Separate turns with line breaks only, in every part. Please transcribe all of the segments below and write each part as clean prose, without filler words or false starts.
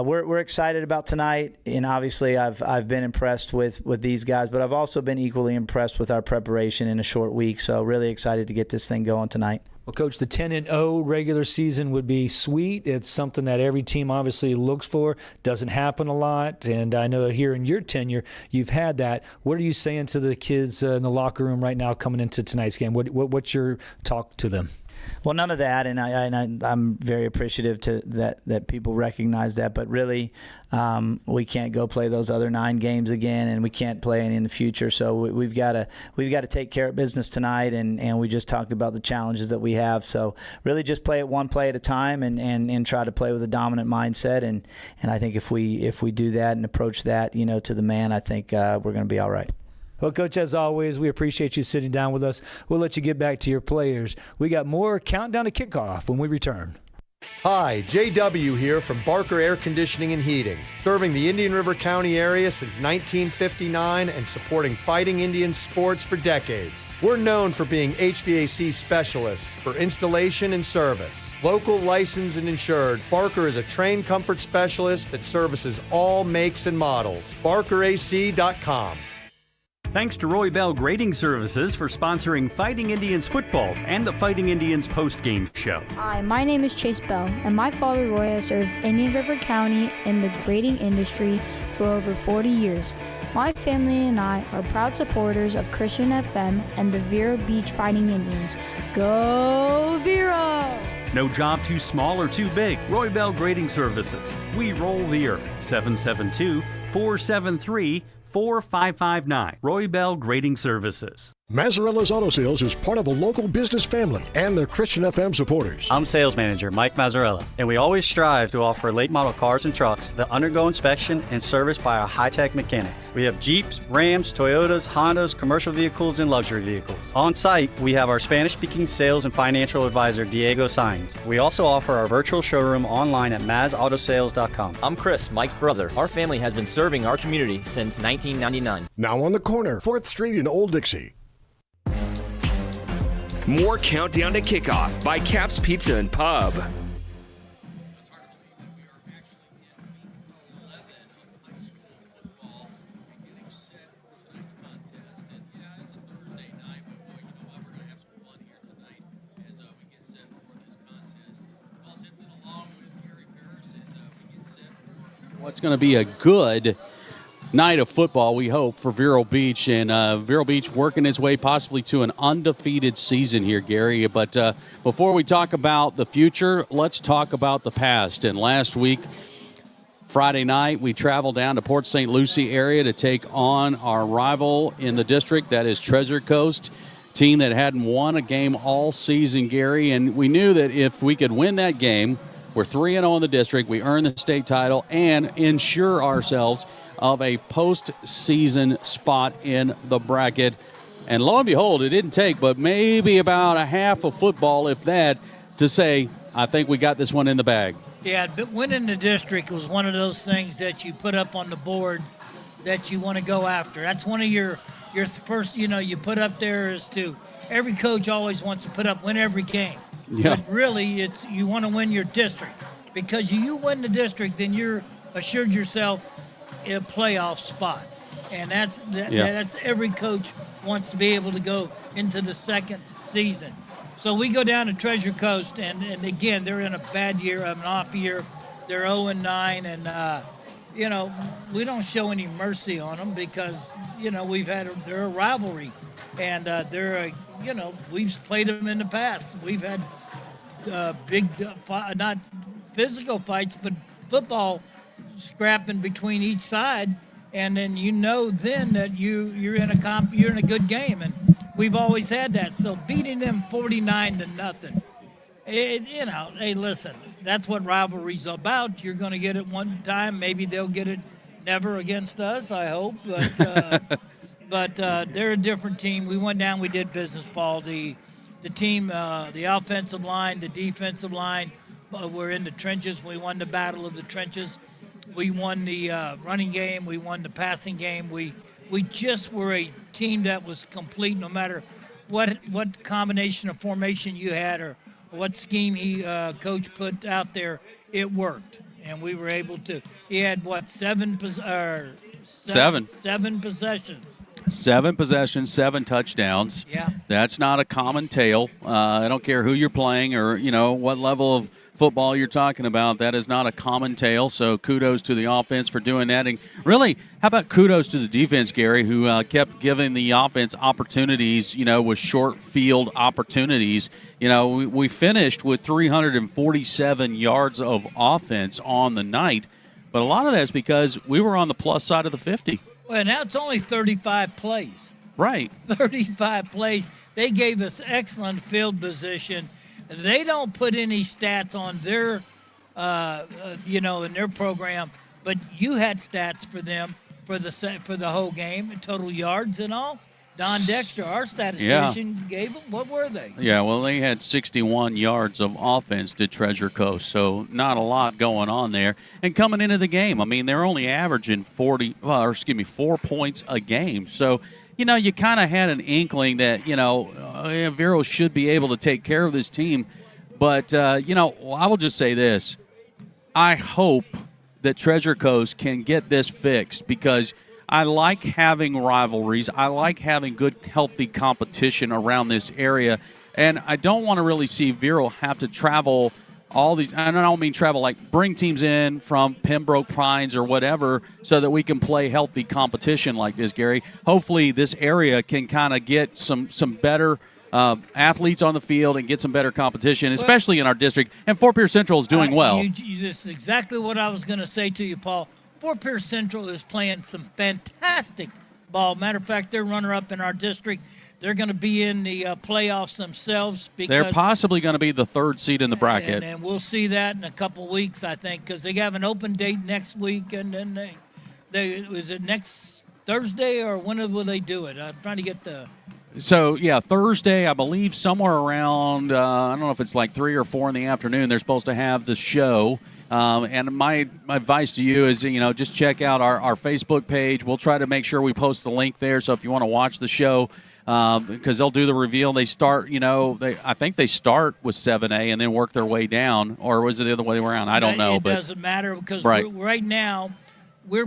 We're excited about tonight, and obviously I've been impressed with these guys, but I've also been equally impressed with our preparation in a short week. So really excited to get this thing going tonight.
Well, Coach, the 10-0 regular season would be sweet. It's something that every team obviously looks for. Doesn't happen a lot, and I know here in your tenure you've had that. What are you saying to the kids in the locker room right now coming into tonight's game? What's your talk to them?
Well, none of that, and I'm very appreciative to that people recognize that. But really, we can't go play those other 9 games again, and we can't play any in the future. So we've got to take care of business tonight, and we just talked about the challenges that we have. So really, just play it one play at a time, and try to play with a dominant mindset. And I think if we do that and approach that, to the man, I think we're going to be all right.
Well, Coach, as always, we appreciate you sitting down with us. We'll let you get back to your players. We got more Countdown to Kickoff when we return.
Hi, JW here from Barker Air Conditioning and Heating, serving the Indian River County area since 1959 and supporting fighting Indian sports for decades. We're known for being HVAC specialists for installation and service. Local, licensed, and insured, Barker is a trained comfort specialist that services all makes and models. BarkerAC.com.
Thanks to Roy Bell Grading Services for sponsoring Fighting Indians football and the Fighting Indians post-game show.
Hi, my name is Chase Bell, and my father Roy has served Indian River County in the grading industry for over 40 years. My family and I are proud supporters of Christian FM and the Vero Beach Fighting Indians. Go Vero!
No job too small or too big. Roy Bell Grading Services. We roll the earth. 772-473-4559. Roy Bell Grading Services.
Mazzarella's Auto Sales is part of a local business family and their Christian FM supporters.
I'm sales manager Mike Mazzarella, and we always strive to offer late model cars and trucks that undergo inspection and service by our high-tech mechanics. We have Jeeps, Rams, Toyotas, Hondas, commercial vehicles, and luxury vehicles. On site, we have our Spanish-speaking sales and financial advisor Diego Sainz. We also offer our virtual showroom online at mazautosales.com.
I'm Chris, Mike's brother. Our family has been serving our community since 1999.
Now on the corner, 4th Street in Old Dixie.
More Countdown to Kickoff by Cap's Pizza and Pub.
Well, it's going to be a good night of football, we hope, for Vero Beach. And Vero Beach working its way possibly to an undefeated season here, Gary. But before we talk about the future, let's talk about the past. And last week, Friday night, we traveled down to Port St. Lucie area to take on our rival in the district, that is Treasure Coast, team that hadn't won a game all season, Gary. And we knew that if we could win that game, we're 3-0 in the district, we earn the state title, and ensure ourselves of a postseason spot in the bracket. And lo and behold, it didn't take but maybe about a half of football, if that, to say, I think we got this one in the bag.
Yeah, but winning the district was one of those things that you put up on the board that you want to go after. That's one of your first, you put up there is to, every coach always wants to win every game.
Yeah.
But really, it's you want to win your district, because you win the district, then you're assured yourself a playoff spot, and that's every coach wants to be able to go into the second season. So we go down to Treasure Coast, and again, they're in a bad year, an off year. They're 0-9, and we don't show any mercy on them because they're a rivalry, and we've played them in the past. We've had big, not physical fights, but football scrapping between each side, and then then that you're in a good game, and we've always had that. So beating them 49-0, hey, listen, that's what rivalry's about. You're going to get it one time, maybe they'll get it never against us, I hope, but they're a different team. We went down, we did business, Paul. The team, the offensive line, the defensive line, we're in the trenches. We won the battle of the trenches. We won the running game. We won the passing game. We just were a team that was complete, no matter what combination of formation you had or what scheme coach put out there. It worked, and we were able to. He had seven possessions.
7 possessions, 7 touchdowns.
Yeah.
That's not a common tale. I don't care who you're playing or, what level of football you're talking about. That is not a common tale, so kudos to the offense for doing that. And really, how about kudos to the defense, Gary, who kept giving the offense opportunities, with short field opportunities. We finished with 347 yards of offense on the night, but a lot of that's because we were on the plus side of the 50.
Well, now it's only 35 plays.
Right.
35 plays. They gave us excellent field position. They don't put any stats on their, in their program, but you had stats for them for the whole game, total yards and all. Don Dexter, our statistician, gave them. What were they?
Yeah, well, they had 61 yards of offense to Treasure Coast, so not a lot going on there. And coming into the game, they're only averaging 4 points a game. So, you kind of had an inkling that, Vero should be able to take care of this team. But, I will just say this. I hope that Treasure Coast can get this fixed because I like having rivalries. I like having good, healthy competition around this area. And I don't want to really see Vero have to travel all these. I don't mean travel like bring teams in from Pembroke Pines or whatever so that we can play healthy competition like this, Gary. Hopefully this area can kind of get some better athletes on the field and get some better competition, especially in our district. And Fort Pierce Central is doing well.
This is exactly what I was going to say to you, Paul. Fort Pierce Central is playing some fantastic ball. Matter of fact, they're runner-up in our district. They're going to be in the playoffs themselves. Because
they're possibly going to be the 3rd seed in the bracket.
And we'll see that in a couple weeks, I think, because they have an open date next week. And then is it next Thursday or when will they do it? I'm trying to get the –
So, yeah, Thursday, I believe somewhere around, I don't know if it's like 3 or 4 in the afternoon, they're supposed to have the show. And my advice to you is, just check out our Facebook page. We'll try to make sure we post the link there. So if you want to watch the show, because they'll do the reveal. They start, I think they start with 7A and then work their way down. Or was it the other way around? I don't know.
It doesn't matter because right now we're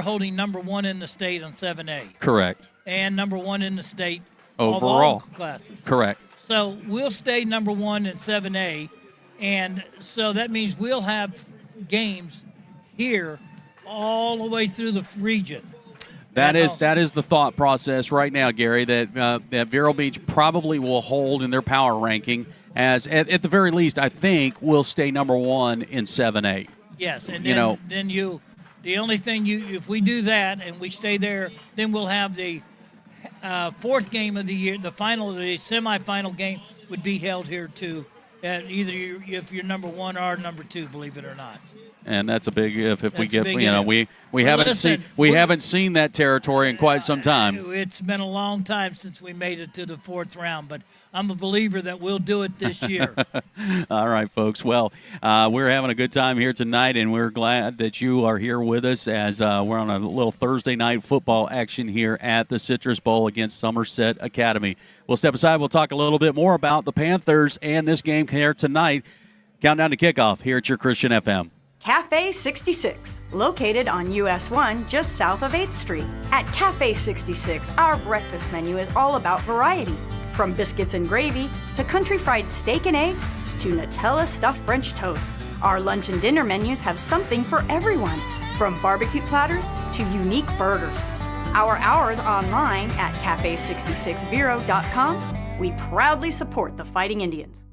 holding number 1 in the state on 7A.
Correct.
And number 1 in the state
overall.
Of all classes.
Correct.
So we'll stay number 1 in 7A. And so that means we'll have games here all the way through the region.
That is the thought process right now, Gary, that Vero Beach probably will hold in their power ranking as, at the very least, I think, will stay number 1 in 7A.
Yes, and then the only thing if we do that and we stay there, then we'll have the 4th game of the year, the semifinal game would be held here too. Either if you're number 1 or number 2, believe it or not.
And that's a big if we get we
haven't
haven't seen that territory in quite some time.
It's been a long time since we made it to the 4th round, but I'm a believer that we'll do it this year.
All right, folks. Well, we're having a good time here tonight, and we're glad that you are here with us as we're on a little Thursday night football action here at the Citrus Bowl against Somerset Academy. We'll step aside. We'll talk a little bit more about the Panthers and this game here tonight. Countdown to kickoff here at your Christian FM.
Cafe 66, located on US 1 just south of 8th Street. At Cafe 66, our breakfast menu is all about variety. From biscuits and gravy, to country fried steak and eggs, to Nutella stuffed French toast. Our lunch and dinner menus have something for everyone, from barbecue platters to unique burgers. Our hours online at cafe66vero.com. We proudly support the Fighting Indians.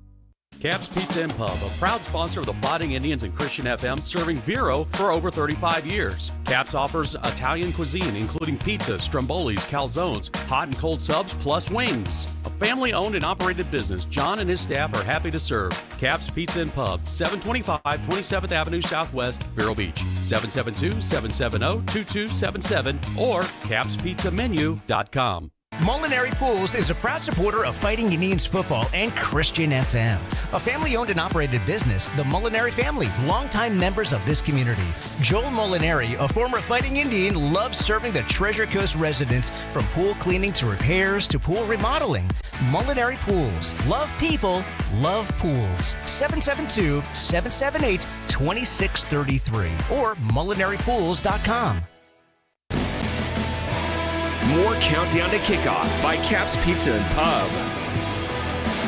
Cap's Pizza and Pub, a proud sponsor of the Fighting Indians and Christian FM, serving Vero for over 35 years. Cap's offers Italian cuisine, including pizzas, strombolis, calzones, hot and cold subs, plus wings. A family-owned and operated business, John and his staff are happy to serve. Cap's Pizza and Pub, 725 27th Avenue Southwest, Vero Beach, 772-770-2277, or capspizzamenu.com.
Molinari Pools is a proud supporter of Fighting Indians football and Christian FM. A family-owned and operated business, the Molinari family, longtime members of this community. Joel Molinari, a former Fighting Indian, loves serving the Treasure Coast residents from pool cleaning to repairs to pool remodeling. Molinari Pools. Love people, love pools. 772-778-2633 or molinaripools.com.
More Countdown to Kickoff by Caps Pizza and Pub.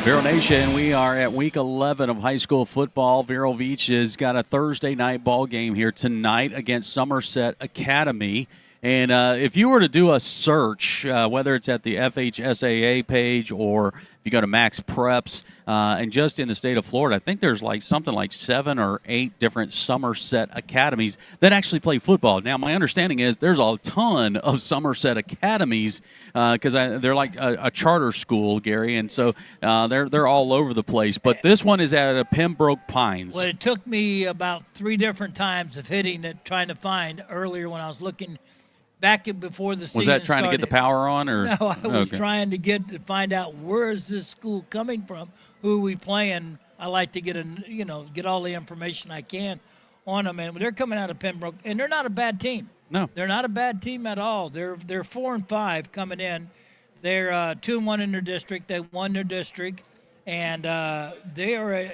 Vero Nation, we are at week 11 of high school football. Vero Beach has got a Thursday night ball game here tonight against Somerset Academy. And if you were to do a search, whether it's at the FHSAA page or if you go to Max Preps, and just in the state of Florida, I think there's something like 7 or 8 different Somerset Academies that actually play football. Now, my understanding is there's a ton of Somerset Academies because they're like a charter school, Gary, and so they're all over the place. But this one is at Pembroke Pines.
Well, it took me about 3 different times of hitting it, trying to find earlier when I was looking back before the season
was that trying
started.
to get the power on, or
no? I was
okay.
trying to find out where is this school coming from, who are we playing. I like to get get all the information I can on them, and they're coming out of Pembroke, and they're not a bad team.
No,
they're not a bad team at all. They're 4-5 coming in. They're 2-1 in their district. They won their district, and they are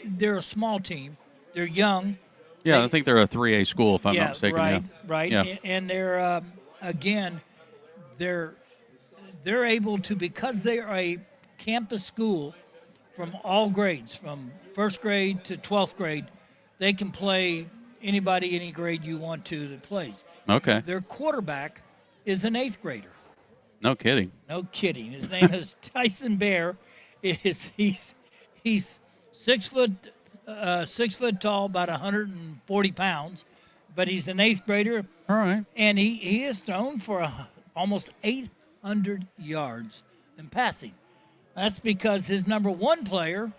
they're a small team. They're young.
Yeah, I think they're a 3A school, if I'm not mistaken.
Right.
Yeah.
And they're again, they're able to, because they are a campus school from all grades, from first grade to 12th grade, they can play anybody, any grade you want to that plays.
Okay.
Their quarterback is an 8th grader.
No kidding.
No kidding. His name is Tyson Bear. He's 6 foot tall, about 140 pounds, but he's an 8th grader.
All right. And
he has thrown for almost 800 yards in passing. That's because his number 1 player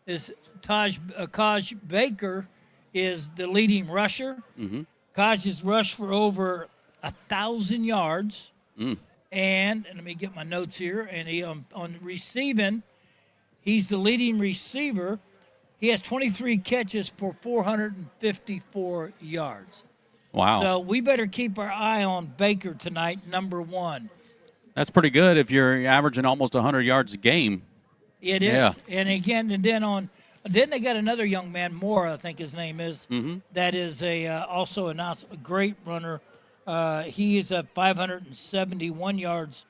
is Kaj Baker, is the leading rusher.
Mm-hmm.
Kaj has rushed for over 1,000 yards.
Mm.
And let me get my notes here. And he on receiving, he's the leading receiver. He has 23 catches for 454 yards.
Wow.
So we better keep our eye on Baker tonight, number 1.
That's pretty good if you're averaging almost 100 yards a game.
It is.
Yeah.
And again, then they got another young man, Moore, I think his name is, that is also a great runner. He is at 571 yards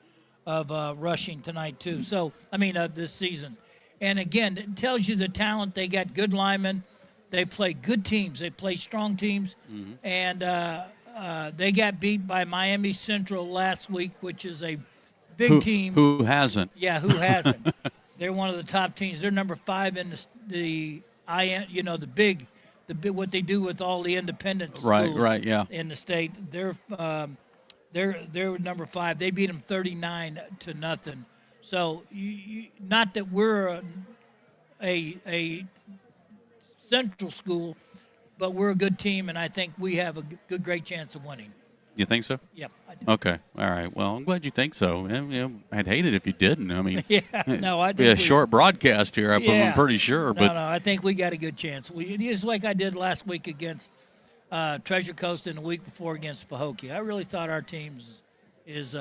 of rushing tonight, too. So, this season. And again, it tells you the talent. They got good linemen. They play good teams. They play strong teams.
Mm-hmm.
And they got beat by Miami Central last week, which is a big team.
Who hasn't?
Yeah, who hasn't? They're one of the top teams. They're number 5 in the what they do with all the independent schools in the state. They're number 5. They beat them 39-0. So, not that we're a central school, but we're a good team, and I think we have a great chance of winning.
You think so?
Yep, I do.
Okay. All right. Well, I'm glad you think so. I'd hate it if you didn't. I mean,
it'd
be a short broadcast here. I'm pretty sure.
No, I think we got a good chance. Just like I did last week against Treasure Coast and the week before against Pahokee. I really thought our team is.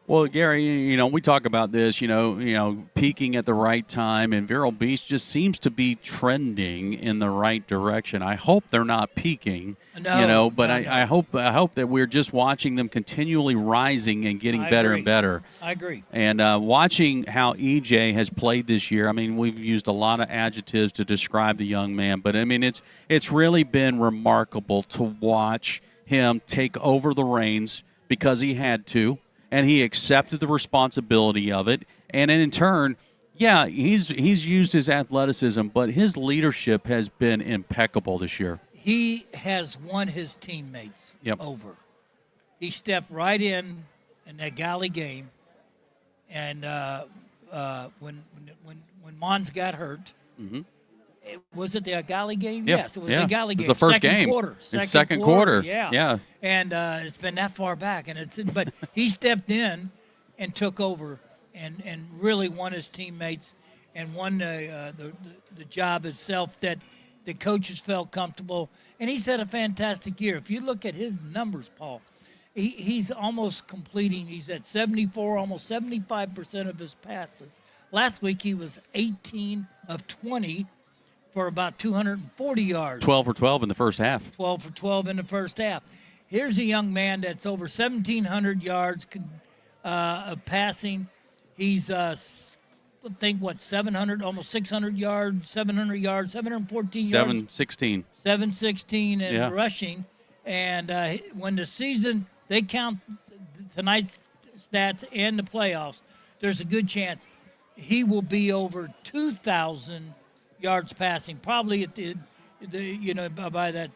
Well, Gary, we talk about this, peaking at the right time, and Vero Beach just seems to be trending in the right direction. I hope they're not peaking, but I hope that we're just watching them continually rising and getting better and better.
I agree.
And watching how EJ has played this year, we've used a lot of adjectives to describe the young man, but it's really been remarkable to watch him take over the reins because he had to. And he accepted the responsibility of it. And in turn, he's used his athleticism, but his leadership has been impeccable this year.
He has won his teammates over. He stepped right in that Galley game, and when Mons got hurt, Was it the Galley game?
Yeah.
Yes, it was
Yeah.
the Galley
It
game.
was the first
second
game.
Quarter.
It's second quarter.
Yeah. And it's been that far back, but he stepped in and took over and really won his teammates and won the job itself that the coaches felt comfortable. And he's had a fantastic year. If you look at his numbers, Paul, he's almost completing. He's at 74, almost 75% of his passes. Last week he was 18 of 20 for about 240 yards.
12 for 12 in the first half.
12 for 12 in the first half. Here's a young man that's over 1,700 yards of passing. He's, 700, almost 600 yards, 700 yards, 714 yards.
716.
716 in rushing. And when the season, they count tonight's stats and the playoffs, there's a good chance he will be over 2,000 yards passing, probably at by that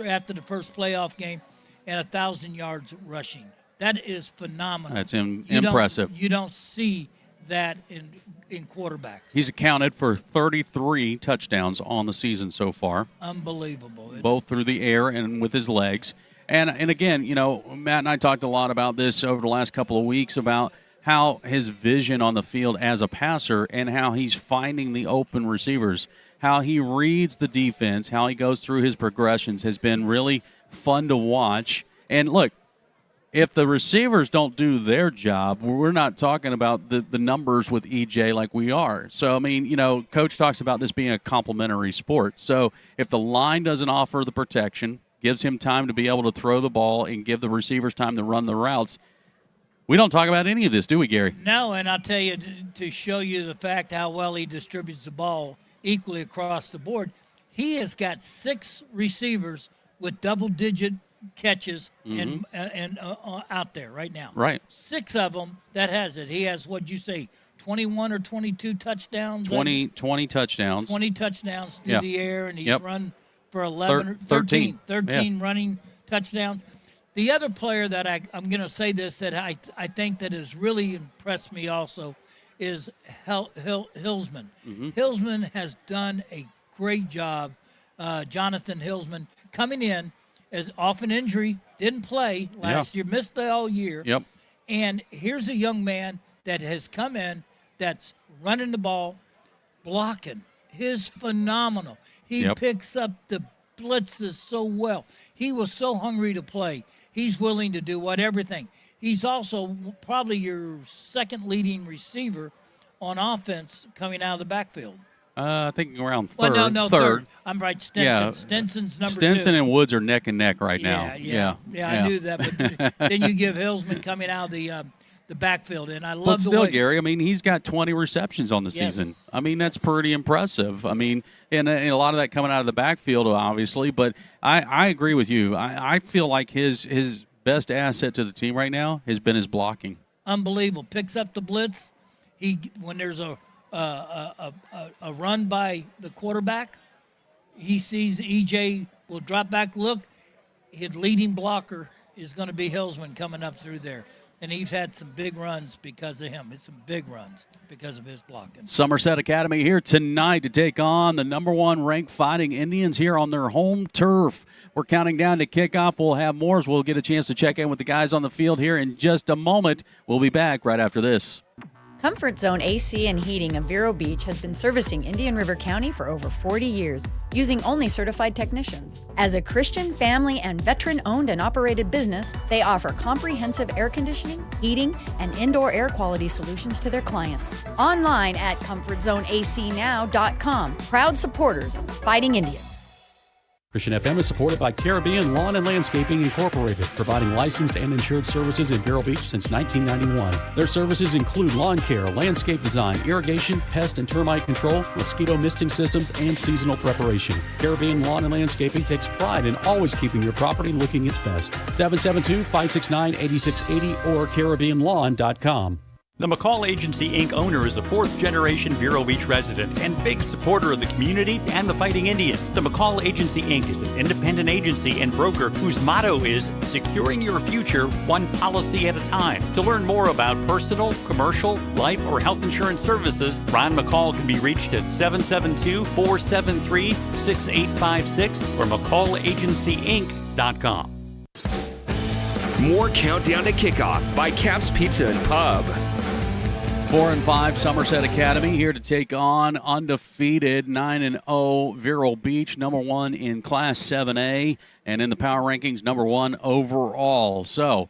after the first playoff game, and 1,000 yards rushing. That is phenomenal.
That's impressive.
You don't see that in quarterbacks.
He's accounted for 33 touchdowns on the season so far.
Unbelievable.
Both through the air and with his legs. And again, Matt and I talked a lot about this over the last couple of weeks about how his vision on the field as a passer and how he's finding the open receivers, how he reads the defense, how he goes through his progressions has been really fun to watch. And look, if the receivers don't do their job, we're not talking about the numbers with EJ like we are. So, I mean, Coach talks about this being a complementary sport. So if the line doesn't offer the protection, gives him time to be able to throw the ball and give the receivers time to run the routes, we don't talk about any of this, do we, Gary?
No, and I'll tell you, to show you the fact how well he distributes the ball equally across the board, he has got 6 receivers with double-digit catches and out there right now.
Right.
6 of them, that has it. He has, what'd you say, 21 or 22 touchdowns?
20 touchdowns.
20 touchdowns through the air, and he's run for 13 running touchdowns. The other player that I'm going to say this, that I think that has really impressed me also is Hillsman. Hillsman has done a great job. Jonathan Hillsman coming in as off an injury, didn't play last year, missed the all year.
Yep.
And here's a young man that has come in that's running the ball, blocking. He's phenomenal. He picks up the blitzes so well. He was so hungry to play. He's willing to do everything. He's also probably your second leading receiver on offense coming out of the backfield.
I think around third.
Well, no, third. I'm right, Stinson.
Yeah.
Stinson's number 2.
Stinson and Woods are neck and neck right now.
Yeah, I knew that. But then you give Hillsman coming out of the backfield, and I love
but
the
still,
way.
Gary, I mean, he's got 20 receptions on the season. I mean, that's pretty impressive. I mean, and a lot of that coming out of the backfield, obviously. But I agree with you. I feel like his best asset to the team right now has been his blocking.
Unbelievable. Picks up the blitz. When there's a run by the quarterback, he sees EJ will drop back, look. His leading blocker is going to be Hillsman coming up through there. And he's had some big runs because of him. It's some big runs because of his blocking.
Somerset Academy here tonight to take on the number 1 ranked Fighting Indians here on their home turf. We're counting down to kickoff. We'll have more. We'll get a chance to check in with the guys on the field here in just a moment. We'll be back right after this.
Comfort Zone AC and Heating of Vero Beach has been servicing Indian River County for over 40 years, using only certified technicians. As a Christian, family, and veteran-owned and operated business, they offer comprehensive air conditioning, heating, and indoor air quality solutions to their clients. Online at ComfortZoneACNow.com. Proud supporters of the Fighting Indians.
Christian FM is supported by Caribbean Lawn and Landscaping Incorporated, providing licensed and insured services in Vero Beach since 1991. Their services include lawn care, landscape design, irrigation, pest and termite control, mosquito misting systems, and seasonal preparation. Caribbean Lawn and Landscaping takes pride in always keeping your property looking its best. 772-569-8680 or CaribbeanLawn.com.
The McCall Agency, Inc. owner is a fourth-generation Vero Beach resident and big supporter of the community and the Fighting Indians. The McCall Agency, Inc. is an independent agency and broker whose motto is securing your future one policy at a time. To learn more about personal, commercial, life, or health insurance services, Ron McCall can be reached at 772-473-6856 or McCallagencyinc.com.
More Countdown to Kickoff by Caps Pizza and Pub.
4-5 Somerset Academy here to take on undefeated 9-0 Vero Beach, number 1 in Class 7A, and in the power rankings, number 1 overall. So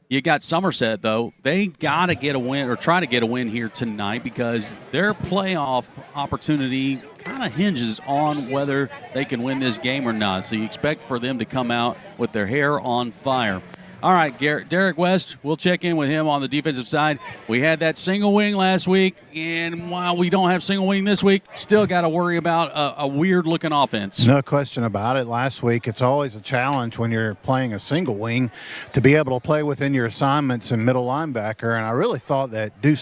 you got Somerset, though. They got to get a win or try to get a win here tonight because their playoff opportunity kind of hinges on whether they can win this game or not. So you expect for them to come out with their hair on fire. All right, Derek West, we'll check in with him on the defensive side. We had that single wing last week, and while we don't have single wing this week, still got to worry about a weird-looking offense.
No question about it. Last week, it's always a challenge when you're playing a single wing to be able to play within your assignments in middle linebacker, and I really thought that Duke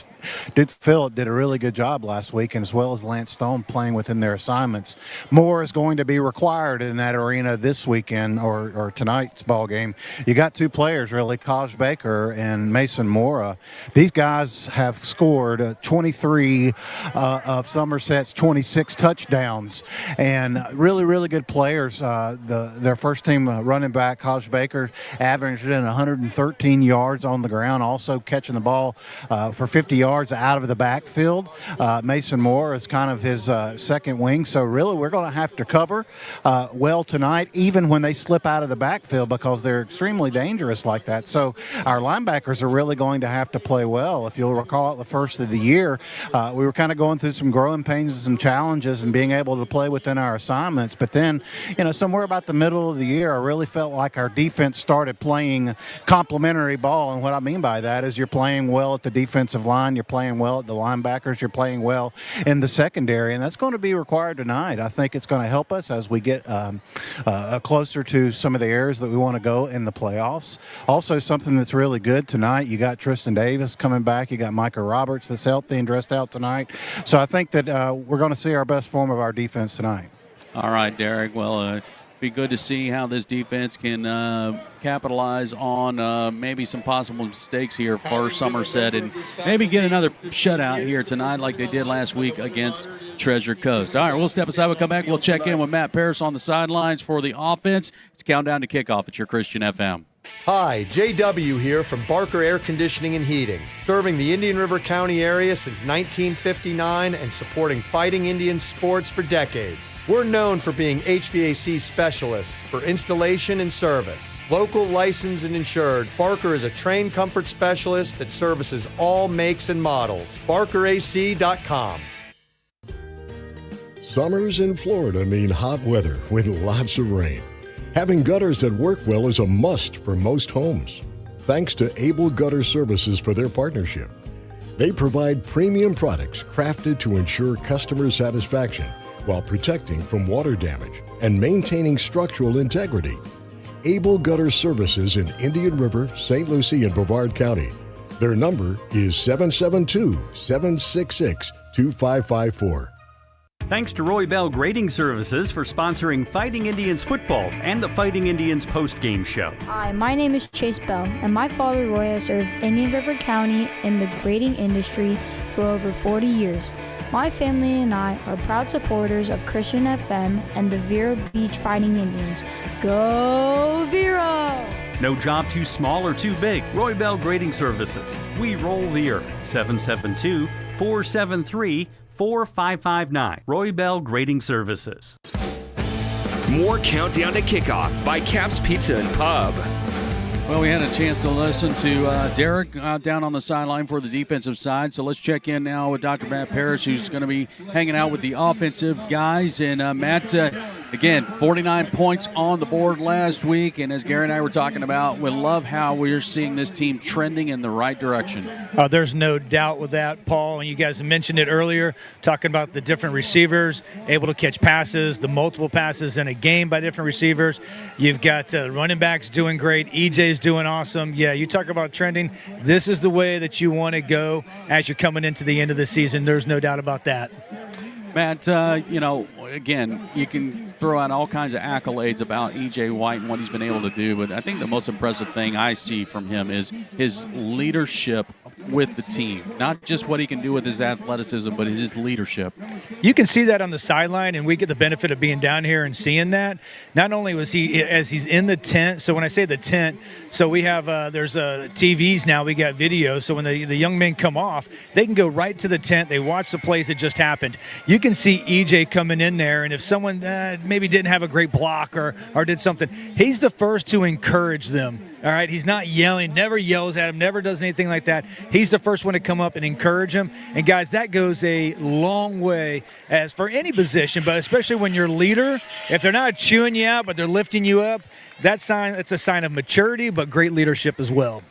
Phillip did a really good job last week, and as well as Lance Stone playing within their assignments. More is going to be required in that arena this weekend or tonight's ball game. You got two players, really, Kaj Baker and Mason Mora. These guys have scored 23 of Somerset's 26 touchdowns, and really, really good players. Their first team running back, Kaj Baker, averaged 113 yards on the ground, also catching the ball for 50 yards out of the backfield. Mason Moore is kind of his second wing, so really we're going to have to cover well tonight, even when they slip out of the backfield, because they're extremely dangerous like that. So our linebackers are really going to have to play well. If you'll recall at the first of the year, we were kind of going through some growing pains and some challenges and being able to play within our assignments. But then, somewhere about the middle of the year, I really felt like our defense started playing complementary ball. And what I mean by that is you're playing well at the defensive line, you're playing well at the linebackers, you're playing well in the secondary. And that's going to be required tonight. I think it's going to help us as we get closer to some of the areas that we want to go in the playoffs. Also, something that's really good tonight, you got Tristan Davis coming back. You got Micah Roberts that's healthy and dressed out tonight. So I think that we're going to see our best form of our defense tonight.
All right, Derek. Well, be good to see how this defense can capitalize on maybe some possible mistakes here for Somerset and maybe get another shutout here tonight like they did last week against Treasure Coast. All right, we'll step aside. We'll come back. We'll check in with Matt Paris on the sidelines for the offense. It's Countdown to Kickoff at your Christian FM.
Hi, JW here from Barker Air Conditioning and Heating, serving the Indian River County area since 1959 and supporting fighting Indian sports for decades. We're known for being HVAC specialists for installation and service. Local, licensed, and insured, Barker is a trained comfort specialist that services all makes and models. BarkerAC.com.
Summers in Florida mean hot weather with lots of rain. Having gutters that work well is a must for most homes. Thanks to Able Gutter Services for their partnership. They provide premium products crafted to ensure customer satisfaction while protecting from water damage and maintaining structural integrity. Able Gutter Services in Indian River, St. Lucie, and Brevard County. Their number is 772-766-2554.
Thanks to Roy Bell Grading Services for sponsoring Fighting Indians football and the Fighting Indians post-game show.
Hi, my name is Chase Bell, and my father Roy has served Indian River County in the grading industry for over 40 years. My family and I are proud supporters of Christian FM and the Vero Beach Fighting Indians. Go Vero!
No job too small or too big. Roy Bell Grading Services. We roll the earth. 772-473-4559. Roy Bell Grading Services.
More Countdown to Kickoff by Caps Pizza and Pub.
Well, we had a chance to listen to Derek down on the sideline for the defensive side. So let's check in now with Dr. Matt Parrish, who's going to be hanging out with the offensive guys. And Matt, again, 49 points on the board last week. And as Gary and I were talking about, we love how we're seeing this team trending in the right direction.
There's no doubt with that, Paul. And you guys mentioned it earlier, talking about the different receivers, able to catch passes, the multiple passes in a game by different receivers. You've got running backs doing great. EJ's is doing awesome. Yeah, you talk about trending. This is the way that you want to go as you're coming into the end of the season. There's no doubt about that.
Matt, again, you can throw out all kinds of accolades about E.J. White and what he's been able to do, but I think the most impressive thing I see from him is his leadership with the team. Not just what he can do with his athleticism, but his leadership.
You can see that on the sideline, and we get the benefit of being down here and seeing that. Not only was he, as he's in the tent, so when I say the tent, so we have, there's TVs now, we got video, so when the young men come off, they can go right to the tent, they watch the plays that just happened. You can see EJ coming in there, and if someone maybe didn't have a great block or did something, he's the first to encourage them. All right, he's not yelling, never yells at him, never does anything like that. He's the first one to come up and encourage him. And, guys, that goes a long way as for any position, but especially when you're a leader. If they're not chewing you out, but they're lifting you up, it's a sign of maturity, but great leadership as well.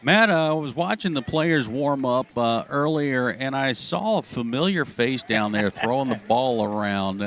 Matt, I was watching the players warm up earlier, and I saw a familiar face down there throwing the ball around.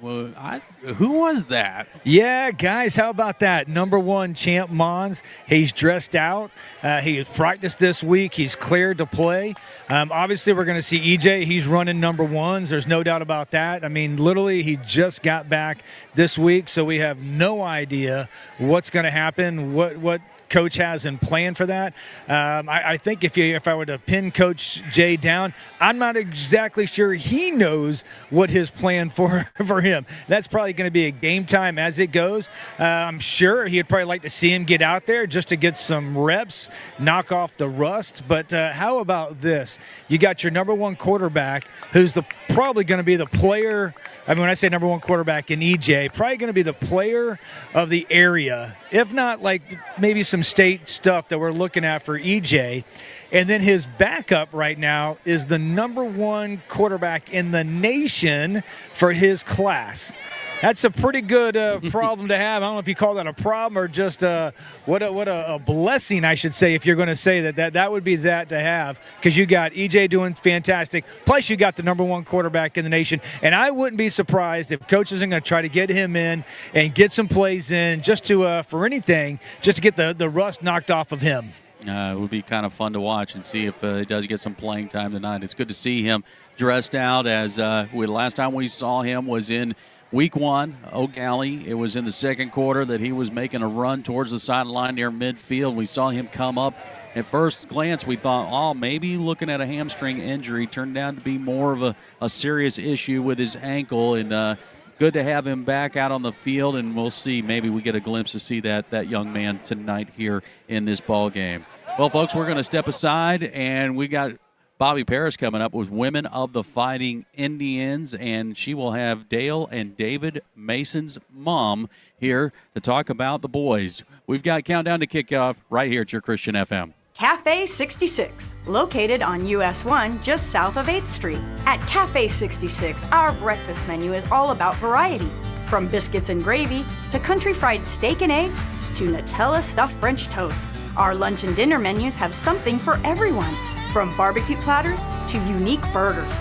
Who was that?
Yeah, guys, how about that? Number 1, Champ Mons. He's dressed out. He has practiced this week. He's cleared to play. Obviously, we're going to see EJ. He's running number 1s. There's no doubt about that. I mean, literally, he just got back this week, so we have no idea what's going to happen, what Coach has in plan for that. I think if I were to pin Coach Jay down, I'm not exactly sure he knows what his plan for him. That's probably going to be a game time as it goes. I'm sure he'd probably like to see him get out there just to get some reps, knock off the rust. But how about this? You got your number 1 quarterback who's probably going to be the player. I mean, when I say number 1 quarterback in EJ, probably going to be the player of the area, if not like maybe some state stuff that we're looking at for EJ. And then his backup right now is the number 1 quarterback in the nation for his class. That's a pretty good problem to have. I don't know if you call that a problem or just what a blessing, I should say, if you're going to say that would be that to have, because you got EJ doing fantastic, plus you got the number 1 quarterback in the nation. And I wouldn't be surprised if coaches are going to try to get him in and get some plays in just to, for anything, just to get the rust knocked off of him.
It would be kind of fun to watch and see if he does get some playing time tonight. It's good to see him dressed out as the last time we saw him was in Week 1, Oak Alley. It was in the second quarter that he was making a run towards the sideline near midfield. We saw him come up. At first glance, we thought, maybe looking at a hamstring injury. Turned out to be more of a serious issue with his ankle. And good to have him back out on the field. And we'll see. Maybe we get a glimpse to see that young man tonight here in this ball game. Well, folks, we're going to step aside, and we got Bobby Paris coming up with Women of the Fighting Indians, and she will have Dale and David Mason's mom here to talk about the boys. We've got Countdown to Kickoff right here at your Christian FM.
Cafe 66, located on US 1 just south of 8th Street. At Cafe 66, our breakfast menu is all about variety. From biscuits and gravy to country fried steak and eggs to Nutella stuffed French toast. Our lunch and dinner menus have something for everyone, from barbecue platters to unique burgers.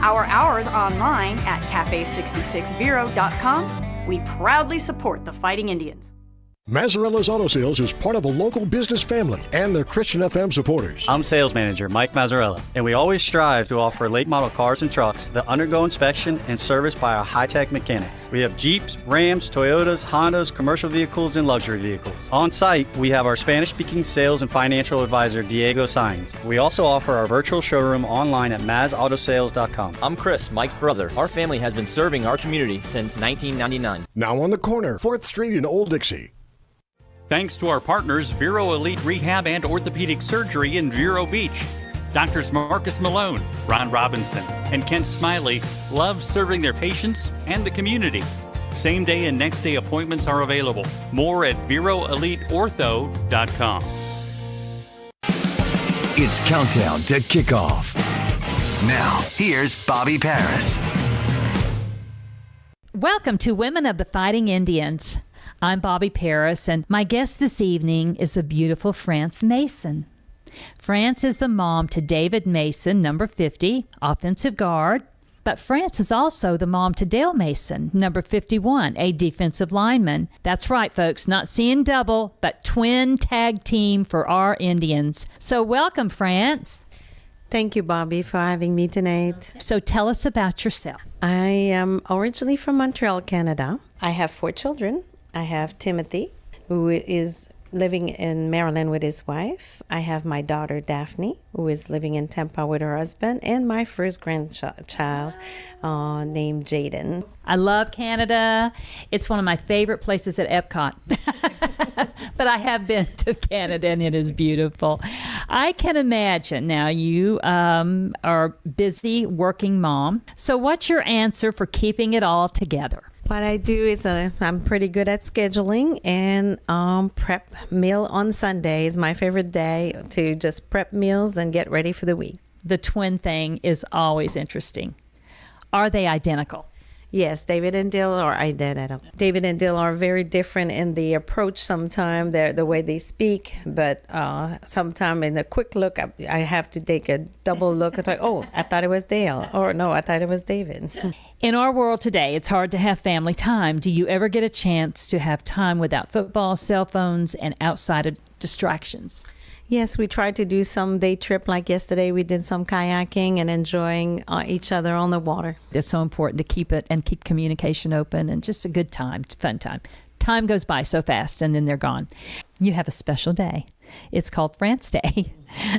Our hours online at cafe66vero.com. We proudly support the Fighting Indians.
Mazzarella's Auto Sales is part of a local business family and their Christian FM supporters.
I'm sales manager Mike Mazzarella, and we always strive to offer late model cars and trucks that undergo inspection and service by our high-tech mechanics. We have Jeeps, Rams, Toyotas, Hondas, commercial vehicles, and luxury vehicles. On site, we have our Spanish-speaking sales and financial advisor Diego Sainz. We also offer our virtual showroom online at mazautosales.com.
I'm Chris, Mike's brother. Our family has been serving our community since 1999.
Now on the corner, 4th Street in Old Dixie.
Thanks to our partners, Vero Elite Rehab and Orthopedic Surgery in Vero Beach. Doctors Marcus Malone, Ron Robinson, and Kent Smiley love serving their patients and the community. Same day and next day appointments are available. More at VeroEliteOrtho.com.
It's Countdown to Kickoff. Now, here's Bobby Paris.
Welcome to Women of the Fighting Indians. I'm Bobby Paris, and my guest this evening is the beautiful France Mason. France is the mom to David Mason, number 50, offensive guard, But France is also the mom to Dale Mason, number 51, a defensive lineman. That's right, folks, not seeing double, but twin tag team for our Indians. So welcome, France.
Thank you, Bobby, for having me tonight.
So tell us about yourself.
I am originally from Montreal, Canada. I have 4 children. I have Timothy, who is living in Maryland with his wife. I have my daughter, Daphne, who is living in Tampa with her husband, and my first grandchild named Jaden.
I love Canada. It's one of my favorite places at Epcot. But I have been to Canada, and it is beautiful. I can imagine now you are busy working mom. So what's your answer for keeping it all together?
What I do is I'm pretty good at scheduling, and prep meal on Sunday is my favorite day to just prep meals and get ready for the week.
The twin thing is always interesting. Are they identical?
Yes, David and Dill are identical. David and Dill are very different in the approach sometimes, the way they speak, but sometimes in a quick look, I have to take a double look. It's like, oh, I thought it was Dale, or no, I thought it was David.
In our world today, it's hard to have family time. Do you ever get a chance to have time without football, cell phones, and outside distractions?
Yes, we tried to do some day trip like yesterday. We did some kayaking and enjoying each other on the water.
It's so important to keep it and keep communication open and just a good time, fun time. Time goes by so fast and then they're gone. You have a special day. It's called France Day.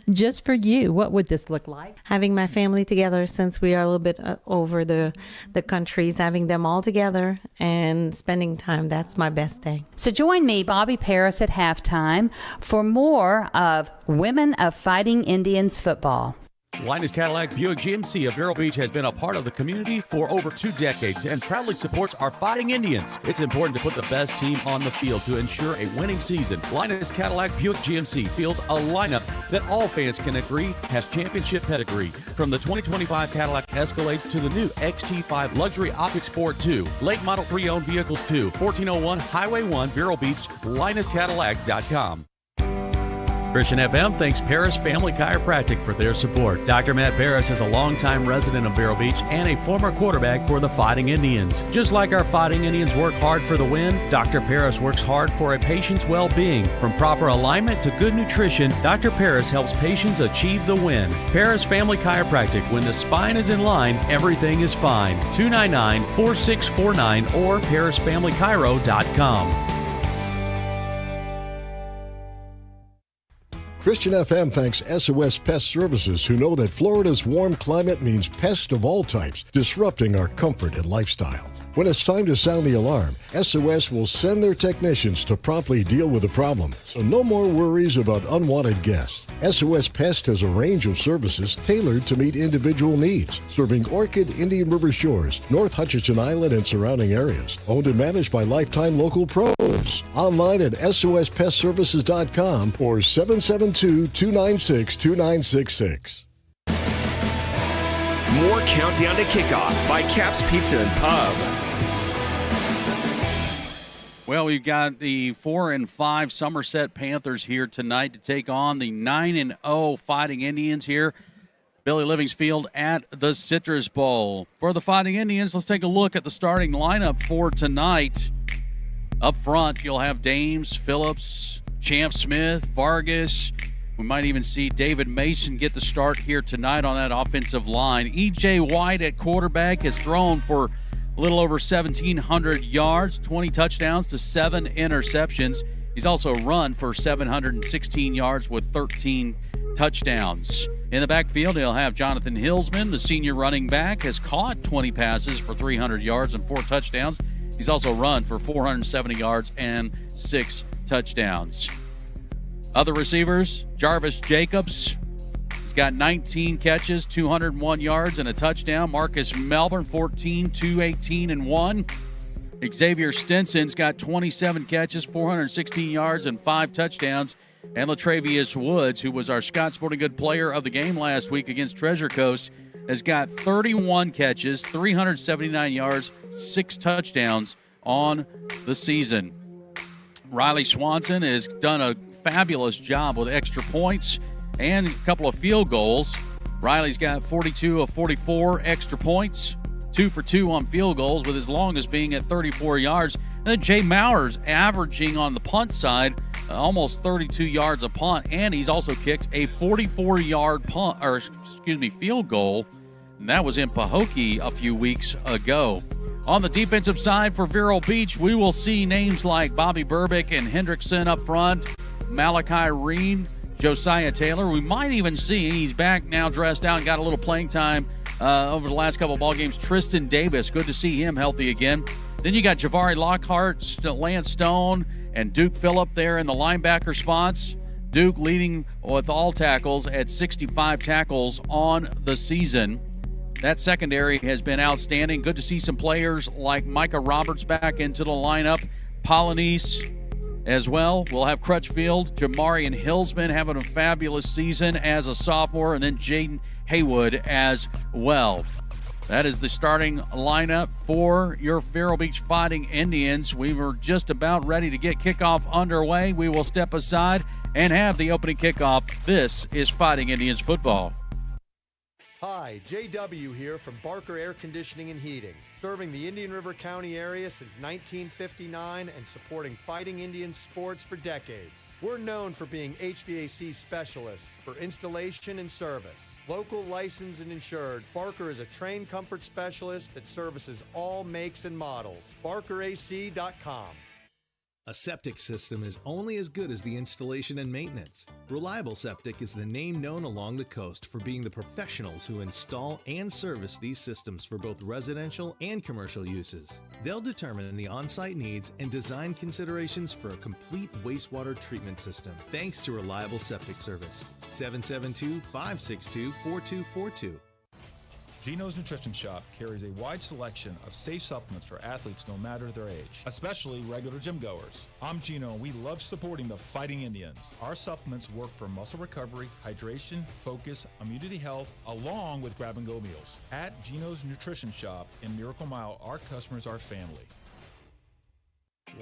Just for you, what would this look like?
Having my family together, since we are a little bit over the countries, having them all together and spending time, that's my best day.
So join me, Bobby Paris, at halftime for more of Women of Fighting Indians football.
Linus Cadillac Buick GMC of Vero Beach has been a part of the community for over 2 decades and proudly supports our Fighting Indians. It's important to put the best team on the field to ensure a winning season. Linus Cadillac Buick GMC fields a lineup that all fans can agree has championship pedigree. From the 2025 Cadillac Escalades to the new XT5 Luxury Optic Sport 2, late model pre-owned vehicles too. 1401 Highway 1, Vero Beach, LinusCadillac.com. Christian FM thanks Paris Family Chiropractic for their support. Dr. Matt Paris is a longtime resident of Vero Beach and a former quarterback for the Fighting Indians. Just like our Fighting Indians work hard for the win, Dr. Paris works hard for a patient's well-being. From proper alignment to good nutrition, Dr. Paris helps patients achieve the win. Paris Family Chiropractic, when the spine is in line, everything is fine. 299-4649 or ParisFamilyChiro.com.
Christian FM thanks SOS Pest Services, who know that Florida's warm climate means pests of all types, disrupting our comfort and lifestyle. When it's time to sound the alarm, SOS will send their technicians to promptly deal with the problem, so no more worries about unwanted guests. SOS Pest has a range of services tailored to meet individual needs, serving Orchid, Indian River Shores, North Hutchinson Island, and surrounding areas. Owned and managed by lifetime local pros. Online at sospestservices.com or 772-296-2966.
More Countdown to Kickoff by Cap's Pizza and Pub.
Well, we've got the 4-5 Somerset Panthers here tonight to take on the 9-0 Fighting Indians here. Billy Livingsfield at the Citrus Bowl. For the Fighting Indians, let's take a look at the starting lineup for tonight. Up front, you'll have Dames, Phillips, Champ Smith, Vargas. We might even see David Mason get the start here tonight on that offensive line. E.J. White at quarterback has thrown for a little over 1,700 yards, 20 touchdowns to 7 interceptions. He's also run for 716 yards with 13 touchdowns. In the backfield, he'll have Jonathan Hillsman, the senior running back, has caught 20 passes for 300 yards and 4 touchdowns. He's also run for 470 yards and 6 touchdowns. Other receivers, Jarvis Jacobs. He's got 19 catches, 201 yards, and a touchdown. Marcus Melbourne, 14, 218, and 1. Xavier Stinson's got 27 catches, 416 yards, and 5 touchdowns. And Latravius Woods, who was our Scott Sporting Good player of the game last week against Treasure Coast, has got 31 catches, 379 yards, 6 touchdowns on the season. Riley Swanson has done a fabulous job with extra points and a couple of field goals. Riley's got 42 of 44 extra points, 2 for 2 on field goals, with his longest being at 34 yards. And then Jay Mauer's averaging on the punt side almost 32 yards a punt, and he's also kicked a 44-yard field goal, and that was in Pahokee a few weeks ago. On the defensive side for Vero Beach, we will see names like Bobby Burbick and Hendrickson up front, Malachi Reen, Josiah Taylor. We might even see, he's back now dressed out and got a little playing time over the last couple of ball games, Tristan Davis. Good to see him healthy again. Then you got Javari Lockhart, Lance Stone, and Duke Phillip there in the linebacker spots. Duke leading with all tackles at 65 tackles on the season. That secondary has been outstanding. Good to see some players like Micah Roberts back into the lineup. Polynice as well. We'll have Crutchfield, Jamarian Hillsman having a fabulous season as a sophomore, and then Jaden Haywood as well. That is the starting lineup for your Vero Beach Fighting Indians. We were just about ready to get kickoff underway. We will step aside and have the opening kickoff. This is Fighting Indians football.
Hi, JW here from Barker Air Conditioning and Heating, serving the Indian River County area since 1959 and supporting Fighting Indian sports for decades. We're known for being HVAC specialists for installation and service. Local, licensed, and insured, Barker is a trained comfort specialist that services all makes and models. BarkerAC.com.
A septic system is only as good as the installation and maintenance. Reliable Septic is the name known along the coast for being the professionals who install and service these systems for both residential and commercial uses. They'll determine the on-site needs and design considerations for a complete wastewater treatment system. Thanks to Reliable Septic Service. 772-562-4242.
Gino's Nutrition Shop carries a wide selection of safe supplements for athletes no matter their age, especially regular gym goers. I'm Gino, and we love supporting the Fighting Indians. Our supplements work for muscle recovery, hydration, focus, immunity health, along with grab-and-go meals. At Gino's Nutrition Shop in Miracle Mile, our customers are family.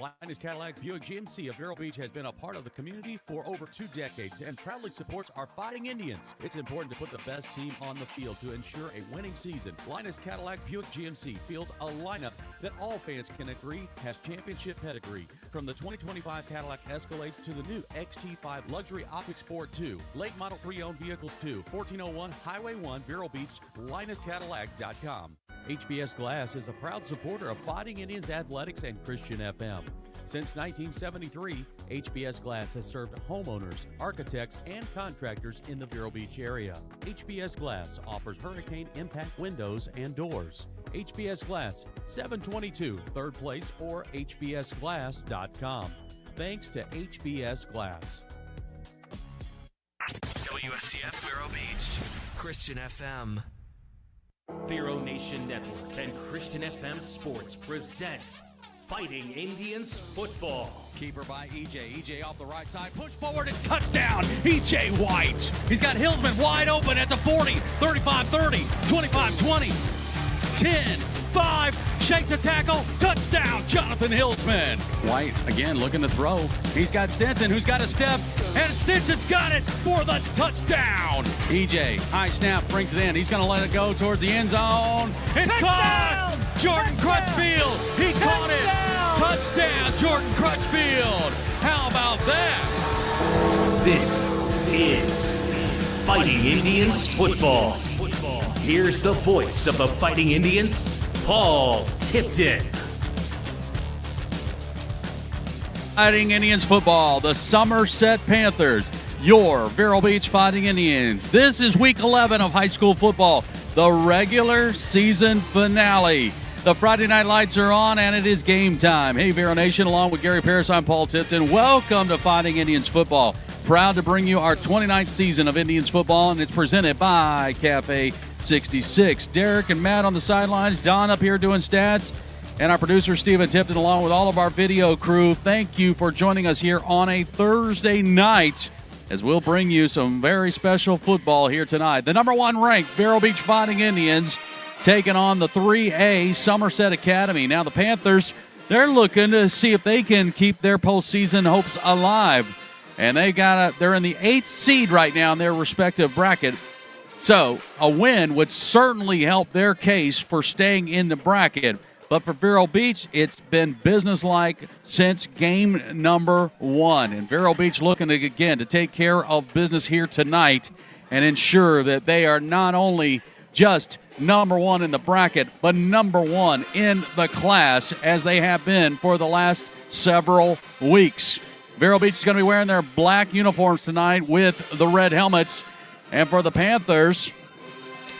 Linus Cadillac Buick GMC of Vero Beach has been a part of the community for over 2 decades and proudly supports our Fighting Indians. It's important to put the best team on the field to ensure a winning season. Linus Cadillac Buick GMC fields a lineup that all fans can agree has championship pedigree. From the 2025 Cadillac Escalades to the new XT5 Luxury Optic Sport 2, late model pre-owned vehicles too. 1401 Highway 1, Vero Beach, LinusCadillac.com. HBS Glass is a proud supporter of Fighting Indians Athletics and Christian FM. Since 1973, HBS Glass has served homeowners, architects, and contractors in the Vero Beach area. HBS Glass offers hurricane impact windows and doors. HBS Glass, 722 3rd Place or hbsglass.com. Thanks to HBS Glass.
WSCF Vero Beach, Christian FM.
Vero Nation Network and Christian FM Sports presents Fighting Indians football.
Keeper by EJ. EJ off the right side. Push forward. It's touchdown. EJ White. He's got Hillsman wide open at the 40, 35-30, 25-20, 10-5. Shakes a tackle. Touchdown. Jonathan Hillsman. White again looking to throw. He's got Stinson who's got a step. And Stinson's got it for the touchdown. EJ, high snap, brings it in. He's going to let it go towards the end zone. It's caught. Jordan Crutchfield. He caught it. Touchdown, Jordan Crutchfield. How about that?
This is Fighting Indians football. Here's the voice of the Fighting Indians, Paul Tipton.
Fighting Indians football, the Somerset Panthers, your Vero Beach Fighting Indians. This is week 11 of high school football, the regular season finale. The Friday night lights are on, and it is game time. Hey, Vero Nation, along with Gary Parris, I'm Paul Tipton. Welcome to Fighting Indians football. Proud to bring you our 29th season of Indians football, and it's presented by Cafe 66. Derek and Matt on the sidelines, Don up here doing stats, and our producer, Stephen Tipton, along with all of our video crew. Thank you for joining us here on a Thursday night as we'll bring you some very special football here tonight. The number 1 ranked Vero Beach Fighting Indians taking on the 3A Somerset Academy. Now the Panthers, they're looking to see if they can keep their postseason hopes alive. And they're in the 8th seed right now in their respective bracket. So a win would certainly help their case for staying in the bracket. But for Vero Beach, it's been businesslike since game number 1. And Vero Beach looking to take care of business here tonight and ensure that they are not only just number 1 in the bracket, but number 1 in the class, as they have been for the last several weeks. Vero Beach is going to be wearing their black uniforms tonight with the red helmets. And for the Panthers,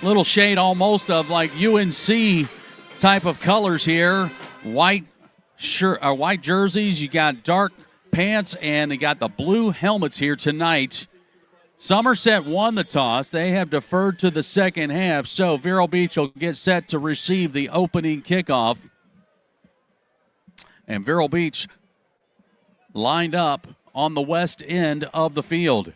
little shade almost of like UNC type of colors here. White jerseys, you got dark pants, and they got the blue helmets here tonight. Somerset won the toss. They have deferred to the second half, so Vero Beach will get set to receive the opening kickoff. And Vero Beach lined up on the west end of the field.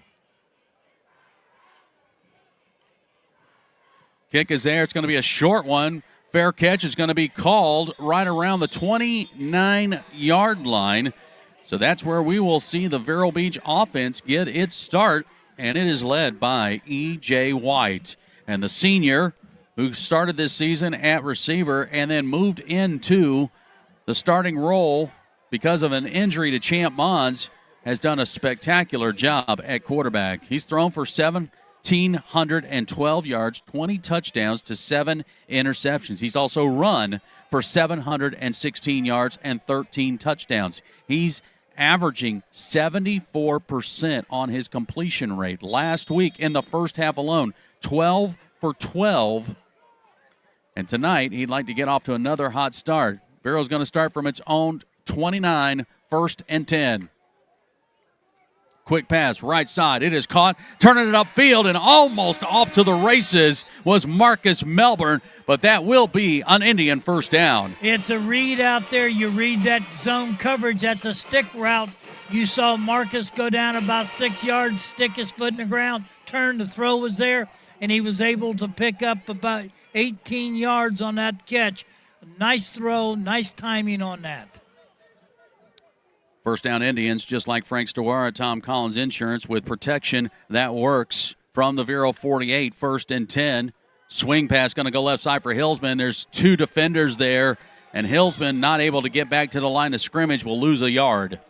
Kick is there. It's going to be a short one. Fair catch is going to be called right around the 29-yard line. So that's where we will see the Vero Beach offense get its start, and it is led by E.J. White. And the senior who started this season at receiver and then moved into the starting role because of an injury to Champ Mons has done a spectacular job at quarterback. He's thrown for 1,712 yards, 20 touchdowns to 7 interceptions. He's also run for 716 yards and 13 touchdowns. He's averaging 74% on his completion rate. Last week in the first half alone, 12 for 12. And tonight, he'd like to get off to another hot start. Vero's going to start from its own 29, 1st and 10. Quick pass, right side. It is caught, turning it upfield, and almost off to the races was Marcus Melbourne, but that will be an Indian first down.
It's a read out there. You read that zone coverage. That's a stick route. You saw Marcus go down about 6 yards, stick his foot in the ground, turn, the throw was there, and he was able to pick up about 18 yards on that catch. Nice throw, nice timing on that.
First down Indians, just like Frank Stewara, Tom Collins Insurance, with protection that works from the Vero 48, 1st and 10. Swing pass going to go left side for Hillsman. There's 2 defenders there, and Hillsman not able to get back to the line of scrimmage, will lose a yard.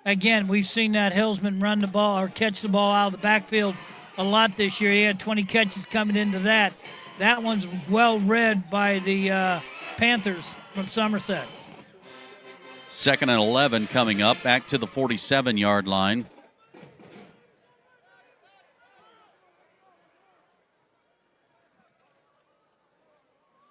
Again, we've seen that Hillsman run the ball or catch the ball out of the backfield a lot this year. He had 20 catches coming into that. That one's well read by the Panthers from Somerset.
2nd and 11 coming up, back to the 47-yard line.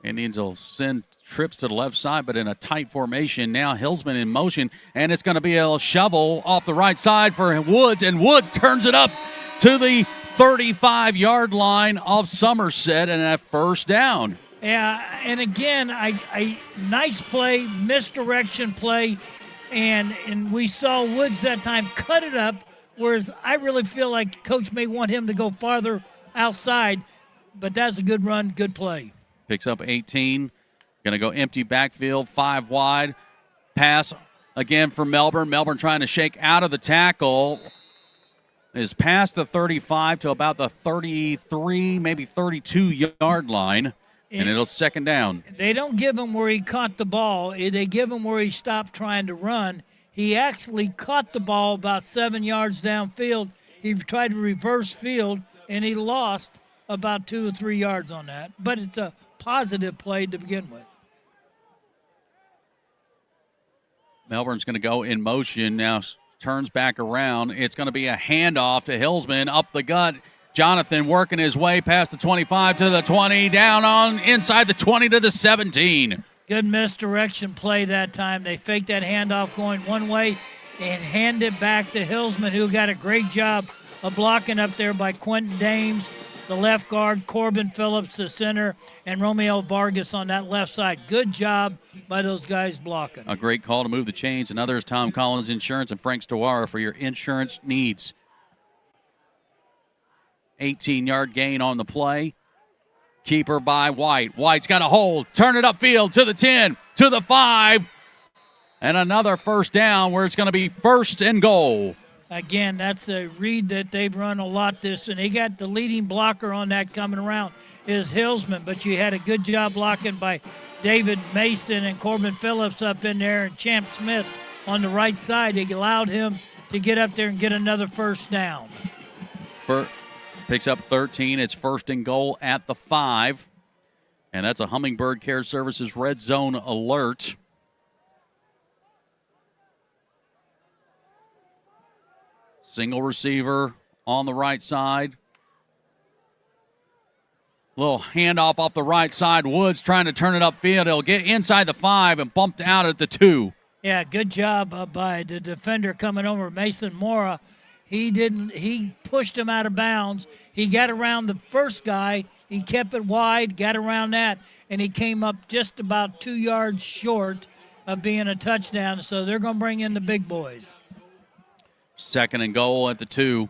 Indians will send trips to the left side, but in a tight formation. Now Hillsman in motion, and it's going to be a shovel off the right side for Woods, and Woods turns it up to the 35-yard line of Somerset, and a first down.
Yeah, and again, I nice play, misdirection play, and we saw Woods that time cut it up, whereas I really feel like Coach may want him to go farther outside, but that's a good run, good play.
Picks up 18, going to go empty backfield, 5 wide. Pass again for Melbourne. Melbourne trying to shake out of the tackle. Is past the 35 to about the 33, maybe 32-yard line. And it'll second down.
They don't give him where he caught the ball. They give him where he stopped trying to run. He actually caught the ball about 7 yards downfield. He tried to reverse field, and he lost about 2 or 3 yards on that. But it's a positive play to begin with.
Melbourne's going to go in motion now, turns back around. It's going to be a handoff to Hillsman up the gut. Jonathan working his way past the 25 to the 20, down on inside the 20 to the 17.
Good misdirection play that time. They faked that handoff going one way and hand it back to Hillsman, who got a great job of blocking up there by Quentin Dames, the left guard, Corbin Phillips, the center, and Romeo Vargas on that left side. Good job by those guys blocking.
A great call to move the chains. Another is Tom Collins Insurance and Frank Stewara for your insurance needs. 18-yard gain on the play. Keeper by White. White's got a hold. Turn it upfield to the 10, to the 5. And another first down where it's going to be 1st and goal.
Again, that's a read that they've run a lot this, and they got the leading blocker on that coming around is Hillsman, but you had a good job blocking by David Mason and Corbin Phillips up in there, and Champ Smith on the right side. They allowed him to get up there and get another first down.
Picks up 13. It's first and goal at the 5. And that's a Hummingbird Care Services red zone alert. Single receiver on the right side. Little handoff off the right side. Woods trying to turn it upfield. He'll get inside the 5 and bumped out at the 2.
Yeah, good job by the defender coming over, Mason Mora. He pushed him out of bounds. He got around the first guy. He kept it wide, got around that, and he came up just about 2 yards short of being a touchdown. So they're going to bring in the big boys.
Second and goal at the 2.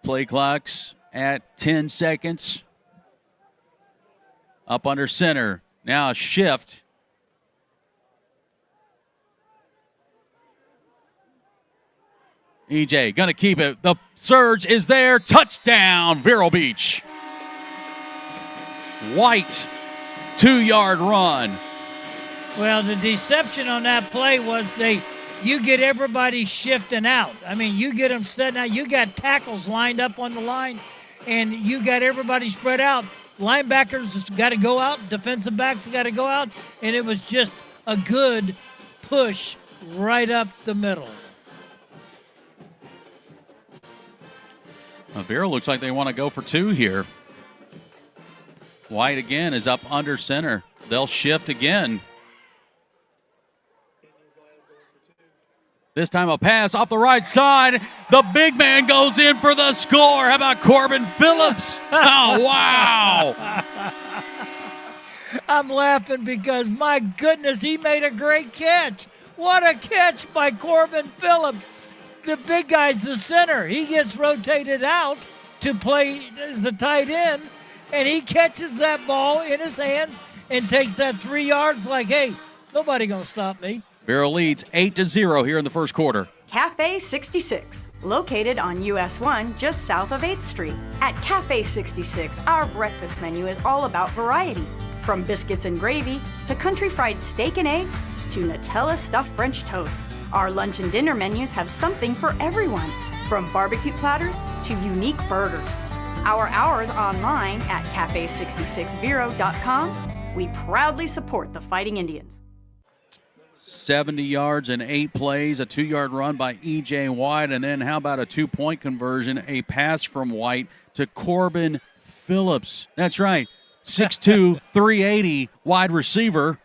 Play clocks at 10 seconds. Up under center. Now a shift. EJ going to keep it. The surge is there. Touchdown, Vero Beach. White, 2-yard run.
Well, the deception on that play was you get everybody shifting out. I mean, you get them setting out. You got tackles lined up on the line, and you got everybody spread out. Linebackers got to go out. Defensive backs got to go out. And it was just a good push right up the middle.
Vero looks like they want to go for 2 here. White again is up under center. They'll shift again. This time a pass off the right side. The big man goes in for the score. How about Corbin Phillips? Oh, wow.
I'm laughing because, my goodness, he made a great catch. What a catch by Corbin Phillips. The big guy's the center. He gets rotated out to play as a tight end, and he catches that ball in his hands and takes that 3 yards like, hey, nobody going to stop me.
Vero leads 8-0 here in the first quarter.
Cafe 66, located on US 1 just south of 8th Street. At Cafe 66, our breakfast menu is all about variety. From biscuits and gravy to country fried steak and eggs to Nutella stuffed French toast. Our lunch and dinner menus have something for everyone, from barbecue platters to unique burgers. Our hours online at cafe66vero.com. We proudly support the Fighting Indians.
70 yards and 8 plays, a 2-yard run by E.J. White, and then how about a 2-point conversion, a pass from White to Corbin Phillips. That's right, 6'2", 380 wide receiver.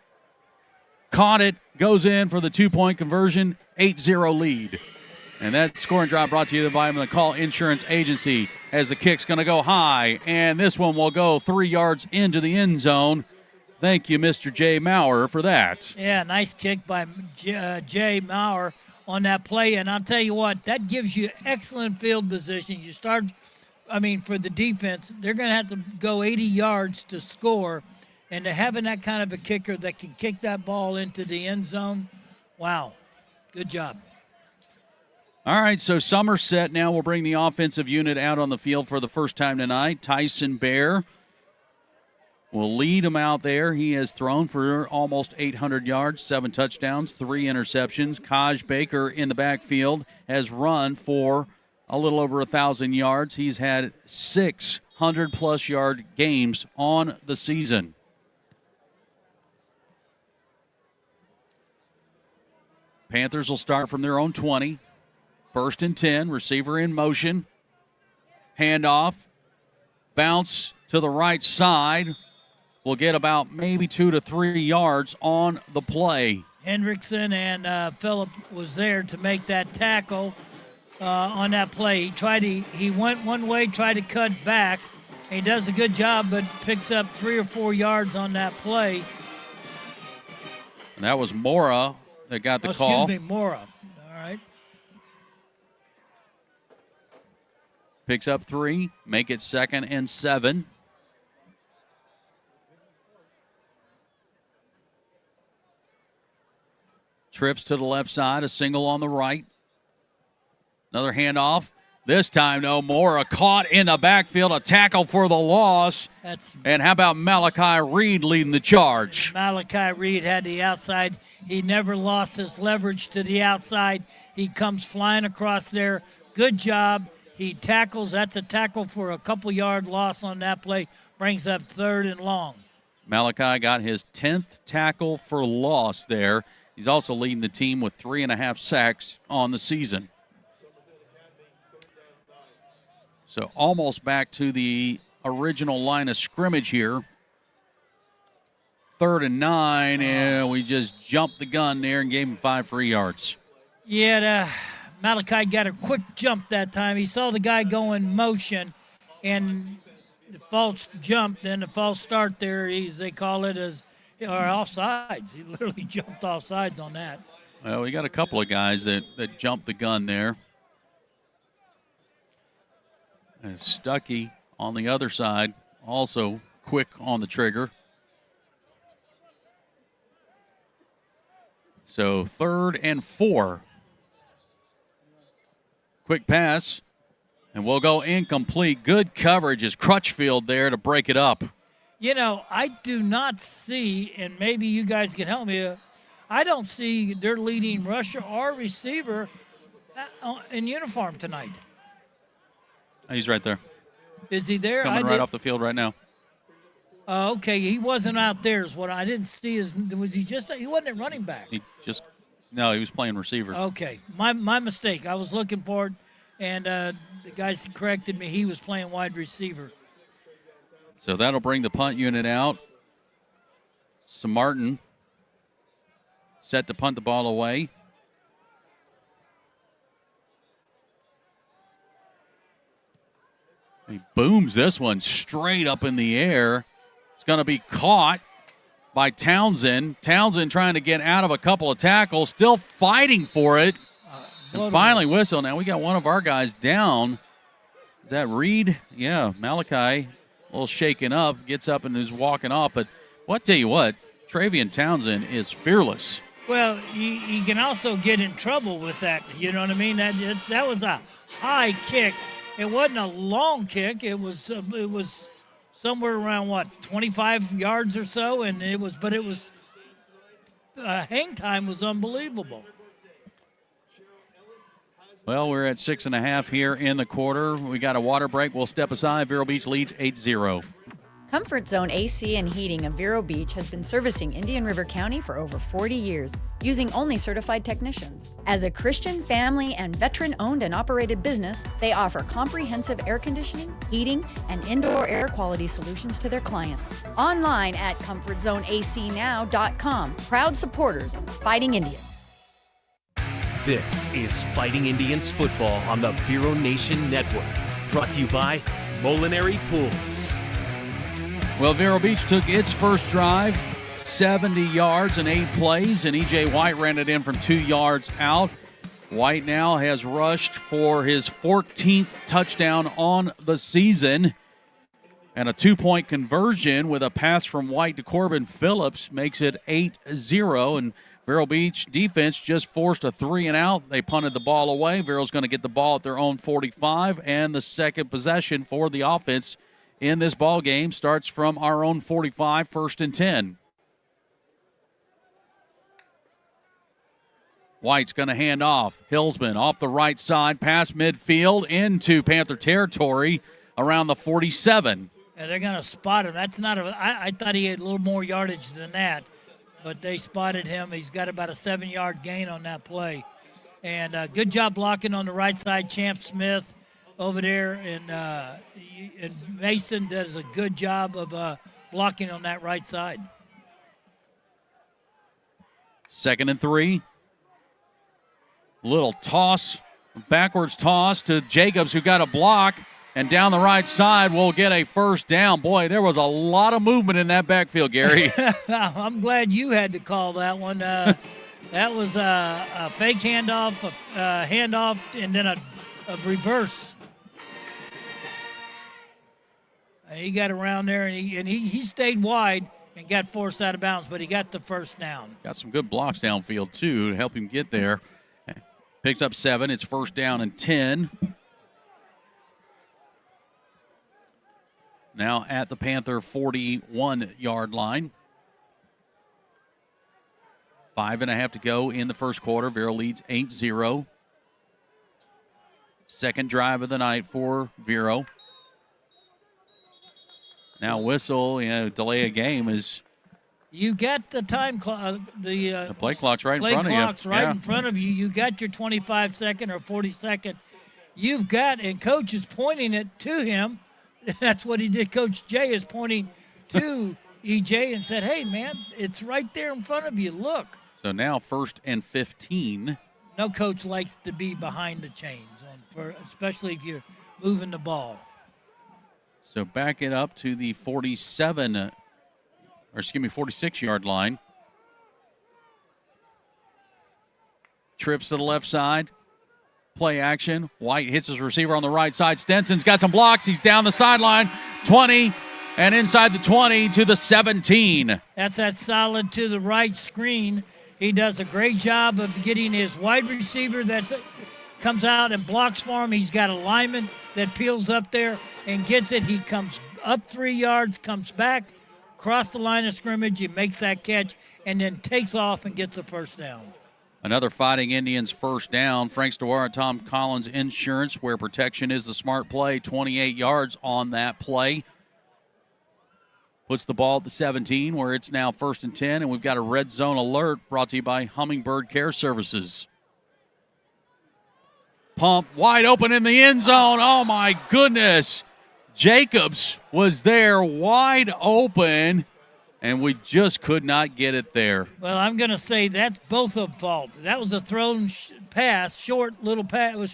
Caught it, goes in for the 2-point conversion, 8-0 lead. And that scoring drive brought to you by the Call Insurance Agency as the kick's going to go high, and this one will go 3 yards into the end zone. Thank you, Mr. Jay Maurer, for that.
Yeah, nice kick by Jay Maurer on that play. And I'll tell you what, that gives you excellent field position. You start, for the defense, they're going to have to go 80 yards to score. And to having that kind of a kicker that can kick that ball into the end zone, wow, good job.
All right, so Somerset now will bring the offensive unit out on the field for the first time tonight. Tyson Bear will lead him out there. He has thrown for almost 800 yards, 7 touchdowns, 3 interceptions. Kaj Baker in the backfield has run for a little over 1,000 yards. He's had 600-plus yard games on the season. Panthers will start from their own 20. First and 10, receiver in motion. Handoff. Bounce to the right side. Will get about maybe 2 to 3 yards on the play.
Hendrickson and Phillip was there to make that tackle on that play. He went one way, tried to cut back. He does a good job, but picks up 3 or 4 yards on that play.
And that was Mora that got the call.
Excuse me, Mora. All right.
Picks up 3, make it 2nd and 7. Trips to the left side, a single on the right. Another handoff. This time, no more. A caught in the backfield, a tackle for the loss. And how about Malachi Reed leading the charge?
Malachi Reed had the outside. He never lost his leverage to the outside. He comes flying across there. Good job. He tackles. That's a tackle for a couple-yard loss on that play. Brings up 3rd and long.
Malachi got his 10th tackle for loss there. He's also leading the team with 3.5 sacks on the season. So almost back to the original line of scrimmage here. 3rd and 9, and we just jumped the gun there and gave him 5 free yards.
Yeah, Malachi got a quick jump that time. He saw the guy go in motion, and the false jump, then the false start there, they call it as offsides. He literally jumped offsides on that.
Well, we got a couple of guys that jumped the gun there. And Stuckey on the other side, also quick on the trigger. So 3rd and 4. Quick pass, and we'll go incomplete. Good coverage is Crutchfield there to break it up.
You know, I do not see, and maybe you guys can help me, I don't see their leading rusher or receiver in uniform tonight.
He's right there.
Is he there?
Coming right off the field right now.
Okay, he wasn't out there is what I didn't see. Was he just, he wasn't a running back.
No, he was playing receiver.
Okay, my mistake. I was looking for it, and the guys corrected me. He was playing wide receiver.
So that'll bring the punt unit out. Martin set to punt the ball away. He booms this one straight up in the air. It's going to be caught by Townsend. Townsend trying to get out of a couple of tackles, still fighting for it. And finally whistle. Now we got one of our guys down. Is that Reed? Yeah, Malachi, a little shaken up, gets up and is walking off. But tell you what, Travian Townsend is fearless.
Well, you can also get in trouble with that. You know what I mean? That was a high kick. It wasn't a long kick. It was somewhere around 25 yards or so, and hang time was unbelievable.
Well, we're at 6.5 here in the quarter. We got a water break. We'll step aside. Vero Beach leads 8-0.
Comfort Zone AC and Heating of Vero Beach has been servicing Indian River County for over 40 years, using only certified technicians. As a Christian, family, and veteran-owned and operated business, they offer comprehensive air conditioning, heating, and indoor air quality solutions to their clients. Online at ComfortZoneACNow.com. Proud supporters of the Fighting Indians.
This is Fighting Indians football on the Vero Nation Network. Brought to you by Molinary Pools.
Well, Vero Beach took its first drive, 70 yards and 8 plays, and E.J. White ran it in from 2 yards out. White now has rushed for his 14th touchdown on the season. And a 2-point conversion with a pass from White to Corbin Phillips makes it 8-0. And Vero Beach defense just forced a 3-and-out. They punted the ball away. Vero's going to get the ball at their own 45, and the second possession for the offense in this ball game starts from our own 45, 1st and 10. White's going to hand off. Hillsman off the right side, past midfield into Panther territory around the 47.
And they're going to spot him. That's not I thought he had a little more yardage than that, but they spotted him. He's got about a 7-yard gain on that play. And good job blocking on the right side, Champ Smith over there, and Mason does a good job of blocking on that right side.
2nd and 3. Little toss, backwards toss to Jacobs, who got a block, and down the right side will get a first down. Boy, there was a lot of movement in that backfield, Gary.
I'm glad you had to call that one. That was a fake handoff, and then a reverse. He got around there, and he stayed wide. and got forced out of bounds, but he got the first down.
Got some good blocks downfield, too, to help him get there. Picks up 7. It's first down and 10. Now at the Panther 41-yard line. 5.5 to go in the first quarter. Vero leads 8-0. Second drive of the night for Vero. Now whistle, delay a game is.
You got the time clock.
The play clock's right in front of you.
Play clock's right in front of you. You got your 25-second or 40-second. You've got, and coach is pointing it to him. That's what he did. Coach Jay is pointing to EJ and said, hey, man, it's right there in front of you. Look.
So now 1st and 15.
No coach likes to be behind the chains, especially if you're moving the ball.
So back it up to the 46-yard line. Trips to the left side. Play action. White hits his receiver on the right side. Stenson's got some blocks. He's down the sideline. 20 and inside the 20 to the 17.
That's that solid to the right screen. He does a great job of getting his wide receiver that comes out and blocks for him. He's got a lineman that peels up there and gets it. He comes up 3 yards, comes back, across the line of scrimmage. He makes that catch and then takes off and gets a first down.
Another Fighting Indians first down. Frank Stewart, Tom Collins Insurance, where protection is the smart play. 28 yards on that play. Puts the ball at the 17, where it's now 1st and 10, and we've got a red zone alert brought to you by Hummingbird Care Services. Pump wide open in the end zone. Oh, my goodness. Jacobs was there wide open, and we just could not get it there.
Well, I'm going to say that's both of fault. That was a thrown pass, little pass. It was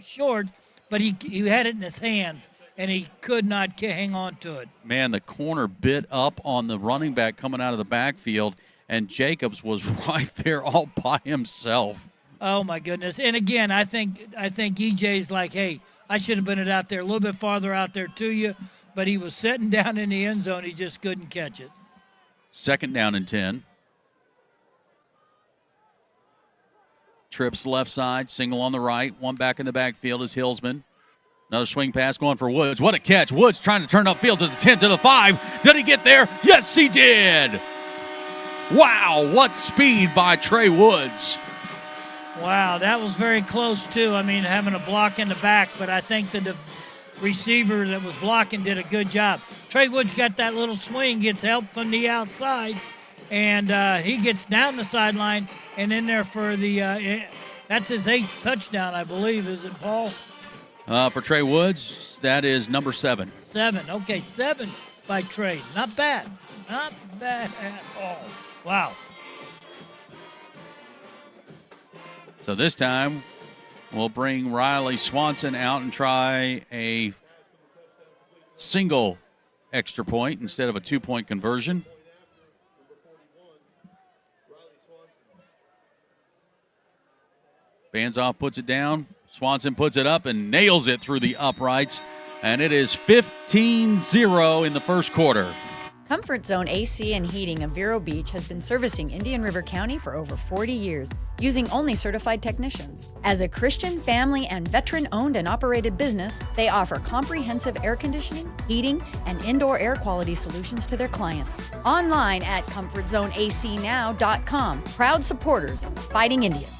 short, but he had it in his hands, and he could not hang on to it.
Man, the corner bit up on the running back coming out of the backfield, and Jacobs was right there all by himself.
Oh, my goodness. And, again, I think EJ's like, hey, I should have been it out there a little bit farther out there to you, but he was sitting down in the end zone. He just couldn't catch it.
2nd down and 10. Trips left side, single on the right. One back in the backfield is Hillsman. Another swing pass going for Woods. What a catch. Woods trying to turn upfield to the 10, to the 5. Did he get there? Yes, he did. Wow, what speed by Trey Woods.
Wow, that was very close, too. I mean, having a block in the back, but I think the receiver that was blocking did a good job. Trey Woods got that little swing, gets help from the outside, and he gets down the sideline and in there for the that's his 8th touchdown, I believe. Is it, Paul?
For Trey Woods, that is number 7.
7. Okay, 7 by Trey. Not bad. Not bad at all. Wow.
So this time, we'll bring Riley Swanson out and try a single extra point instead of a 2-point conversion. Banzoff puts it down. Swanson puts it up and nails it through the uprights. And it is 15-0 in the first quarter.
Comfort Zone AC and Heating of Vero Beach has been servicing Indian River County for over 40 years, using only certified technicians. As a Christian, family, and veteran-owned and operated business, they offer comprehensive air conditioning, heating, and indoor air quality solutions to their clients. Online at ComfortZoneACNow.com. Proud supporters of the Fighting Indians.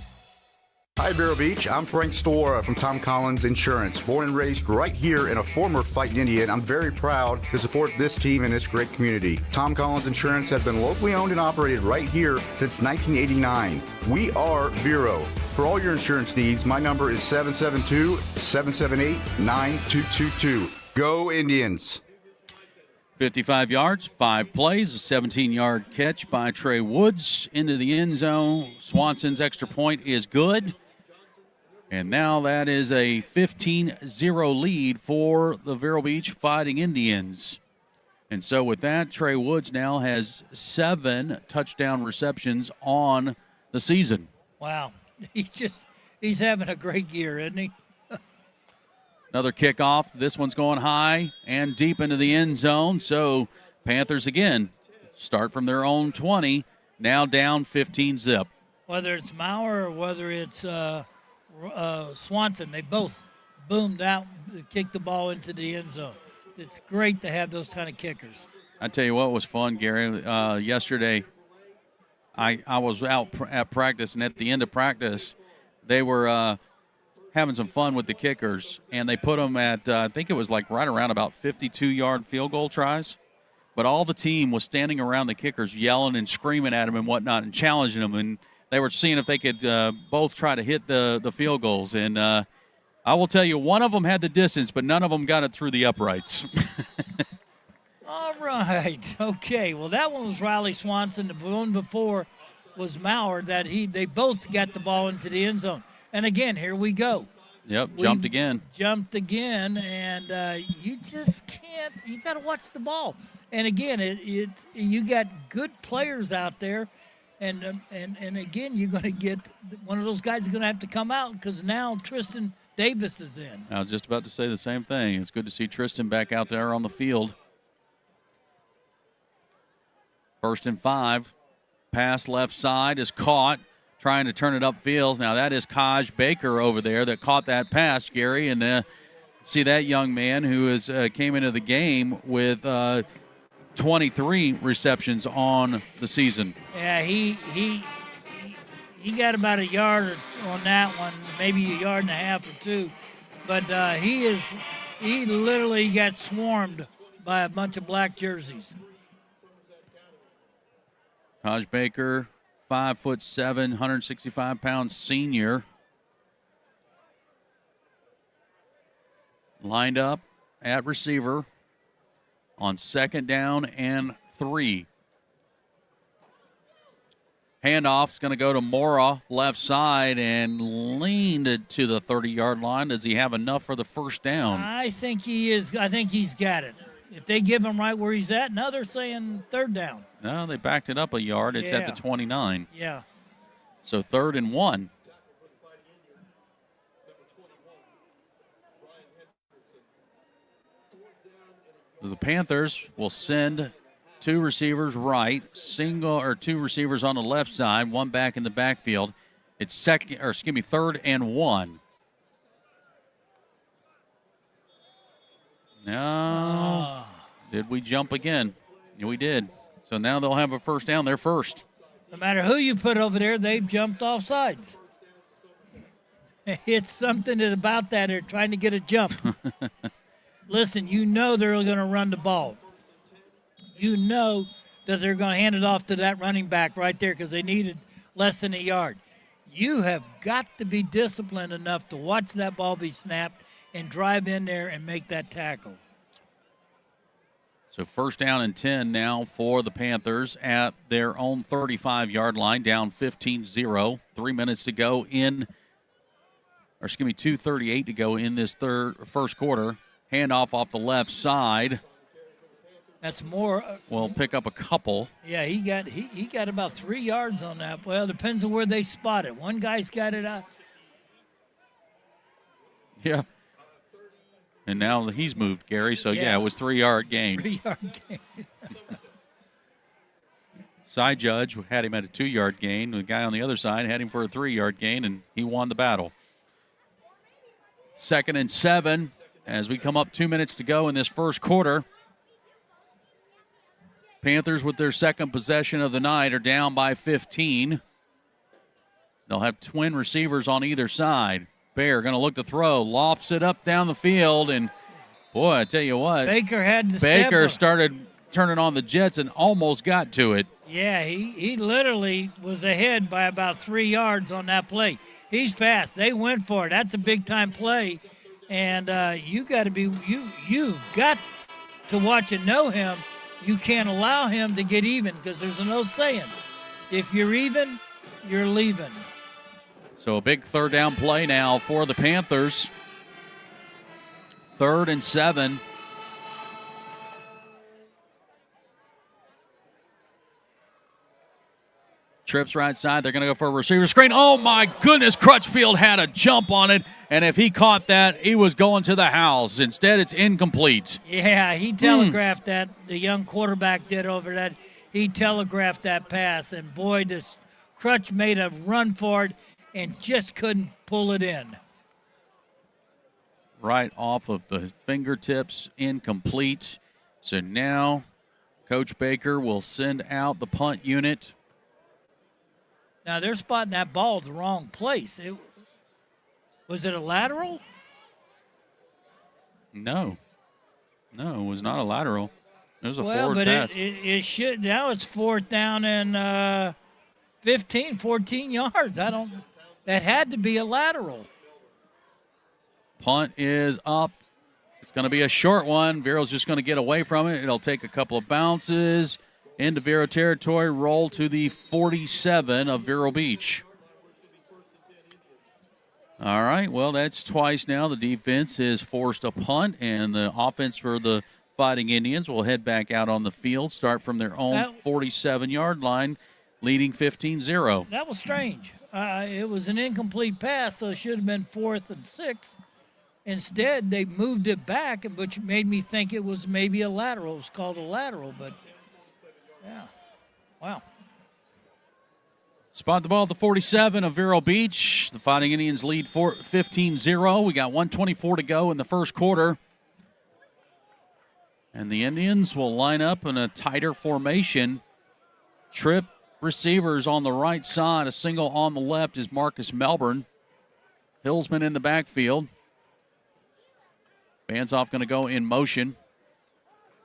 Hi, Vero Beach. I'm Frank Stora from Tom Collins Insurance. Born and raised right here and a former Fighting Indian, I'm very proud to support this team and this great community. Tom Collins Insurance has been locally owned and operated right here since 1989. We are Vero. For all your insurance needs, my number is 772-778-9222. Go Indians.
55 yards, 5 plays, a 17-yard catch by Trey Woods into the end zone. Swanson's extra point is good. And now that is a 15-0 lead for the Vero Beach Fighting Indians. And so with that, Trey Woods now has 7 touchdown receptions on the season.
Wow. He's having a great year, isn't he?
Another kickoff. This one's going high and deep into the end zone. So Panthers again start from their own 20, now down 15-zip.
Whether it's Maurer or whether it's Swanson, they both boomed out, kicked the ball into the end zone. It's great to have those kind of kickers.
I tell you what was fun, Gary. Yesterday, I was out at practice, and at the end of practice, they were having some fun with the kickers, and they put them at, I think it was like right around about 52-yard field goal tries. But all the team was standing around the kickers yelling and screaming at them and whatnot and challenging them, and they were seeing if they could both try to hit the field goals. And I will tell you, one of them had the distance, but none of them got it through the uprights.
All right. Okay. Well, that one was Riley Swanson. The one before was Maurer. They both got the ball into the end zone. And again, here we go.
Yep, jumped again.
Jumped again, and you just can't. You got to watch the ball. And again, you got good players out there, and again, you're going to get one of those guys is going to have to come out because now Tristan Davis is in.
I was just about to say the same thing. It's good to see Tristan back out there on the field. 1st and 5. Pass left side is caught. Trying to turn it upfield. Now that is Kaj Baker over there that caught that pass, Gary. And see that young man who came into the game with 23 receptions on the season.
Yeah, he got about a yard on that one, maybe a yard and a half or two. But he literally got swarmed by a bunch of black jerseys.
Kaj Baker, 5'7", 165-pound senior. Lined up at receiver on 2nd down and 3. Handoff's going to go to Mora, left side, and leaned to the 30-yard line. Does he have enough for the 1st down?
I think he is. I think he's got it. If they give him right where he's at, now they're saying 3rd down.
No, they backed it up a yard. It's at the 29.
Yeah.
So 3rd and 1. The Panthers will send 2 receivers right, 2 receivers on the left side, 1 back in the backfield. It's 3rd and 1. No. Did we jump again? Yeah, we did. So now they'll have a 1st down. They're first.
No matter who you put over there, they've jumped off sides. It's something about that. They're trying to get a jump. Listen, you know they're going to run the ball. You know that they're going to hand it off to that running back right there because they needed less than a yard. You have got to be disciplined enough to watch that ball be snapped and drive in there and make that tackle.
So 1st down and 10 now for the Panthers at their own 35-yard line, down 15-0. 3 minutes to go 2:38 to go in this first quarter. Handoff off the left side.
That's more.
We'll pick up a couple.
Yeah, he got about 3 yards on that. Well, it depends on where they spot it. One guy's got it out.
Yeah. And now he's moved, Gary. So, yeah it was 3-yard gain.
3-yard gain.
Side judge had him at a 2-yard gain. The guy on the other side had him for a 3-yard gain, and he won the battle. 2nd and 7 as we come up 2 minutes to go in this first quarter. Panthers with their 2nd possession of the night are down by 15. They'll have twin receivers on either side. Bear going to look to throw, lofts it up down the field, and boy, I tell you what.
Baker had to
Baker started turning on the jets and almost got to it.
Yeah, he literally was ahead by about 3 yards on that play. He's fast. They went for it. That's a big-time play, and you've got to watch and know him. You can't allow him to get even because there's an old saying, if you're even, you're leaving.
So a big 3rd down play now for the Panthers. 3rd and 7. Trips right side. They're going to go for a receiver screen. Oh, my goodness. Crutchfield had a jump on it, and if he caught that, he was going to the house. Instead, it's incomplete.
Yeah, he telegraphed that. The young quarterback did over that. he telegraphed that pass. And, boy, this Crutch made a run for it and just couldn't pull it in.
Right off of the fingertips, incomplete. So now Coach Baker will send out the punt unit.
Now, they're spotting that ball at the wrong place. Was it a lateral?
No, it was not a lateral. It was a
Well,
forward
but
pass.
it should. Now it's 4th down and 14 yards. That had to be a lateral.
Punt is up. It's going to be a short one. Vero's just going to get away from it. It'll take a couple of bounces into Vero territory, roll to the 47 of Vero Beach. All right, well, that's twice now. The defense has forced a punt, and the offense for the Fighting Indians will head back out on the field, start from their own 47-yard line, leading 15-0.
That was strange. It was an incomplete pass, so it should have been 4th and 6. Instead, they moved it back, which made me think it was maybe a lateral. It was called a lateral, but, yeah. Wow.
Spot the ball at the 47 of Vero Beach. The Fighting Indians lead 15-0. We got 1:24 to go in the first quarter. And the Indians will line up in a tighter formation. Trip receivers on the right side. A single on the left is Marcus Melbourne. Hillsman in the backfield. Banzoff going to go in motion.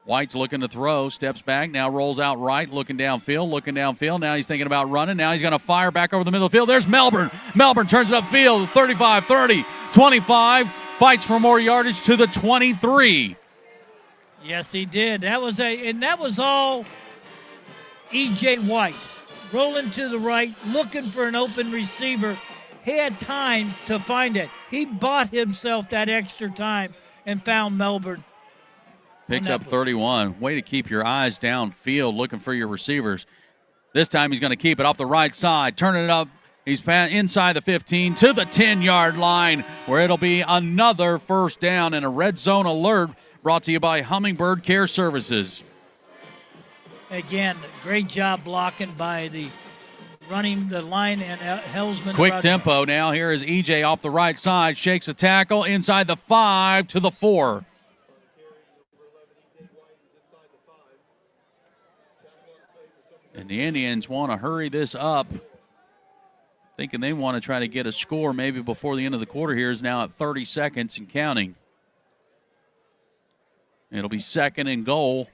White's looking to throw, steps back, now rolls out right, looking downfield. Now he's thinking about running. Now he's going to fire back over the middle of the field. There's Melbourne. Melbourne turns it upfield, 35, 30, 25, fights for more yardage to the 23.
Yes, he did. That was all E.J. White. Rolling to the right, looking for an open receiver. He had time to find it. He bought himself that extra time and found Melbourne.
Picks up 31. Way to keep your eyes downfield looking for your receivers. This time he's going to keep it off the right side, turning it up. He's inside the 15 to the 10-yard line, where it'll be another first down and a red zone alert brought to you by Hummingbird Care Services.
Again, great job blocking by the running the line and Hellsman.
Quick tempo now. Here is EJ off the right side, shakes a tackle inside the 5 to the 4. And the Indians want to hurry this up, thinking they want to try to get a score maybe before the end of the quarter. Here is now at 30 seconds and counting. It'll be 2nd and goal.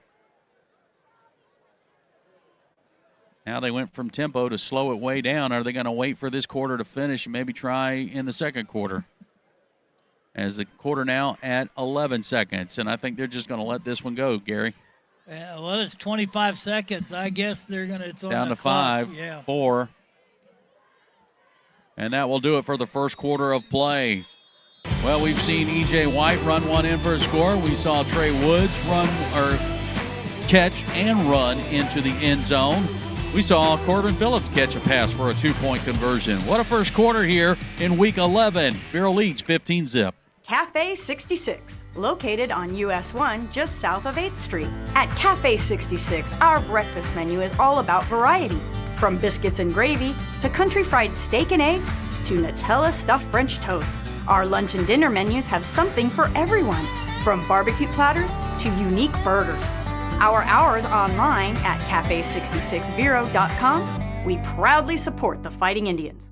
Now they went from tempo to slow it way down. Are they going to wait for this quarter to finish and maybe try in the second quarter? As the quarter now at 11 seconds. And I think they're just going to let this one go, Gary.
Well, it's 25 seconds. I guess they're going to. It's on
down
the
to
clock.
5, 4. And that will do it for the first quarter of play. Well, we've seen E.J. White run one in for a score. We saw Trey Woods catch and run into the end zone. We saw Corbin Phillips catch a pass for a 2-point conversion. What a first quarter here in Week 11. Vero leads 15-0.
Cafe 66, located on US 1 just south of 8th Street. At Cafe 66, our breakfast menu is all about variety. From biscuits and gravy to country fried steak and eggs to Nutella stuffed French toast. Our lunch and dinner menus have something for everyone, from barbecue platters to unique burgers. Our hours online at cafe66vero.com. We proudly support the Fighting Indians.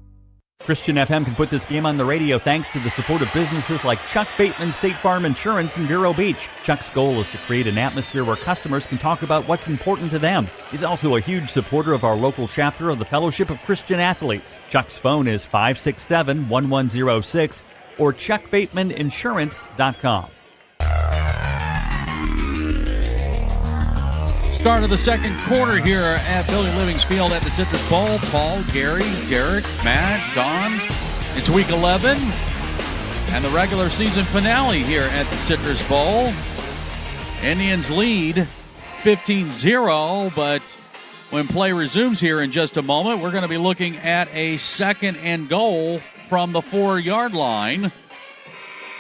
Christian FM can put this game on the radio thanks to the support of businesses like Chuck Bateman State Farm Insurance in Vero Beach. Chuck's goal is to create an atmosphere where customers can talk about what's important to them. He's also a huge supporter of our local chapter of the Fellowship of Christian Athletes. Chuck's phone is 567-1106 or chuckbatemaninsurance.com.
Start of the second quarter here at Billy Livings Field at the Citrus Bowl. Paul, Gary, Derek, Matt, Don. It's Week 11 and the regular season finale here at the Citrus Bowl. Indians lead 15-0, but when play resumes here in just a moment, we're going to be looking at a 2nd and goal from the 4-yard line.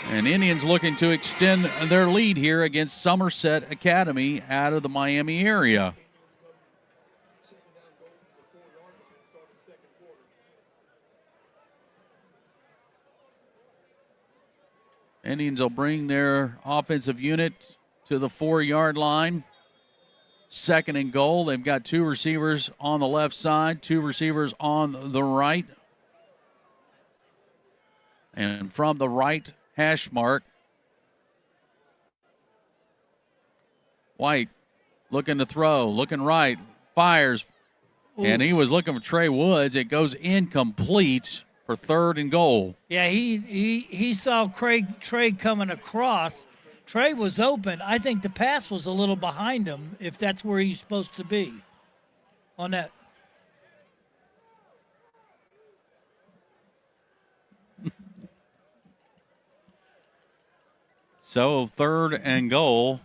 And Indians looking to extend their lead here against Somerset Academy out of the Miami area. Indians will bring their offensive unit to the 4-yard line. 2nd and goal. They've got 2 receivers on the left side, 2 receivers on the right. And from the right hash mark, White looking to throw, looking right, fires.
Ooh.
And he was looking for Trey Woods. It goes incomplete for 3rd and goal.
Yeah, he saw Trey coming across. Trey was open. I think the pass was a little behind him, if that's where he's supposed to be on that.
So 3rd and goal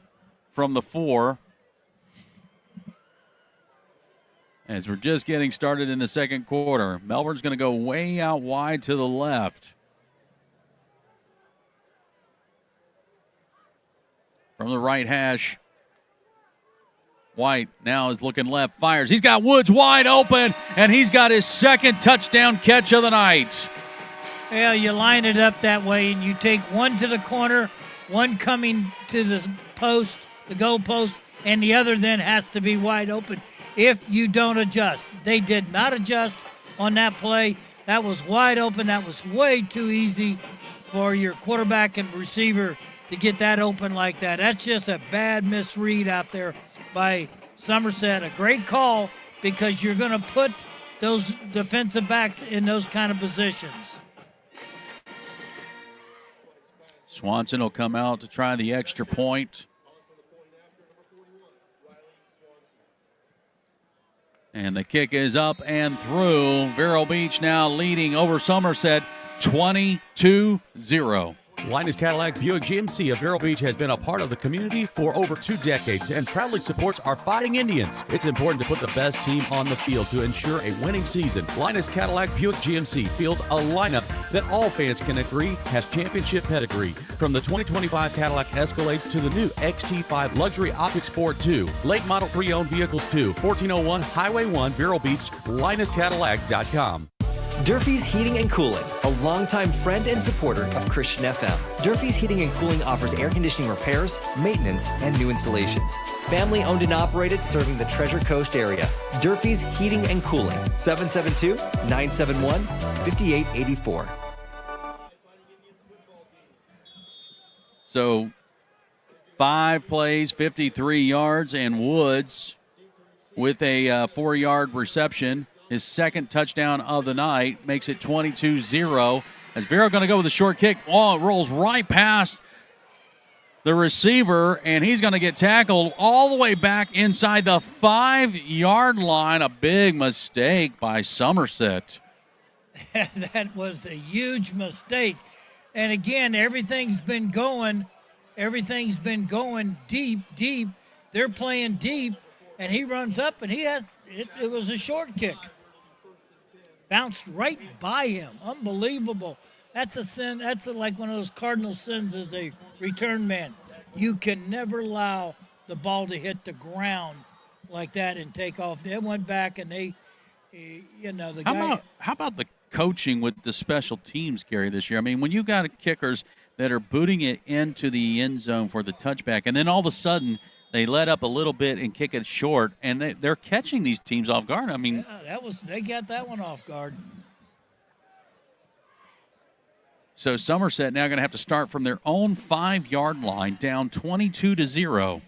from the 4. As we're just getting started in the second quarter. Melbourne's going to go way out wide to the left. From the right hash, White now is looking left, fires. He's got Woods wide open, and he's got his 2nd touchdown catch of the night.
Well, you line it up that way, and you take one to the corner, one coming to the post, the goal post, and the other then has to be wide open if you don't adjust. They did not adjust on that play. That was wide open. That was way too easy for your quarterback and receiver to get that open like that. That's just a bad misread out there by Somerset. A great call because you're going to put those defensive backs in those kind of positions.
Swanson will come out to try the extra point. And the kick is up and through. Vero Beach now leading over Somerset 22-0.
Linus Cadillac Buick GMC of Vero Beach has been a part of the community for over 2 decades and proudly supports our Fighting Indians. It's important to put the best team on the field to ensure a winning season. Linus Cadillac Buick GMC fields a lineup that all fans can agree has championship pedigree. From the 2025 Cadillac Escalades to the new XT5 Luxury Optic Sport 2, late model pre-owned vehicles too. 1401 Highway 1, Vero Beach, LinusCadillac.com.
Durfee's Heating and Cooling, a longtime friend and supporter of Christian FM. Durfee's Heating and Cooling offers air conditioning repairs, maintenance, and new installations. Family owned and operated, serving the Treasure Coast area. Durfee's Heating and Cooling, 772-971-5884.
So 5 plays, 53 yards, and Woods with a 4-yard reception. His 2nd touchdown of the night makes it 22-0. As Vero going to go with a short kick. Oh, it rolls right past the receiver, and he's going to get tackled all the way back inside the 5-yard line. A big mistake by Somerset.
That was a huge mistake. And again, everything's been going deep. They're playing deep, and he runs up, and it was a short kick. Bounced right by him. Unbelievable. That's a sin. That's like one of those cardinal sins as a return man. You can never allow the ball to hit the ground like that and take off. They went back and the guy.
How about the coaching with the special teams, Gary, this year? I mean, when you got kickers that are booting it into the end zone for the touchback, and then all of a sudden they let up a little bit and kick it short, and they're catching these teams off guard. I mean,
yeah, they got that one off guard.
So Somerset now going to have to start from their own 5-yard line, down 22-0.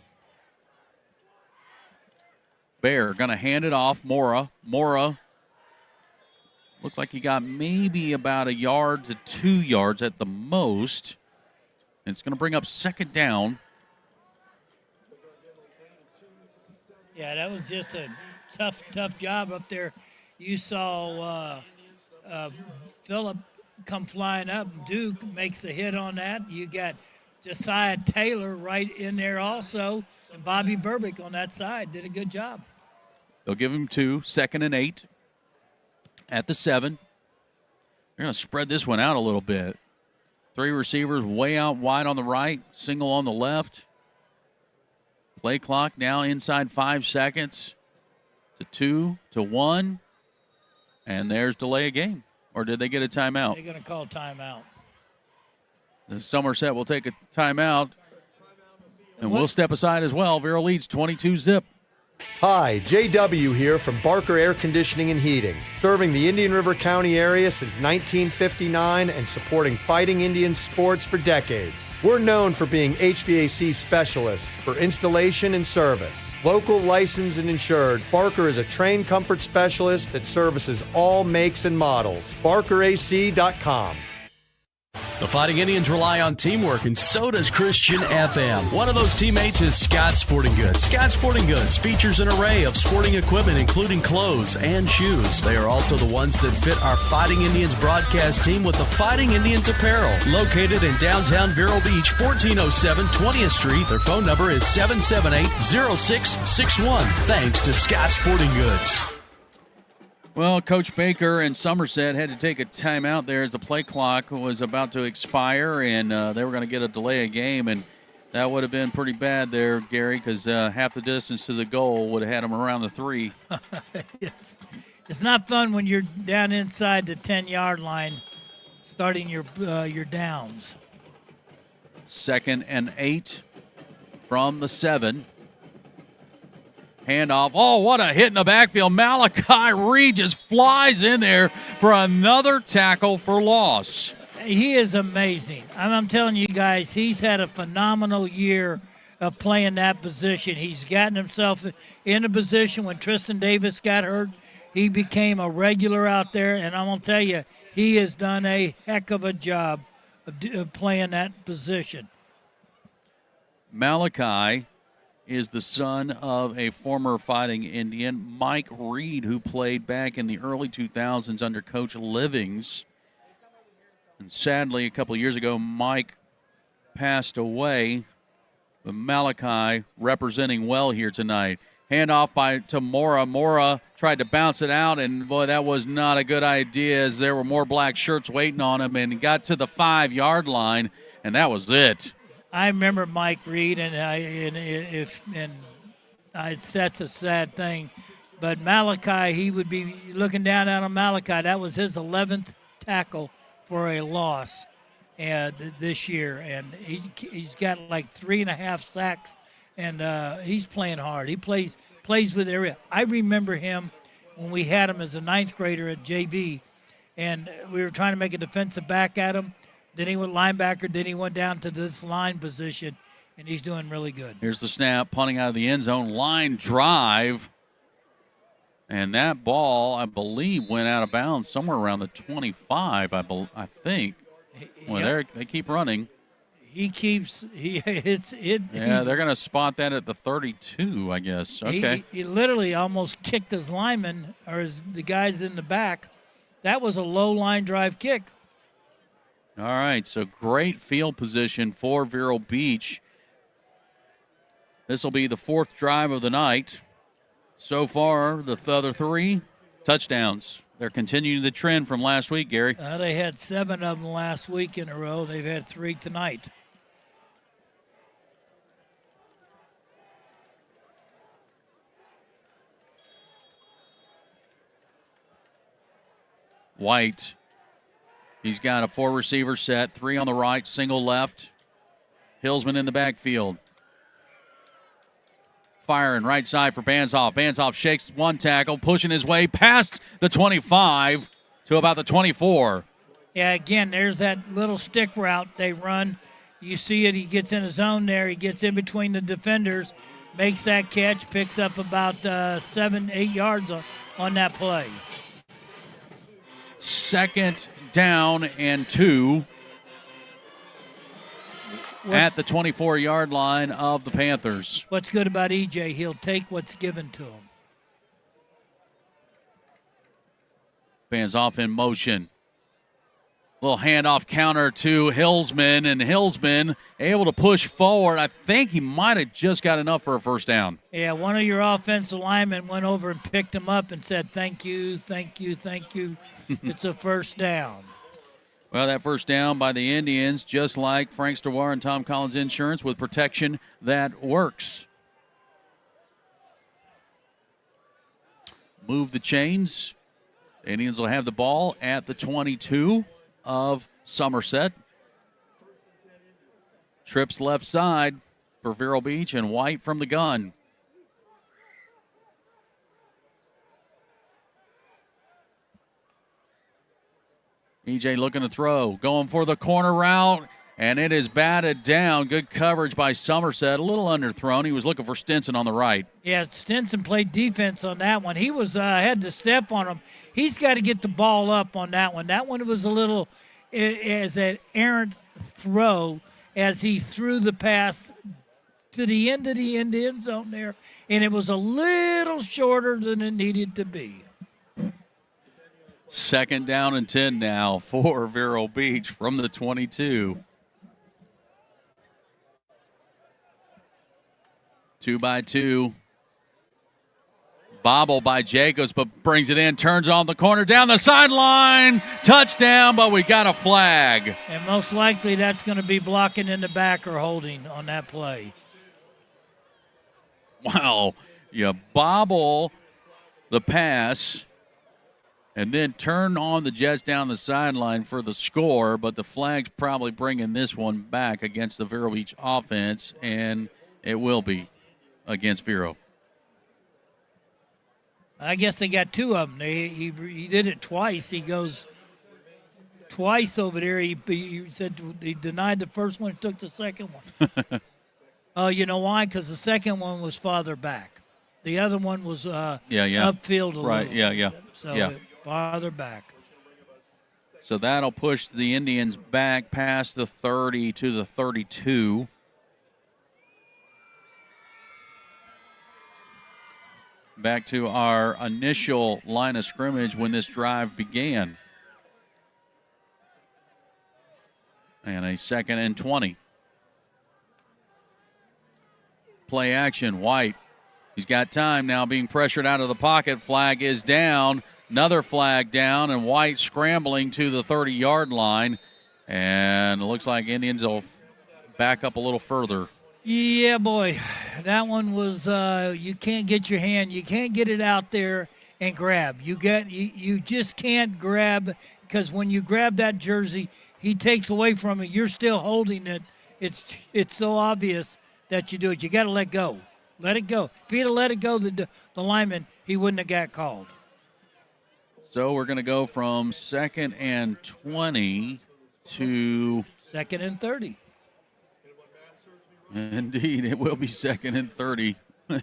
Bear going to hand it off. Mora looks like he got maybe about 1 yard to 2 yards at the most. And it's going to bring up 2nd down.
Yeah, that was just a tough job up there. You saw Phillip come flying up, and Duke makes a hit on that. You got Josiah Taylor right in there also, and Bobby Burbick on that side did a good job.
They'll give him 2, 2nd and 8 at the 7. They're going to spread this one out a little bit. 3 receivers way out wide on the right, single on the left. Play clock now inside 5 seconds to 2 to 1. And there's delay of game. Or did they get a timeout?
They're going to call timeout.
Somerset will take a timeout, and we'll step aside as well. Vero leads 22-zip.
Hi, JW here from Barker Air Conditioning and Heating, serving the Indian River County area since 1959 and supporting fighting Indian sports for decades. We're known for being HVAC specialists for installation and service. Local, licensed, and insured, Barker is a trained comfort specialist that services all makes and models. BarkerAC.com.
The Fighting Indians rely on teamwork, and so does Christian FM. One of those teammates is Scott Sporting Goods. Scott Sporting Goods features an array of sporting equipment, including clothes and shoes. They are also the ones that fit our Fighting Indians broadcast team with the Fighting Indians apparel. Located in downtown Vero Beach, 1407 20th Street. Their phone number is 778-0661. Thanks to Scott Sporting Goods.
Well, Coach Baker and Somerset had to take a timeout there as the play clock was about to expire, and they were going to get a delay of game, and that would have been pretty bad there, Gary, because half the distance to the goal would have had them around the 3.
It's not fun when you're down inside the 10-yard line starting your downs.
2nd and 8 from the 7. Handoff. Oh, what a hit in the backfield. Malachi Reed just flies in there for another tackle for loss.
He is amazing. I'm telling you guys, he's had a phenomenal year of playing that position. He's gotten himself in a position when Tristan Davis got hurt. He became a regular out there, and I'm going to tell you, he has done a heck of a job of playing that position.
Malachi is the son of a former Fighting Indian, Mike Reed, who played back in the early 2000s under Coach Livings. And sadly, a couple of years ago, Mike passed away. But Malachi representing well here tonight. Handoff to Mora. Mora tried to bounce it out, and boy, that was not a good idea as there were more black shirts waiting on him, and he got to the 5-yard line, and that was it.
I remember Mike Reed, and that's a sad thing. But Malachi, he would be looking down on Malachi. That was his 11th tackle for a loss this year, and he's got like 3.5 sacks, and he's playing hard. He plays with area. I remember him when we had him as a 9th grader at JV, and we were trying to make a defensive back at him. Then he went linebacker. Then he went down to this line position, and he's doing really good.
Here's the snap, punting out of the end zone, line drive. And that ball, I believe, went out of bounds somewhere around the 25, I think. Well, they keep running.
He hits it.
Yeah, they're going to spot that at the 32, I guess. Okay.
He literally almost kicked his lineman or the guys in the back. That was a low line drive kick.
All right, so great field position for Vero Beach. This will be the 4th drive of the night. So far, the other 3 touchdowns. They're continuing the trend from last week, Gary.
They had 7 of them last week in a row. They've had 3 tonight.
White. He's got a 4-receiver set, 3 on the right, single left. Hillsman in the backfield. Firing right side for Banzoff. Banzoff shakes one tackle, pushing his way past the 25 to about the 24.
Yeah, again, there's that little stick route they run. You see it. He gets in a zone there. He gets in between the defenders, makes that catch, picks up about 7-8 yards on that play.
2nd down and 2 at the 24-yard line of the Panthers.
What's good about EJ, he'll take what's given to him.
Bands off in motion. Little handoff counter to Hillsman, and Hillsman able to push forward. I think he might have just got enough for a first down.
Yeah, one of your offensive linemen went over and picked him up and said, thank you, thank you, thank you. It's a first down.
Well, that first down by the Indians, just like Frank Stewart and Tom Collins Insurance, with protection that works. Move the chains. The Indians will have the ball at the 22 of Somerset. Trips left side for Vero Beach, and White from the gun. EJ looking to throw, going for the corner route, and it is batted down. Good coverage by Somerset. A little underthrown. He was looking for Stinson on the right.
Yeah, Stinson played defense on that one. He was had to step on him. He's got to get the ball up on that one. That one was a little as an errant throw as he threw the pass to the end of the end zone there, and it was a little shorter than it needed to be.
2nd down and 10 now for Vero Beach from the 22. 2-by-2. Bobble by Jacobs, but brings it in, turns on the corner, down the sideline, touchdown, but we got a flag.
And most likely that's going to be blocking in the back or holding on that play.
Wow, you bobble the pass and then turn on the Jets down the sideline for the score, but the flag's probably bringing this one back against the Vero Beach offense, and it will be against Vero.
I guess they got two of them. He did it twice. He goes twice over there. He said he denied the first one, took the second one. You know why? Because the second one was farther back. The other one was upfield a
right,
little.
Yeah.
So farther back.
So that'll push the Indians back past the 30 to the 32. Back to our initial line of scrimmage when this drive began. And a 2nd and 20. Play action, White. He's got time now, being pressured out of the pocket. Flag is down. Another flag down, and White scrambling to the 30-yard line. And it looks like Indians will back up a little further.
Yeah, boy. That one was you can't get your hand. You can't get it out there and grab. You just can't grab, because when you grab that jersey, he takes away from it. You're still holding it. It's so obvious that you do it. You got to let go. Let it go. If he'd have let it go, the lineman, he wouldn't have got called.
So we're going to go from 2nd and 20 to
2nd and 30.
Indeed, it will be 2nd and 30.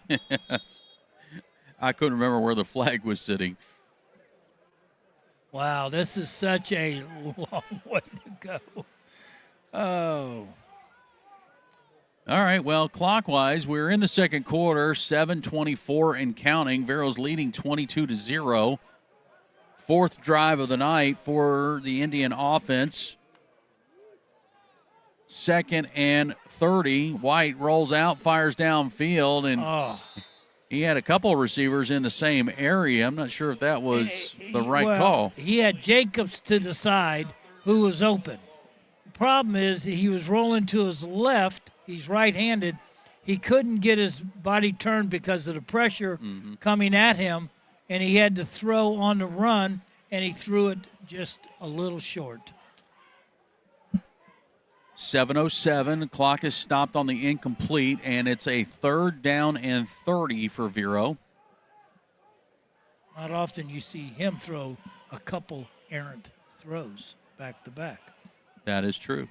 Yes. I couldn't remember where the flag was sitting.
Wow, this is such a long way to go. Oh.
All right, well, clockwise, we're in the second quarter, 7:24 and counting. Vero's leading 22-0. 4th drive of the night for the Indian offense. 2nd and 30. White rolls out, fires downfield, and he had a couple of receivers in the same area. I'm not sure if that was the right call.
He had Jacobs to the side, who was open. The problem is he was rolling to his left. He's right-handed. He couldn't get his body turned because of the pressure coming at him, and he had to throw on the run, and he threw it just a little short.
7:07. Clock is stopped on the incomplete, and it's a 3rd down and 30 for Vero.
Not often you see him throw a couple errant throws back to back.
That is true.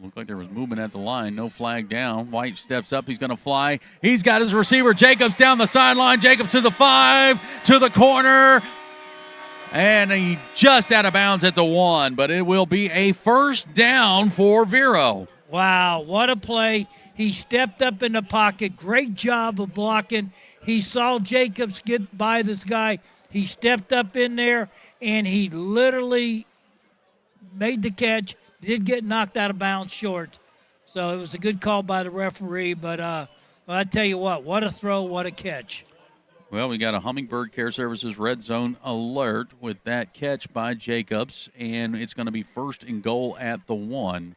Looked like there was movement at the line. No flag down. White steps up. He's going to fly. He's got his receiver. Jacobs down the sideline. Jacobs to the 5, to the corner. And he just out of bounds at the 1. But it will be a 1st down for Vero.
Wow, what a play. He stepped up in the pocket. Great job of blocking. He saw Jacobs get by this guy. He stepped up in there, and he literally made the catch. Did get knocked out of bounds short. So it was a good call by the referee. But I tell you what a throw, what a catch.
Well, we got a Hummingbird Care Services red zone alert with that catch by Jacobs, and it's going to be 1st and goal at the 1.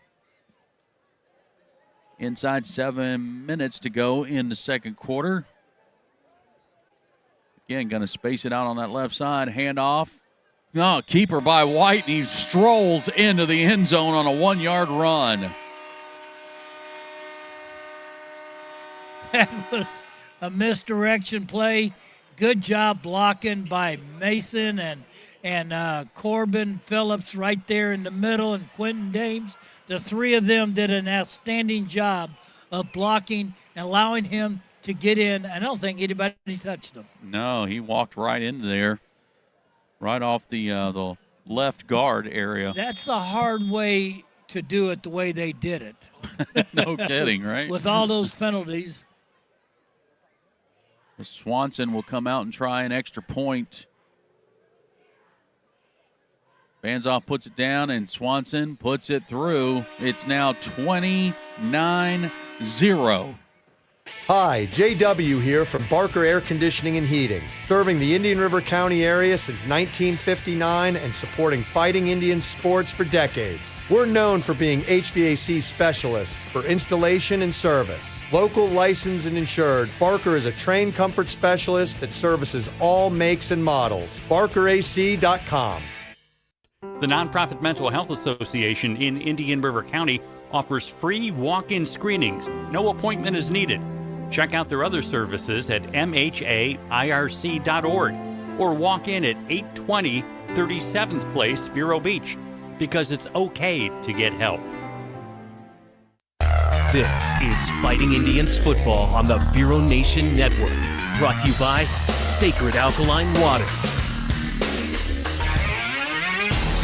Inside 7 minutes to go in the second quarter. Again, going to space it out on that left side. Handoff. No, keeper by White, and he strolls into the end zone on a 1-yard run.
That was a misdirection play. Good job blocking by Mason and Corbin Phillips right there in the middle, and Quentin Dames. The three of them did an outstanding job of blocking and allowing him to get in. I don't think anybody touched him.
No, he walked right into there, right off the left guard area.
That's the hard way to do it the way they did it.
No kidding, right?
With all those penalties.
Swanson will come out and try an extra point. Banzoff puts it down, and Swanson puts it through. It's now 29-0.
Hi, JW here from Barker Air Conditioning and Heating, serving the Indian River County area since 1959 and supporting fighting Indian sports for decades. We're known for being HVAC specialists for installation and service. Local, licensed, and insured, Barker is a trained comfort specialist that services all makes and models. BarkerAC.com.
The nonprofit Mental Health Association in Indian River County offers free walk-in screenings. No appointment is needed. Check out their other services at mhairc.org or walk in at 820 37th Place, Vero Beach, because it's okay to get help.
This is Fighting Indians football on the Vero Nation Network. Brought to you by Sacred Alkaline Water.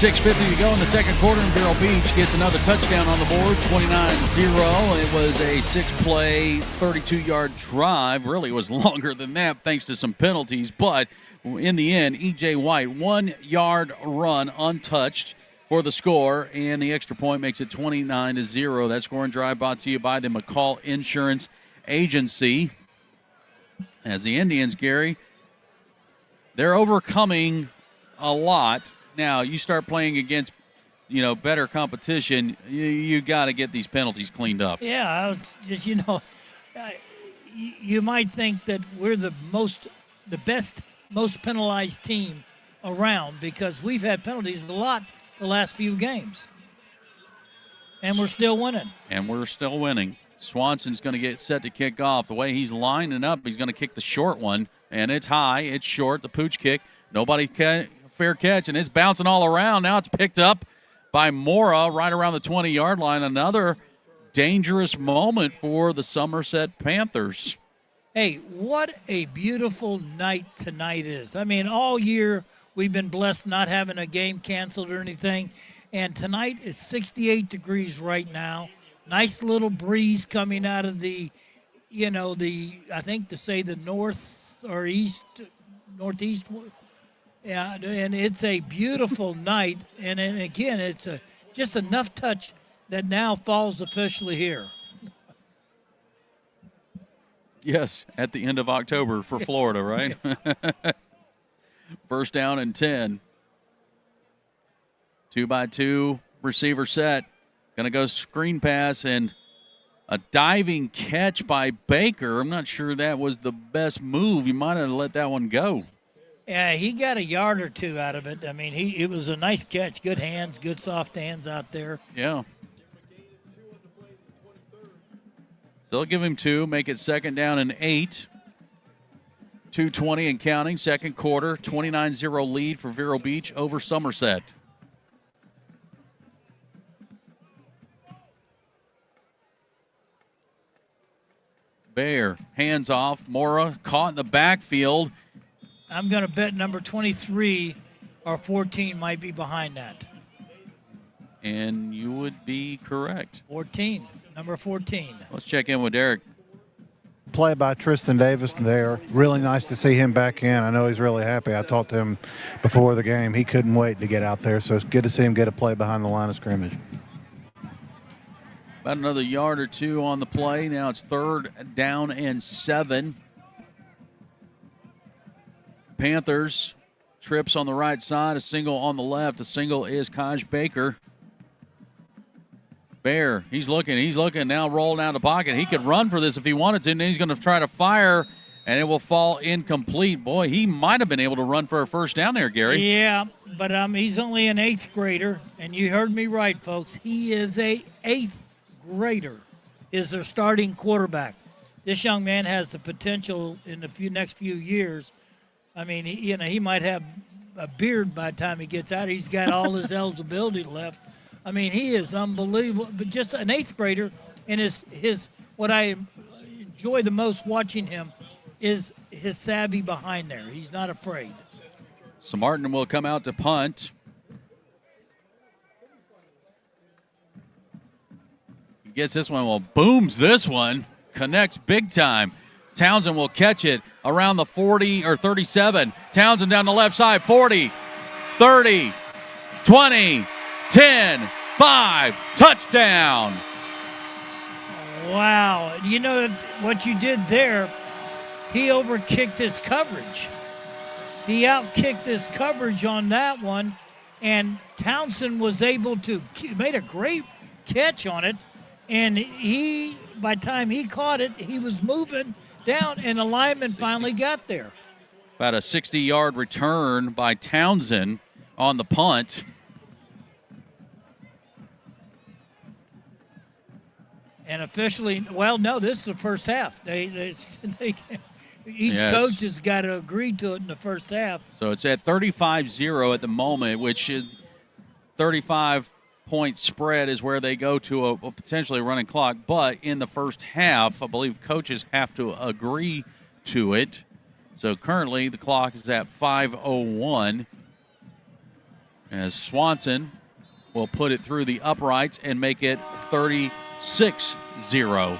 6:50 to go in the second quarter, and Vero Beach gets another touchdown on the board, 29-0. It was a 6-play, 32-yard drive. Really, it was longer than that thanks to some penalties. But in the end, E.J. White, 1-yard run untouched for the score, and the extra point makes it 29-0. That scoring drive brought to you by the McCall Insurance Agency. As the Indians, Gary, they're overcoming a lot. Now, you start playing against, better competition, you got to get these penalties cleaned up.
Yeah, just, you might think that we're the best, most penalized team around because we've had penalties a lot the last few games. And we're still winning. Swanson's going to get set to kick off. The way he's lining up, he's going to kick the short one, and it's high, it's short, the pooch kick. Nobody fair catch, and it's bouncing all around. Now it's picked up by Mora right around the 20-yard line. Another dangerous moment for the Somerset Panthers. Hey, what a beautiful night tonight is. I mean, all year we've been blessed not having a game canceled or anything, and tonight is 68 degrees right now. Nice little breeze coming out of the I think to say the north or northeast. Yeah, and it's a beautiful night, and again, it's just enough touch that now fall's officially here.
Yes, at the end of October for Florida, right? First down and 10. 2-by-2 receiver set. Going to go screen pass and a diving catch by Baker. I'm not sure that was the best move. You might have let that one go.
Yeah, he got a yard or two out of it. I mean, it was a nice catch. Good hands, good soft hands out there.
Yeah. So they'll give him 2, make it second down and 8. 2:20 and counting, second quarter, 29-0 lead for Vero Beach over Somerset. Bear, hands off. Mora caught in the backfield.
I'm going to bet number 23 or 14 might be behind that.
And you would be correct.
14, number 14.
Let's check in with Derek.
Play by Tristan Davis there. Really nice to see him back in. I know he's really happy. I talked to him before the game. He couldn't wait to get out there, so it's good to see him get a play behind the line of scrimmage.
About another yard or two on the play. Now it's third down and 7. Panthers trips on the right side, a single on the left. A single is Kaj Baker. Bear, he's looking, now rolling out of the pocket. He could run for this if he wanted to, and he's going to try to fire and it will fall incomplete. Boy, he might have been able to run for a first down there, Gary.
Yeah, but he's only an 8th grader, and you heard me right, folks. He is a 8th grader, is their starting quarterback. This young man has the potential in the next few years. I mean, he might have a beard by the time he gets out. He's got all his eligibility left. I mean, he is unbelievable. But just an 8th grader, and his what I enjoy the most watching him is his savvy behind there. He's not afraid.
So Martin will come out to punt. He gets this one, well, booms this one, connects big time. Townsend will catch it around the 40 or 37. Townsend down the left side, 40, 30, 20, 10, 5, touchdown.
Wow. You know what you did there? He overkicked his coverage. He outkicked his coverage on that one, and Townsend was able to made a great catch on it, and by the time he caught it, he was moving down, and the lineman finally got there.
About a 60-yard return by Townsend on the punt.
And officially, well, no, this is the first half. Each coach has got to agree to it in the first half.
So it's at 35-0 at the moment, which is 35-point spread is where they go to a potentially running clock. But in the first half, I believe coaches have to agree to it. So currently the clock is at 5:01 as Swanson will put it through the uprights and make it 36-0.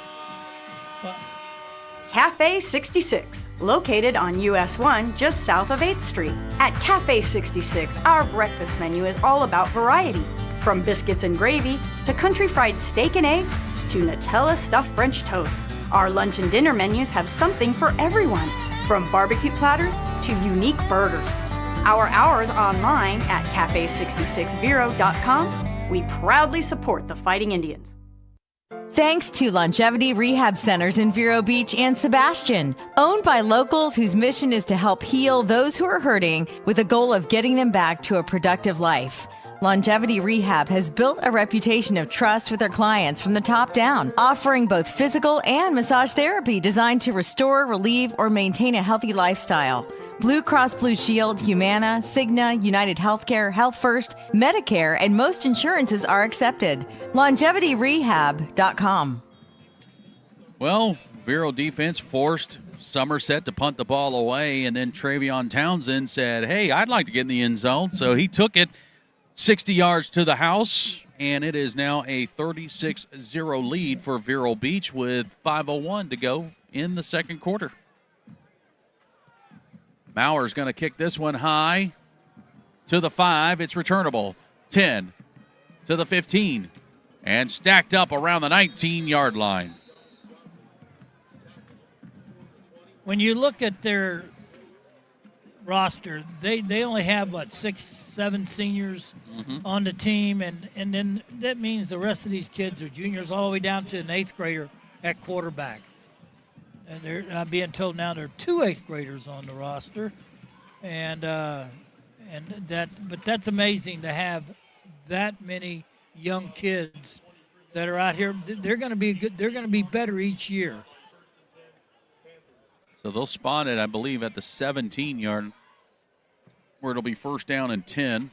Cafe 66, located on US 1 just south of 8th Street. At Cafe 66, our breakfast menu is all about variety. From biscuits and gravy to country fried steak and eggs to Nutella stuffed French toast. Our lunch and dinner menus have something for everyone, from barbecue platters to unique burgers. Our hours online at cafe66vero.com. We proudly support the Fighting Indians.
Thanks to Longevity Rehab Centers in Vero Beach and Sebastian, owned by locals whose mission is to help heal those who are hurting with the goal of getting them back to a productive life. Longevity Rehab has built a reputation of trust with their clients from the top down, offering both physical and massage therapy designed to restore, relieve, or maintain a healthy lifestyle. Blue Cross Blue Shield, Humana, Cigna, United Healthcare, Health First, Medicare, and most insurances are accepted. LongevityRehab.com.
Well, Vero defense forced Somerset to punt the ball away, and then Travion Townsend said, hey, I'd like to get in the end zone. So he took it 60 yards to the house, and it is now a 36-0 lead for Vero Beach with 5:01 to go in the second quarter. Mauer's going to kick this one high to the 5. It's returnable. 10 to the 15 and stacked up around the 19-yard line.
When you look at their roster, they only have, 6, 7 seniors on the team, and then that means the rest of these kids are juniors all the way down to an 8th grader at quarterback. And I'm being told now there are 2 8th graders on the roster, but that's amazing to have that many young kids that are out here. They're going to be good. They're going to be better each year.
So they'll spot it, I believe, at the 17-yard, where it'll be first down and 10.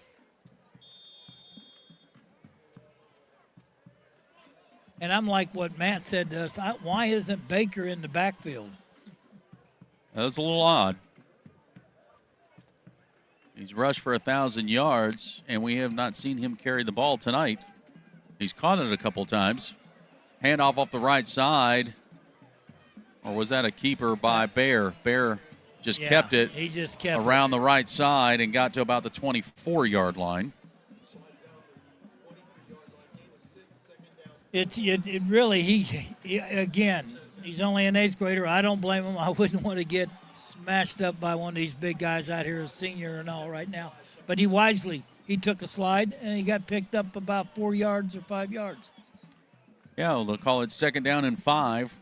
And I'm like what Matt said to us, why isn't Baker in the backfield?
That's a little odd. He's rushed for 1,000 yards, and we have not seen him carry the ball tonight. He's caught it a couple times. Handoff off the right side. Or was that a keeper by Bear? Bear just kept it.
He just kept
around the right side and got to about the 24-yard line.
It really, he again, he's only an 8th grader. I don't blame him. I wouldn't want to get smashed up by one of these big guys out here, a senior and all right now. But he took a slide, and he got picked up about 4 yards or 5 yards.
Yeah, they'll call it second down and 5.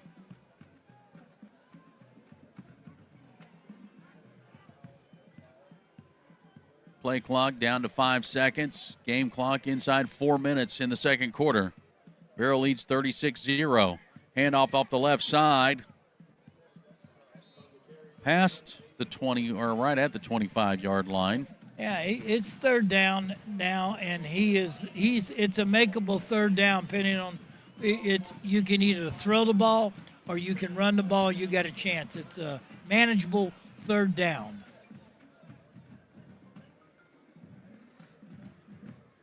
Play clock down to 5 seconds. Game clock inside 4 minutes in the second quarter. Vero leads 36-0. Handoff off the left side. Past the 20, or right at the 25-yard line.
Yeah, it's third down now, and it's a makeable third down, depending on you can either throw the ball or you can run the ball. You got a chance. It's a manageable third down.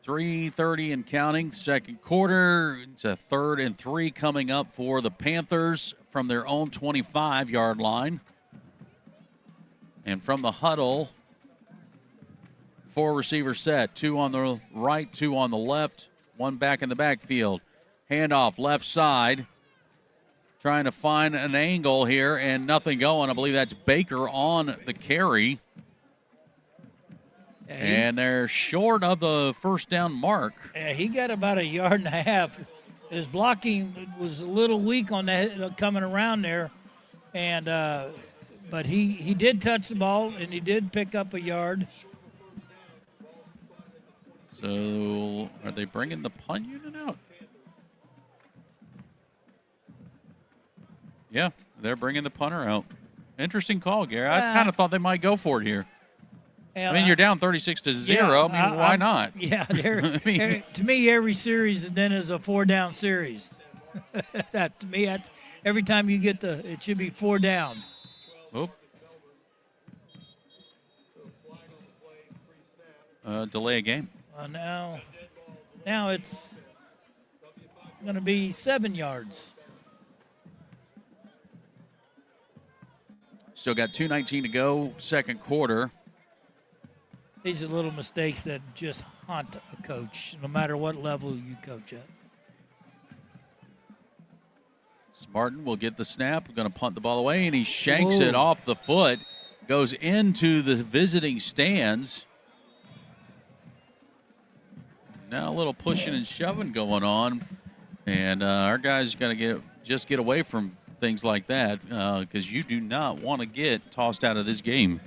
3:30 and counting, second quarter. It's a 3rd and 3 coming up for the Panthers from their own 25-yard line. And from the huddle, 4 receiver set, 2 on the right, 2 on the left, 1 back in the backfield. Handoff left side, trying to find an angle here and nothing going. I believe that's Baker on the carry. And they're short of the first down mark.
Yeah, he got about 1.5 yards. His blocking was a little weak on that coming around there, and but he did touch the ball and he did pick up 1 yard.
So are they bringing the punt unit out? Yeah, they're bringing the punter out. Interesting call, Gary. I kind of thought they might go for it here. I mean, you're down 36-0.
Yeah,
I mean, why not?
Yeah, to me, every series then is a 4-down series. That to me, that's every time you get it should be 4 down.
Oh. Delay a game.
Now it's going to be 7 yards.
Still got 2:19 to go, second quarter.
These are little mistakes that just haunt a coach, no matter what level you coach at.
Martin will get the snap. Going to punt the ball away, and he shanks it off the foot. Goes into the visiting stands. Now a little pushing and shoving going on, and our guys got to get away from things like that because you do not want to get tossed out of this game.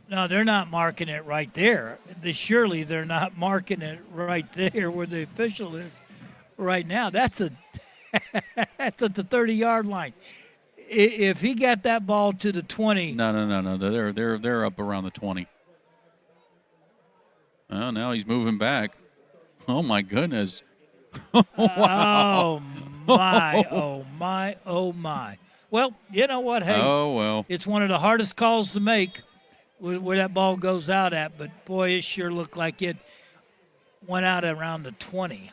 No, they're not marking it right there. Surely they're not marking it right there where the official is right now. That's that's at the 30-yard line. If he got that ball to the 20.
No. They're up around the 20. Oh, now he's moving back. Oh, my goodness.
Wow. Oh, my. Well, you know what? Hey, it's one of the hardest calls to make where that ball goes out at, but, boy, it sure looked like it went out around the 20.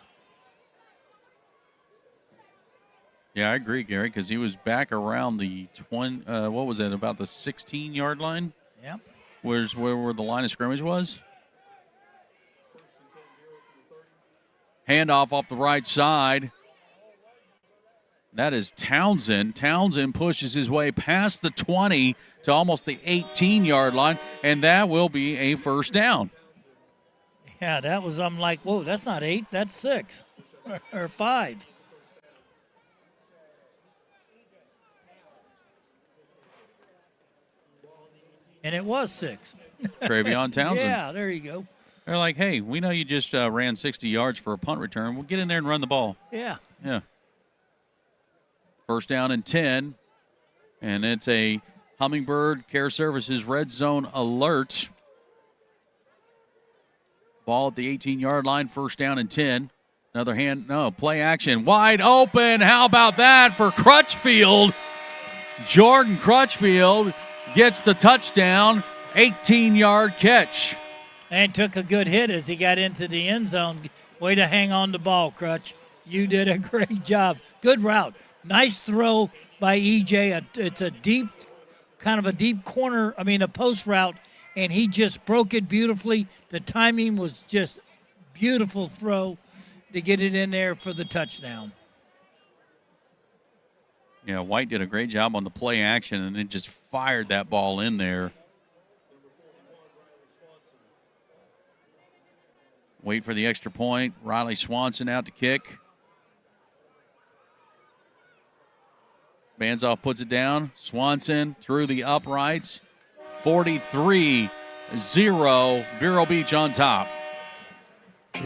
Yeah, I agree, Gary, because he was back around the 20, what was that, about the 16-yard line?
Yep.
Where the line of scrimmage was? Handoff off the right side. That is Townsend. Townsend pushes his way past the 20 to almost the 18-yard line, and that will be a first down.
Yeah, that was, I'm like, whoa, that's not 8, that's 6 or 5. And it was 6.
Travion Townsend.
Yeah, there you go.
They're like, hey, we know you just ran 60 yards for a punt return. We'll get in there and run the ball.
Yeah.
Yeah. First down and 10. And it's a Hummingbird Care Services red zone alert. Ball at the 18-yard line, first down and 10. Play action. Wide open. How about that for Crutchfield? Jordan Crutchfield gets the touchdown, 18-yard catch.
And took a good hit as he got into the end zone. Way to hang on the ball, Crutch. You did a great job. Good route. Nice throw by EJ. It's a deep corner, a post route, and he just broke it beautifully. The timing was just beautiful throw to get it in there for the touchdown.
Yeah, White did a great job on the play action and then just fired that ball in there. Wait for the extra point. Riley Swanson out to kick. Banzoff puts it down. Swanson through the uprights. 43 Vero Beach on top.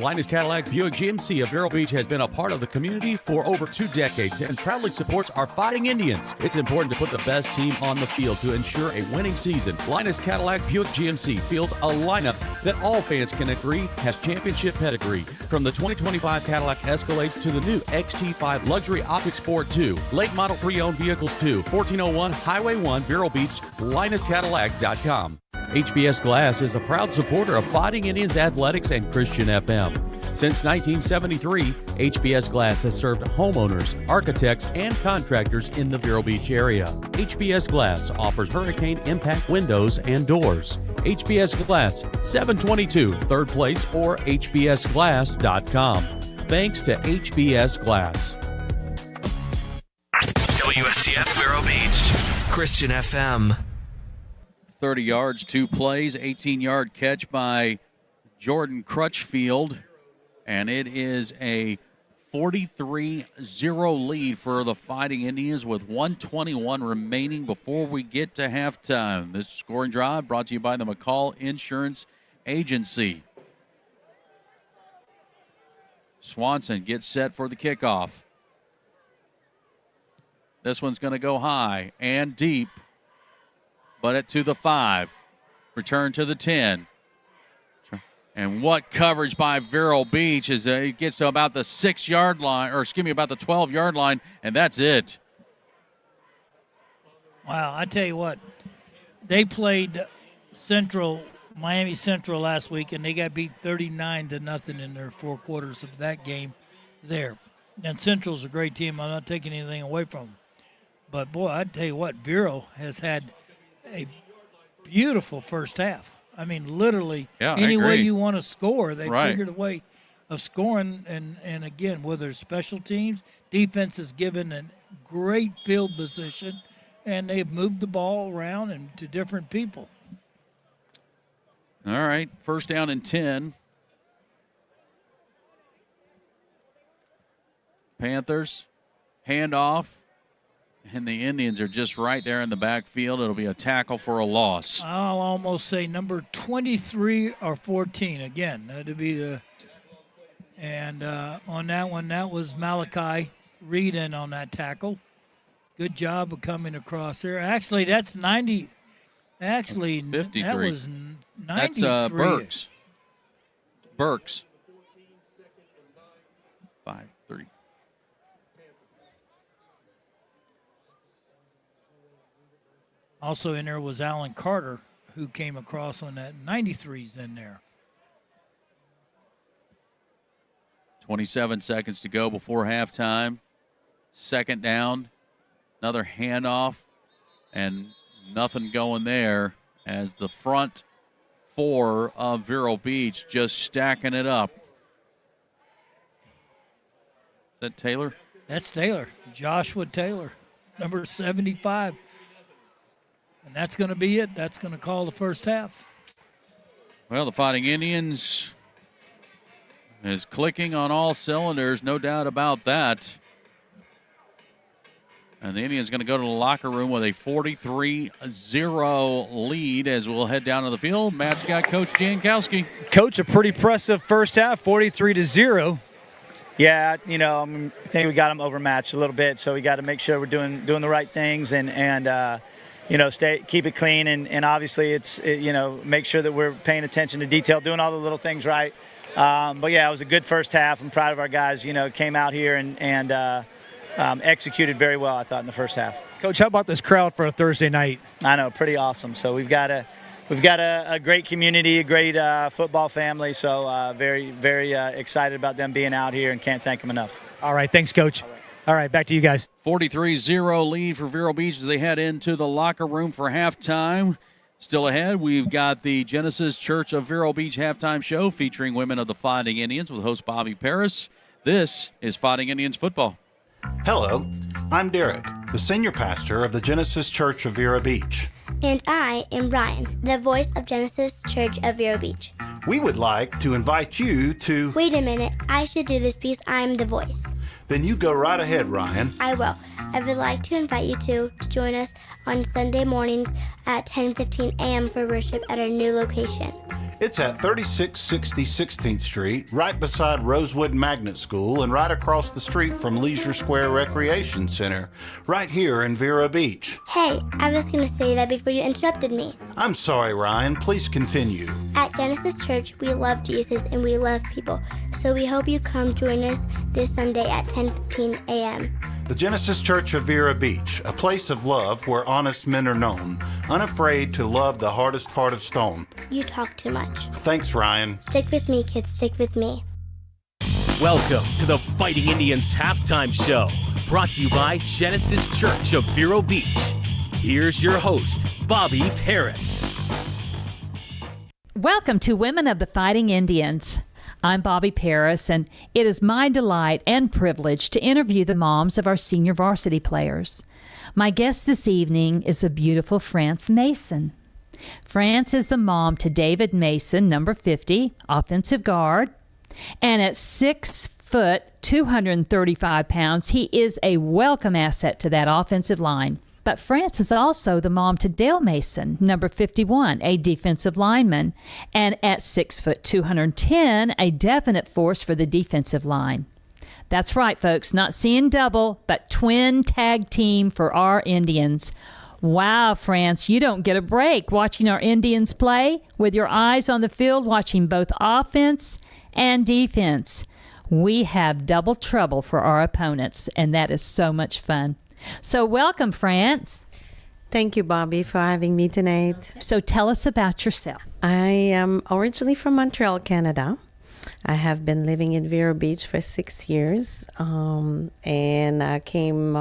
Linus Cadillac Buick GMC of Vero Beach has been a part of the community for over 2 decades and proudly supports our Fighting Indians. It's important to put the best team on the field to ensure a winning season. Linus Cadillac Buick GMC fields a lineup that all fans can agree has championship pedigree. From the 2025 Cadillac Escalades to the new XT5 Luxury Optic Sport 2, late model pre-owned vehicles too. 1401 Highway 1, Vero Beach, LinusCadillac.com. HBS Glass is a proud supporter of Fighting Indians Athletics and Christian FM. Since 1973, HBS Glass has served homeowners, architects, and contractors in the Vero Beach area. HBS Glass offers hurricane impact windows and doors. HBS Glass, 722 3rd Place or hbsglass.com. Thanks to HBS Glass.
WSTF Vero Beach, Christian FM.
30 yards, 2 plays, 18-yard catch by Jordan Crutchfield, and it is a 43-0 lead for the Fighting Indians with 1:21 remaining before we get to halftime. This scoring drive brought to you by the McCall Insurance Agency. Swanson gets set for the kickoff. This one's going to go high and deep. But it to the 5. Return to the 10. And what coverage by Vero Beach as it gets to about the 6-yard line, or excuse me, about the 12-yard line, and that's it.
Wow, I tell you what, they played Miami Central last week, and they got beat 39-0 in their 4 quarters of that game there. And Central's a great team. I'm not taking anything away from them. But, boy, I tell you what, Vero has had a beautiful first half. I mean, literally, any way you want to score, they figured a way of scoring. And again, whether it's special teams, defense is given a great field position, and they've moved the ball around and to different people.
All right, first down and 10. Panthers, handoff. And the Indians are just right there in the backfield. It'll be a tackle for a loss.
I'll almost say number 23 or 14. Again, that'd be the – and on that one, that was Malachi Reed in on that tackle. Good job of coming across there. Actually, that's 90 – actually,
53.
That was 93.
That's Burks. 5-3.
Also in there was Alan Carter, who came across on that 93's in there.
27 seconds to go before halftime. Second down. Another handoff. And nothing going there as the front 4 of Vero Beach just stacking it up. Is that Taylor?
That's Taylor. Joshua Taylor, number 75. And that's going to be it. That's going to call the first half.
Well, the Fighting Indians is clicking on all cylinders, no doubt about that. And the Indians going to go to the locker room with a 43-0 lead as we'll head down to the field. Matt's got Coach Jankowski.
Coach, a pretty impressive first half, 43-0.
Yeah, I think we got them overmatched a little bit, so we got to make sure we're doing the right things and keep it clean, and obviously it's make sure that we're paying attention to detail, doing all the little things right. But yeah, it was a good first half. I'm proud of our guys. Came out here and executed very well, I thought, in the first half.
Coach, how about this crowd for a Thursday night?
I know, pretty awesome. So we've got a great community, a great football family. So very, very excited about them being out here, and can't thank them enough.
All right, thanks, Coach. All right, back to you guys.
43-0 lead for Vero Beach as they head into the locker room for halftime. Still ahead, we've got the Genesis Church of Vero Beach halftime show featuring women of the Fighting Indians with host Bobby Paris. This is Fighting Indians football.
Hello, I'm Derek, the senior pastor of the Genesis Church of Vero Beach.
And I am Ryan, the voice of Genesis Church of Vero Beach.
We would like to invite you to...
Wait a minute, I should do this piece. I'm the voice.
Then you go right ahead, Ryan.
I will. I would like to invite you to join us on Sunday mornings at 10:15 a.m. for worship at our new location.
It's at 3660 16th Street, right beside Rosewood Magnet School and right across the street from Leisure Square Recreation Center, right here in Vero Beach.
Hey, I was going to say that before you interrupted me.
I'm sorry, Ryan. Please continue.
At Genesis Church, we love Jesus and we love people, so we hope you come join us this Sunday at 10:15 a.m.
The Genesis Church of Vero Beach, a place of love where honest men are known, unafraid to love the hardest heart of stone.
You talk too much.
Thanks, Ryan.
Stick with me, kids, stick with me.
Welcome to the Fighting Indians Halftime Show, brought to you by Genesis Church of Vero Beach. Here's your host, Bobby Paris.
Welcome to Women of the Fighting Indians. I'm Bobby Paris, and it is my delight and privilege to interview the moms of our senior varsity players. My guest this evening is the beautiful France Mason. France is the mom to David Mason, number 50, offensive guard. And at 6 foot, 235 pounds, he is a welcome asset to that offensive line. But France is also the mom to Dale Mason, number 51, a defensive lineman. And at 6 foot, 210, a definite force for the defensive line. That's right, folks, not seeing double, but twin tag team for our Indians. Wow, France, you don't get a break watching our Indians play with your eyes on the field, watching both offense and defense. We have double trouble for our opponents, and that is so much fun. So welcome, France.
Thank you, Bobby, for having me tonight.
So tell us about yourself.
I am originally from Montreal, Canada. I have been living in Vero Beach for 6 years, and I came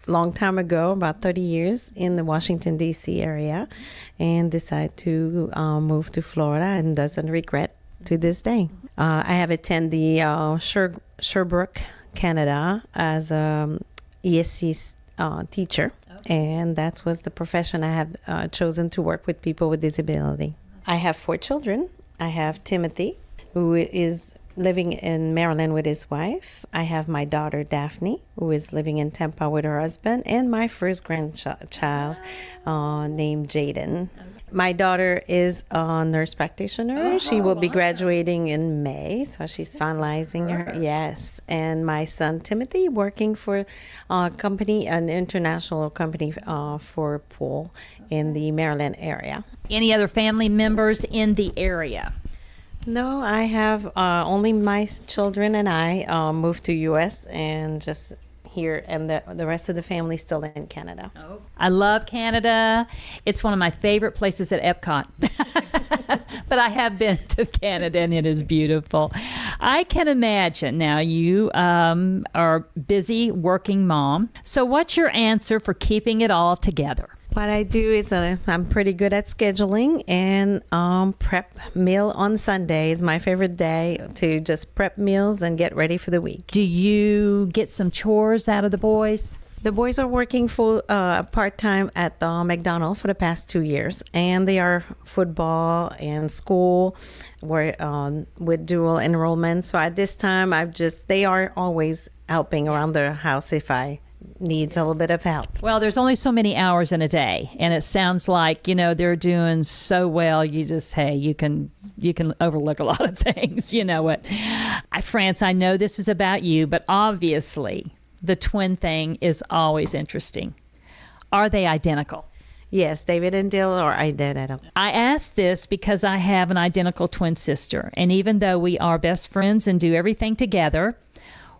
long time ago, about 30 years, in the Washington, D.C. area, and decided to move to Florida and doesn't regret to this day. I have attended the Sherbrooke, Canada as a ESC teacher, and that was the profession I have chosen to work with people with disability. I have 4 children. I have Timothy, who is living in Maryland with his wife. I have my daughter Daphne, who is living in Tampa with her husband, and my first grandchild named Jaden. My daughter is a nurse practitioner. She will be graduating in May, so she's finalizing her. Yes. And my son Timothy, working for a company, an international company for pool in the Maryland area.
Any other family members in the area?
No, I have only my children and I moved to U.S. and just here, and the rest of the family still in Canada.
Oh. I love Canada. It's one of my favorite places at Epcot. But I have been to Canada, and it is beautiful. I can imagine. Now, you are busy working mom. So what's your answer for keeping it all together?
What I do is I'm pretty good at scheduling, and prep meal on Sunday is my favorite day to just prep meals and get ready for the week.
Do you get some chores out of the boys?
The boys are working full part-time at the McDonald's for the past 2 years, and they are football and school with dual enrollment. So at this time, they are always helping around the house if I needs a little bit of help.
Well, there's only so many hours in a day, and it sounds like, they're doing so well. You just, you can overlook a lot of things. You know what? France, I know this is about you, but obviously the twin thing is always interesting. Are they identical?
Yes, David and Dale are identical.
I ask this because I have an identical twin sister, and even though we are best friends and do everything together,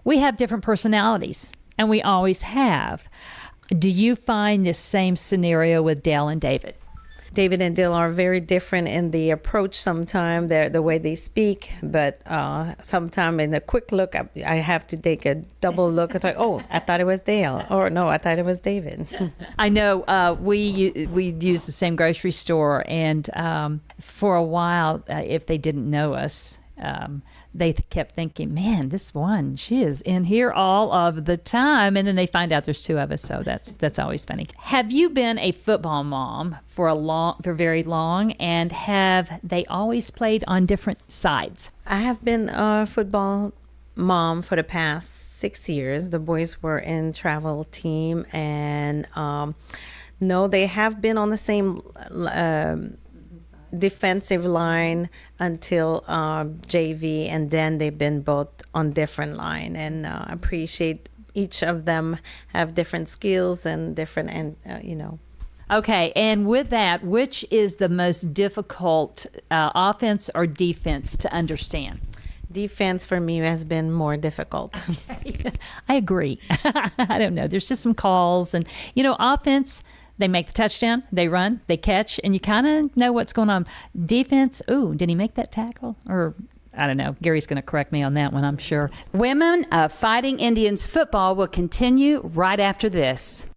we have different personalities. And we always have. Do you find this same scenario with Dale and David?
David and Dale are very different in the approach sometimes, the way they speak, but sometimes in a quick look, I have to take a double look. It's like, oh, I thought it was Dale, or no, I thought it was David.
I know we use the same grocery store, and for a while, if they didn't know us, they kept thinking, man, this one, she is in here all of the time. And then they find out there's 2 of us. So that's always funny. Have you been a football mom for very long? And have they always played on different sides?
I have been a football mom for the past 6 years. The boys were in travel team, and no, they have been on the same defensive line until JV, and then they've been both on different line, and appreciate each of them have different skills and different,
Okay, and with that, which is the most difficult offense or defense to understand?
Defense for me has been more difficult.
I agree. I don't know. There's just some calls, and offense, they make the touchdown, they run, they catch, and you kind of know what's going on. Defense, ooh, did he make that tackle? Or I don't know. Gary's going to correct me on that one, I'm sure. Women of Fighting Indians football will continue right after this.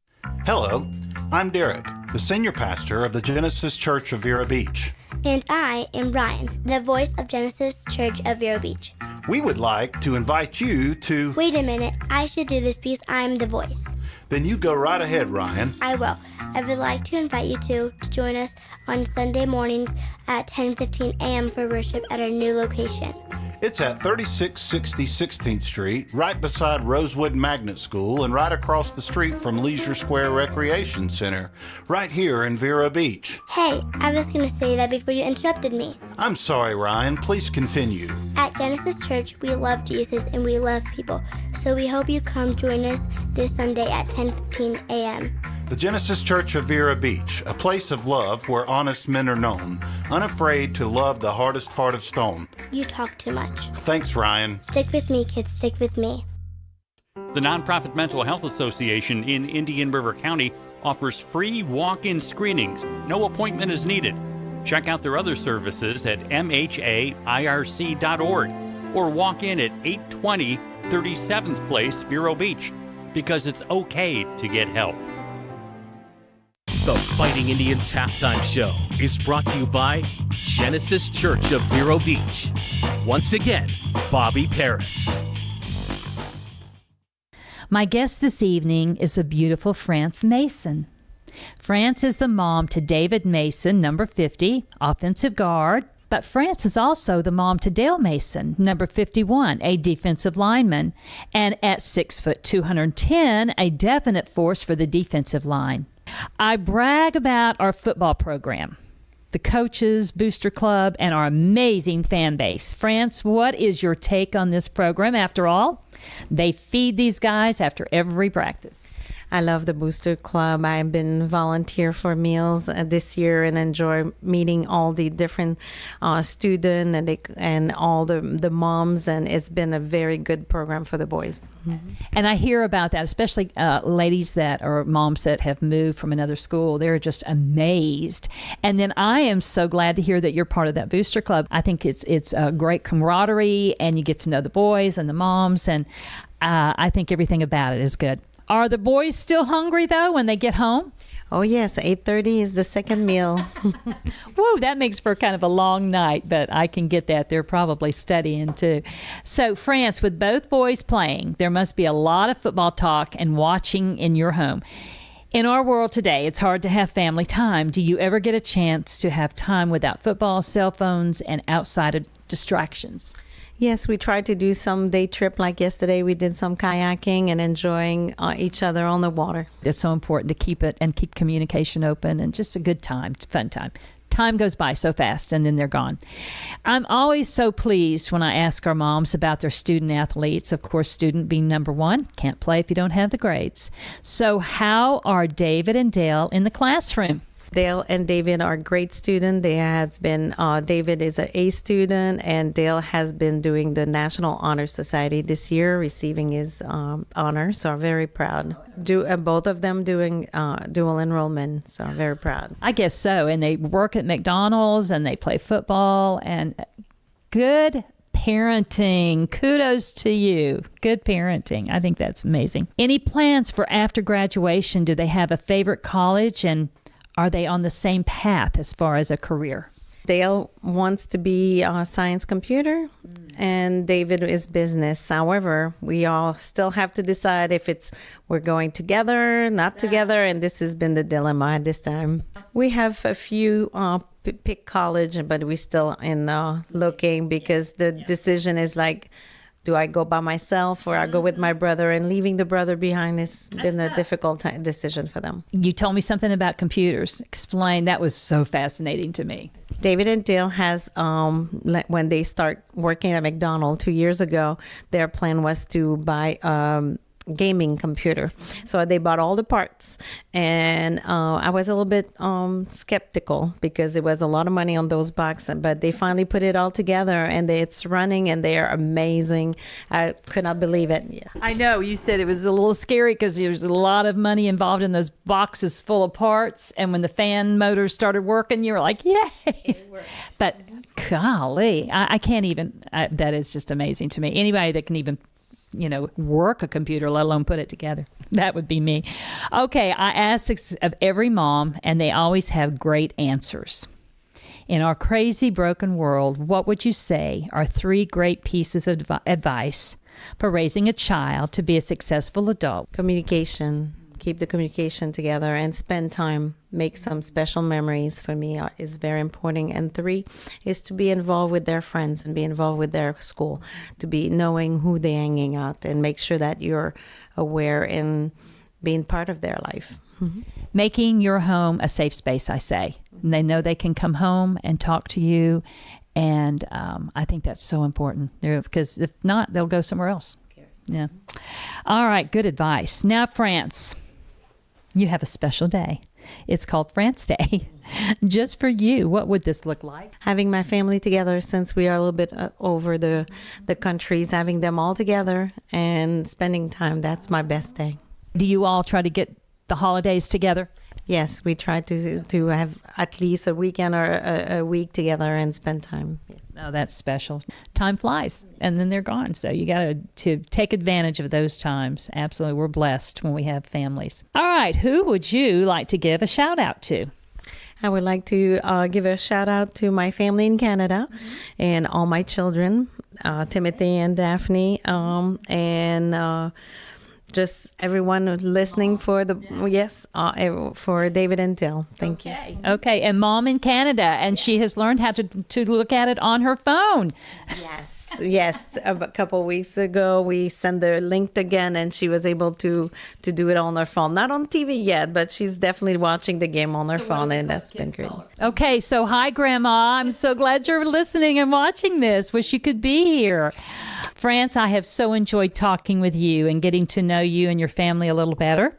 Hello, I'm Derek, the senior pastor of the Genesis Church of Vero Beach.
And I am Ryan, the voice of Genesis Church of Vero Beach.
We would like to invite you to...
Wait a minute, I should do this because I'm the voice.
Then you go right ahead, Ryan.
I will. I would like to invite you to join us on Sunday mornings at 10:15 a.m. for worship at our new location.
It's at 3660 16th Street, right beside Rosewood Magnet School and right across the street from Leisure Square Recreation Center, right here in Vero Beach.
Hey, I was going to say that before you interrupted me.
I'm sorry, Ryan. Please continue.
At Genesis Church, we love Jesus and we love people, so we hope you come join us this Sunday at 10:15 a.m.
The Genesis Church of Vero Beach, a place of love where honest men are known, unafraid to love the hardest heart of stone.
You talk too much.
Thanks, Ryan.
Stick with me, kids, stick with me.
The nonprofit Mental Health Association in Indian River County offers free walk-in screenings. No appointment is needed. Check out their other services at mhairc.org or walk in at 820 37th Place, Vero Beach, because it's okay to get help.
The Fighting Indians Halftime Show is brought to you by Genesis Church of Vero Beach. Once again, Bobby Paris.
My guest this evening is the beautiful France Mason. France is the mom to David Mason, number 50, offensive guard. But France is also the mom to Dale Mason, number 51, a defensive lineman. And at 6 foot 210, a definite force for the defensive line. I brag about our football program, the coaches, Booster Club, and our amazing fan base. France, what is your take on this program? After all, they feed these guys after every practice.
I love the Booster Club. I've been volunteer for meals this year and enjoy meeting all the different students and all the moms, and it's been a very good program for the boys. Mm-hmm.
And I hear about that, especially ladies that are moms that have moved from another school. They're just amazed. And then I am so glad to hear that you're part of that Booster Club. I think it's a great camaraderie, and you get to know the boys and the moms, and I think everything about it is good. Are the boys still hungry, though, when they get home?
Oh, yes. 8:30 is the second meal.
Whoa, that makes for kind of a long night, but I can get that. They're probably studying, too. So, France, with both boys playing, there must be a lot of football talk and watching in your home. In our world today, it's hard to have family time. Do you ever get a chance to have time without football, cell phones, and outside distractions?
Yes, we tried to do some day trip like yesterday. We did some kayaking and enjoying each other on the water.
It's so important to keep it and keep communication open, and just a good time, it's a fun time. Time goes by so fast, and then they're gone. I'm always so pleased when I ask our moms about their student athletes. Of course, student being number one, can't play if you don't have the grades. So how are David and Dale in the classroom?
Dale and David are great students. They have been, David is an A student, and Dale has been doing the National Honor Society this year, receiving his honor. So I'm very proud. Both of them doing dual enrollment. So I'm very proud.
I guess so. And they work at McDonald's, and they play football, and good parenting. Kudos to you. Good parenting. I think that's amazing. Any plans for after graduation? Do they have a favorite college, and are they on the same path as far as a career?
Dale wants to be a science computer, and David is business. However, we all still have to decide if we're going together, not together, and this has been the dilemma at this time. We have a few pick college, but we're still in looking, because the decision is like Do I go by myself or I go with my brother? And leaving the brother behind has been a difficult decision for them.
You told me something about computers. Explain. That was so fascinating to me.
David and Dale has, when they start working at McDonald's 2 years ago, their plan was to buy gaming computer. So they bought all the parts, and I was a little bit skeptical because it was a lot of money on those boxes, but they finally put it all together and it's running and they are amazing. I could not believe it. Yeah.
I know you said it was a little scary because there's a lot of money involved in those boxes full of parts, and when the fan motors started working, you were like, yay. But golly, I can't even, that is just amazing to me. Anybody that can even work a computer, let alone put it together. That would be me. Okay, I ask this of every mom, and they always have great answers. In our crazy, broken world, what would you say are 3 great pieces of advice for raising a child to be a successful adult?
Communication. Keep the communication together and spend time. Make some special memories for me is very important. And 3 is to be involved with their friends and be involved with their school, to be knowing who they're hanging out and make sure that you're aware and being part of their life. Mm-hmm.
Making your home a safe space, I say. And they know they can come home and talk to you. And I think that's so important because if not, they'll go somewhere else. Yeah. All right. Good advice. Now, France. You have a special day. It's called France Day. Just for you. What would this look like?
Having my family together, since we are a little bit over the countries, having them all together and spending time, that's my best day.
Do you all try to get the holidays together?
Yes, we try to have at least a weekend or a week together and spend time. Yes.
Oh, that's special. Time flies, and then they're gone. So you got to take advantage of those times. Absolutely. We're blessed when we have families. All right. Who would you like to give a shout out to?
I would like to give a shout out to my family in Canada and all my children, Timothy and Daphne, and just everyone listening for for David and Dale. Thank you.
Okay, and Mom in Canada, and she has learned how to look at it on her phone.
Yes. A couple of weeks ago, we sent the link again, and she was able to do it on her phone. Not on TV yet, but she's definitely watching the game on her phone, and that's been great.
Okay, so hi, Grandma. I'm so glad you're listening and watching this. Wish you could be here. France, I have so enjoyed talking with you and getting to know you and your family a little better.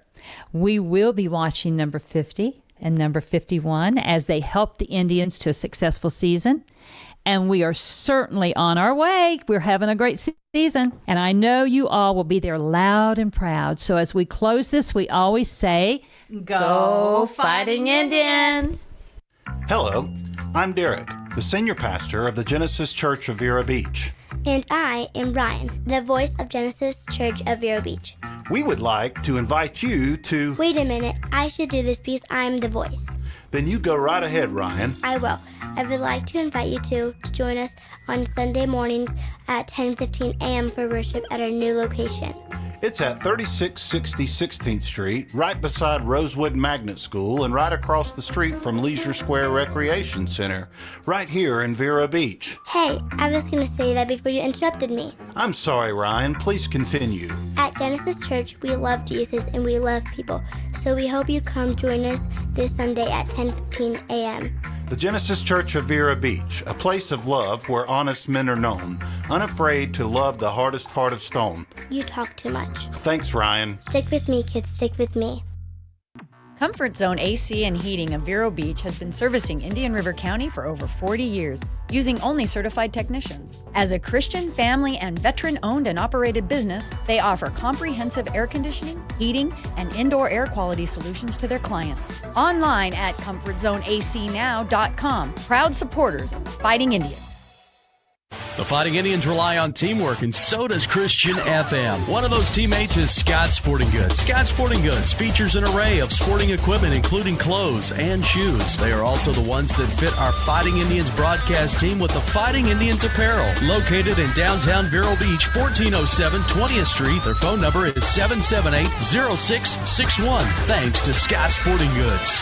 We will be watching number 50 and number 51 as they help the Indians to a successful season. And we are certainly on our way. We're having a great season. And I know you all will be there loud and proud. So as we close this, we always say,
Go Fighting Indians!
Hello, I'm Derek, the senior pastor of the Genesis Church of Vero Beach.
And I am Ryan, the voice of Genesis Church of Vero Beach.
We would like to invite you to...
Wait a minute, I should do this because I'm the voice.
Then you go right ahead, Ryan.
I will. I would like to invite you to join us on Sunday mornings at 10:15 a.m. for worship at our new location.
It's at 3660 16th Street, right beside Rosewood Magnet School and right across the street from Leisure Square Recreation Center, right here in Vero Beach.
Hey, I was going to say that before you interrupted me.
I'm sorry, Ryan. Please continue.
At Genesis Church, we love Jesus and we love people, so we hope you come join us this Sunday at 10:15 a.m.
The Genesis Church of Vero Beach, a place of love where honest men are known, unafraid to love the hardest heart of stone.
You talk too much.
Thanks, Ryan.
Stick with me, kids. Stick with me.
Comfort Zone AC and Heating of Vero Beach has been servicing Indian River County for over 40 years, using only certified technicians. As a Christian, family, and veteran-owned and operated business, they offer comprehensive air conditioning, heating, and indoor air quality solutions to their clients. Online at ComfortZoneACNow.com. Proud supporters of the Fighting Indians.
The Fighting Indians rely on teamwork, and so does Christian FM. One of those teammates is Scott Sporting Goods. Scott Sporting Goods features an array of sporting equipment, including clothes and shoes. They are also the ones that fit our Fighting Indians broadcast team with the Fighting Indians apparel. Located in downtown Vero Beach, 1407 20th Street. Their phone number is 778-0661. Thanks to Scott Sporting Goods.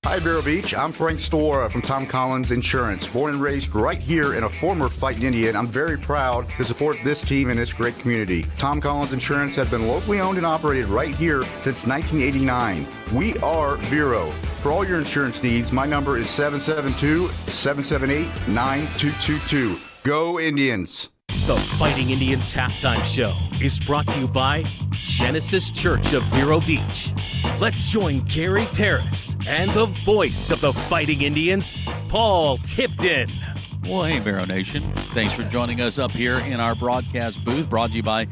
Hi, Vero Beach. I'm Frank Storer from Tom Collins Insurance. Born and raised right here in a former fighting Indian, I'm very proud to support this team and this great community. Tom Collins Insurance has been locally owned and operated right here since 1989. We are Vero. For all your insurance needs, my number is 772-778-9222. Go Indians!
The Fighting Indians Halftime Show is brought to you by Genesis Church of Vero Beach. Let's join Gary Paris and the voice of the Fighting Indians, Paul Tipton.
Well, hey, Vero Nation. Thanks for joining us up here in our broadcast booth, brought to you by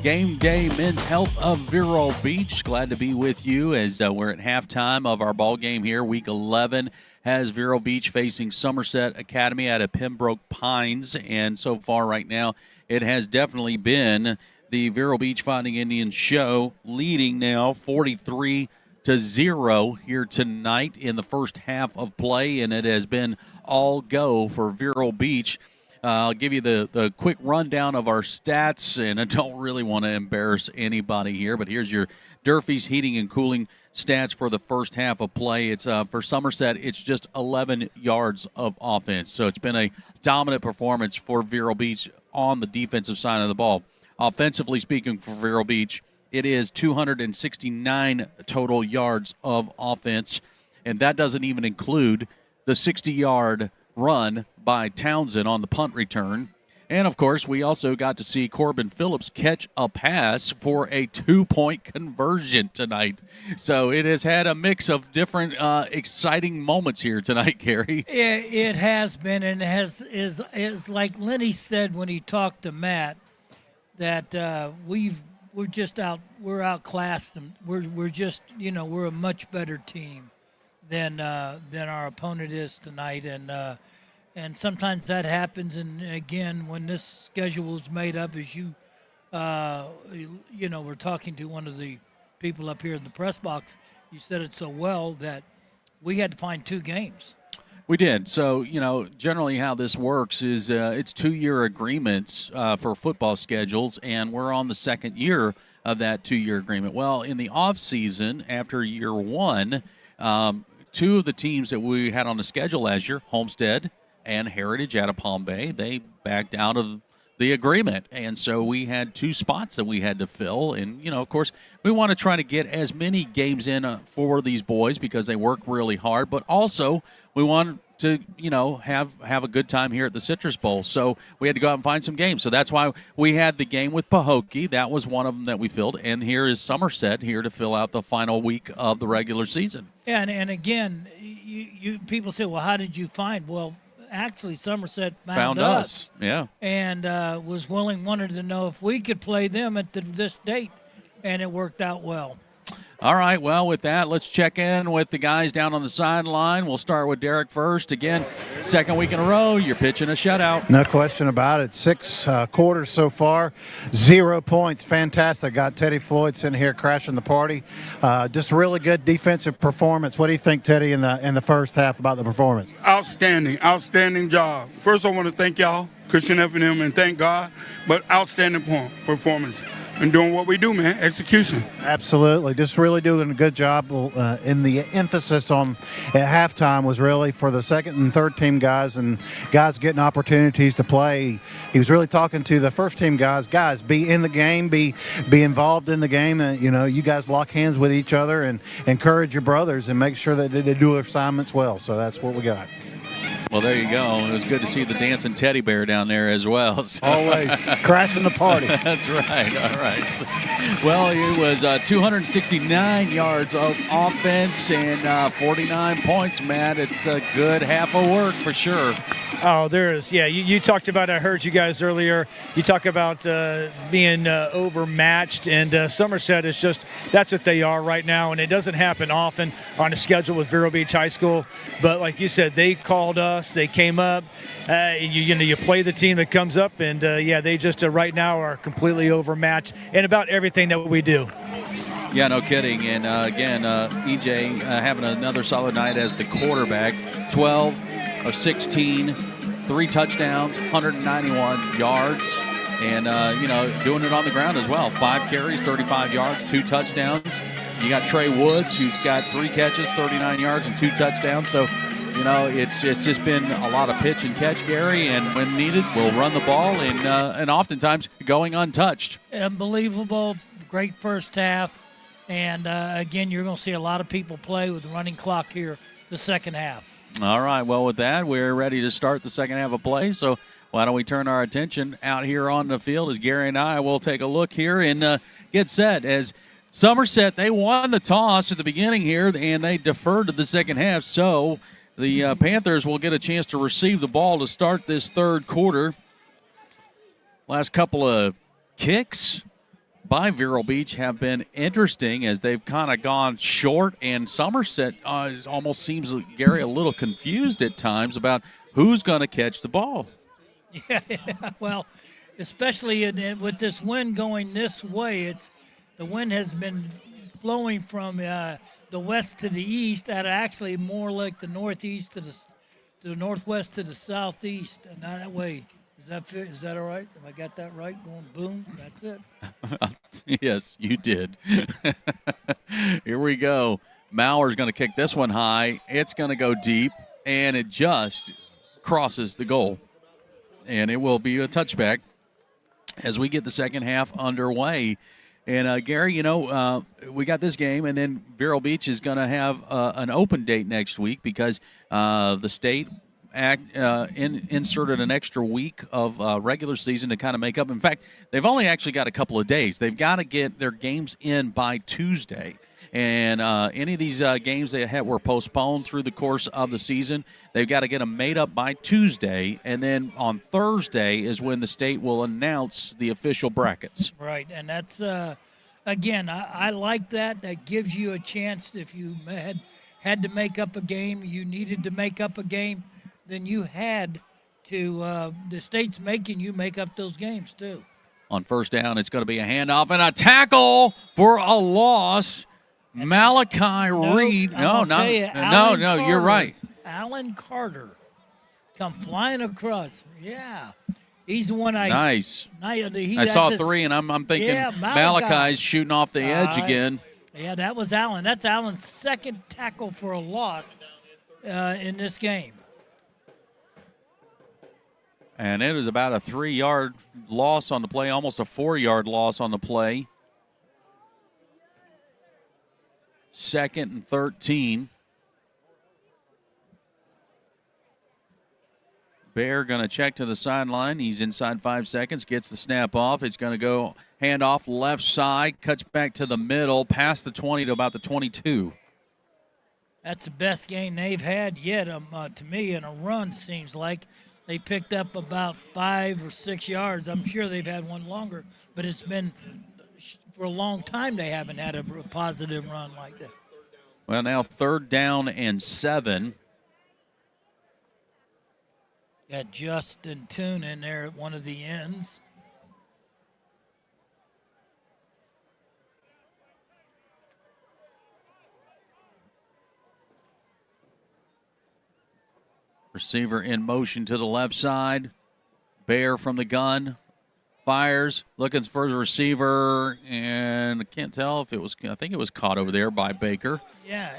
Game Day Men's Health of Vero Beach. Glad to be with you as we're at halftime of our ball game here. Week 11 has Vero Beach facing Somerset Academy out of Pembroke Pines. And so far right now, it has definitely been the Vero Beach Fighting Indians show, leading now 43-0 here tonight in the first half of play. And it has been all go for Vero Beach. I'll give you the quick rundown of our stats, and I don't really want to embarrass anybody here, but here's your Durfee's Heating and Cooling stats for the first half of play. It's for Somerset, it's just 11 yards of offense. So it's been a dominant performance for Vero Beach on the defensive side of the ball. Offensively speaking for Vero Beach, it is 269 total yards of offense, and that doesn't even include the 60-yard run by Townsend on the punt return. And, of course, we also got to see Corbin Phillips catch a pass for a 2-point conversion tonight. So it has had a mix of different exciting moments here tonight, Gary.
It has been, and is like Lenny said when he talked to Matt, that we're outclassed them. We're just, we're a much better team than our opponent is tonight, and sometimes that happens. And again, when this schedule was made up, as we're talking to one of the people up here in the press box, you said it so well that we had to find 2 games.
We did. So, generally how this works is it's 2-year agreements for football schedules, and we're on the second year of that 2-year agreement. Well, in the off season, after year 1, 2 of the teams that we had on the schedule last year, Homestead and Heritage out of Palm Bay, they backed out of the agreement. And so we had 2 spots that we had to fill. And, of course, we want to try to get as many games in for these boys because they work really hard. But also we want to, have a good time here at the Citrus Bowl. So we had to go out and find some games. So that's why we had the game with Pahokee. That was one of them that we filled. And here is Somerset here to fill out the final week of the regular season.
Yeah, and again, you people say, well, how did you find? Well, actually, Somerset found us.
Yeah.
And wanted to know if we could play them at this date, and it worked out well.
All right, well, with that, let's check in with the guys down on the sideline. We'll start with Derek first. Again, second week in a row, you're pitching a shutout.
No question about it. 6 quarters so far, 0 points. Fantastic. Got Teddy Floyd sitting here crashing the party. Just a really good defensive performance. What do you think, Teddy, in the first half about the performance?
Outstanding job. First, I want to thank y'all, Christian F&M, and thank God, but outstanding performance. And doing what we do, man, execution.
Absolutely. Just really doing a good job. And the emphasis on at halftime was really for the second and third team guys and guys getting opportunities to play. He was really talking to the first team guys. Guys, be in the game, be involved in the game. You guys lock hands with each other and encourage your brothers and make sure that they do their assignments well. So that's what we got.
Well, there you go. It was good to see the dancing teddy bear down there as well. So.
Always crashing the party.
That's right. All right. Well, it was 269 yards of offense and 49 points, Matt. It's a good half of work for sure.
Oh, there is. Yeah, you talked about, I heard you guys earlier, you talk about being overmatched, and Somerset is just, that's what they are right now, and it doesn't happen often on a schedule with Vero Beach High School. But like you said, they called us, they came up, you play the team that comes up, and they just right now are completely overmatched in about everything that we do.
Yeah, no kidding. And again, EJ having another solid night as the quarterback, 12 of 16, 3 touchdowns, 191 yards, and doing it on the ground as well. 5 carries, 35 yards, 2 touchdowns. You got Trey Woods, who's got 3 catches, 39 yards, and 2 touchdowns. So, it's just been a lot of pitch and catch, Gary, and when needed, we'll run the ball and oftentimes going untouched.
Unbelievable, great first half. And, again, you're going to see a lot of people play with the running clock here the second half. All
right, well, with that, we're ready to start the second half of play. So why don't we turn our attention out here on the field as Gary and I will take a look here and get set as Somerset, they won the toss at the beginning here, and they deferred to the second half. So the Panthers will get a chance to receive the ball to start this third quarter. Last couple of kicks by Vero Beach have been interesting as they've kind of gone short, and Somerset almost seems, Gary, a little confused at times about who's going to catch the ball.
Yeah, well, especially with this wind going this way, the wind has been flowing from the west to the east, at actually more like the northeast to the northwest to the southeast, and that way. Is that all right? Have I got that right? Going boom, that's it.
Yes, you did. Here we go. Mauer's going to kick this one high. It's going to go deep, and it just crosses the goal. And it will be a touchback as we get the second half underway. And, Gary, we got this game, and then Vero Beach is going to have an open date next week because the state inserted an extra week of regular season to kind of make up. In fact, they've only actually got a couple of days. They've got to get their games in by Tuesday. And any of these games that were postponed through the course of the season, they've got to get them made up by Tuesday. And then on Thursday is when the state will announce the official brackets.
Right, and that's, again, I like that. That gives you a chance if you had to make up a game, you needed to make up a game, then you had to, the state's making you make up those games too.
On first down, it's going to be a handoff and a tackle for a loss. Malachi Reed. No, you're right.
Alan Carter come flying across. Yeah. He's the one
Nice. I saw 3, and I'm thinking Malachi's shooting off the edge again.
Yeah, that was Alan. That's Alan's second tackle for a loss in this game.
And it is about a 3-yard loss on the play, almost a 4-yard loss on the play. 2nd and 13. Bear going to check to the sideline. He's inside 5 seconds, gets the snap off. It's going to go handoff left side, cuts back to the middle, past the 20 to about the 22.
That's the best game they've had yet, to me, in a run, seems like. They picked up about 5 or 6 yards. I'm sure they've had one longer, but it's been for a long time they haven't had a positive run like that.
Well, now 3rd down and 7.
Got Justin Toon in there at one of the ends.
Receiver in motion to the left side. Bear from the gun. Fires, looking for the receiver, and I can't tell if it was, I think it was caught over there by Baker.
Yeah,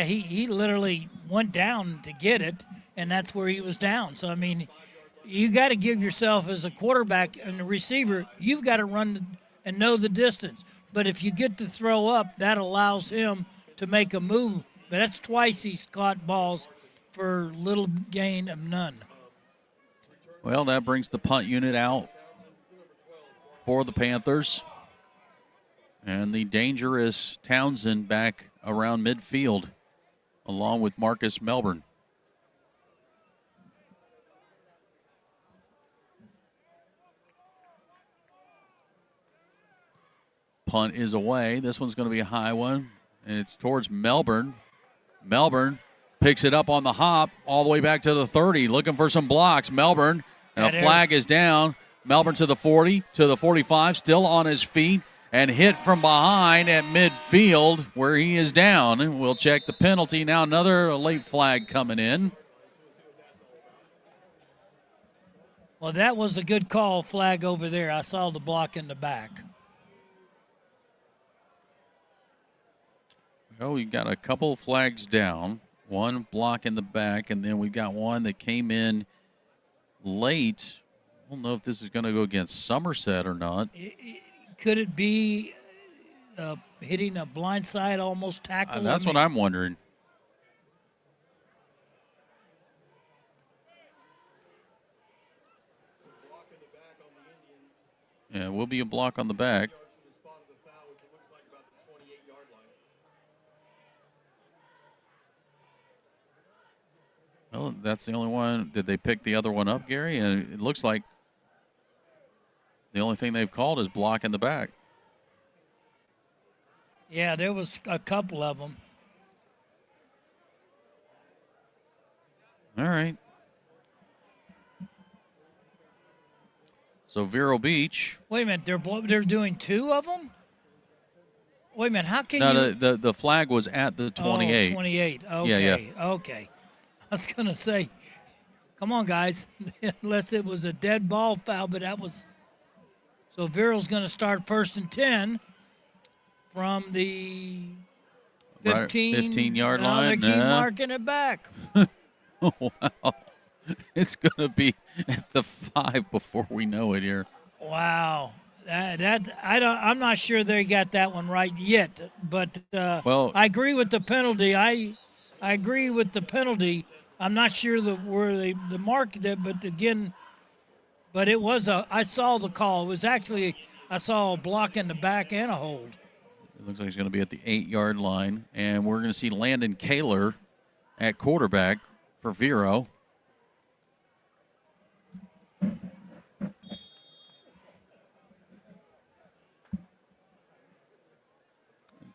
he literally went down to get it, and that's where he was down. So, I mean, you got to give yourself as a quarterback and the receiver, you've got to run and know the distance. But if you get to throw up, that allows him to make a move. But that's twice he's caught balls for little gain of none.
Well, that brings the punt unit out for the Panthers. And the dangerous Townsend back around midfield, along with Marcus Melbourne. Punt is away. This one's going to be a high one, and it's towards Melbourne. Melbourne picks it up on the hop all the way back to the 30, looking for some blocks. Melbourne, and a flag is down. Melbourne to the 40, to the 45, still on his feet, and hit from behind at midfield where he is down. And we'll check the penalty. Now another late flag coming in.
Well, that was a good call, flag over there. I saw the block in the back.
Oh, we got a couple of flags down. One block in the back, and then we got one that came in late. I don't know if this is going to go against Somerset or not.
Could it be hitting a blindside almost tackle?
That's what I'm wondering. Yeah, it will be a block on the back. Well, that's the only one. Did they pick the other one up, Gary? And it looks like the only thing they've called is block in the back.
Yeah, there was a couple of them.
All right. So Vero Beach.
Wait a minute, they're doing two of them? Wait a minute, how can you?
No, the flag was at the 28.
Oh, 28. Okay,
Yeah.
okay. I was going to say, come on, guys, unless it was a dead ball foul, but that was. So Vero's going to start 1st and 10 from the
15-yard
They
line.
keep marking it back.
Oh, wow. It's going to be at the 5 before we know it here.
Wow. I'm not sure they got that one right yet, but I agree with the penalty. I agree with the penalty. I'm not sure where they marked it, but again, it was I saw the call. It was actually I saw a block in the back and a hold.
It looks like he's going to be at the 8-yard line, and we're going to see Landon Kaler at quarterback for Vero.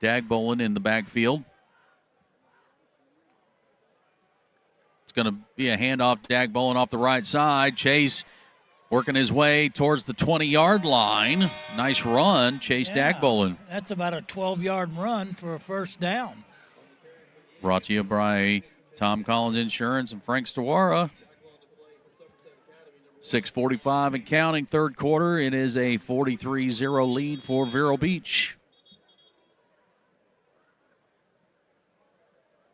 Dagbolin in the backfield. It's going to be a handoff. Dagbolin off the right side. Chase working his way towards the 20-yard line. Nice run, Chase Dagbolin.
That's about a 12-yard run for a first down.
Brought to you by Tom Collins Insurance and Frank Stawara. 6:45 and counting, third quarter. It is a 43-0 lead for Vero Beach.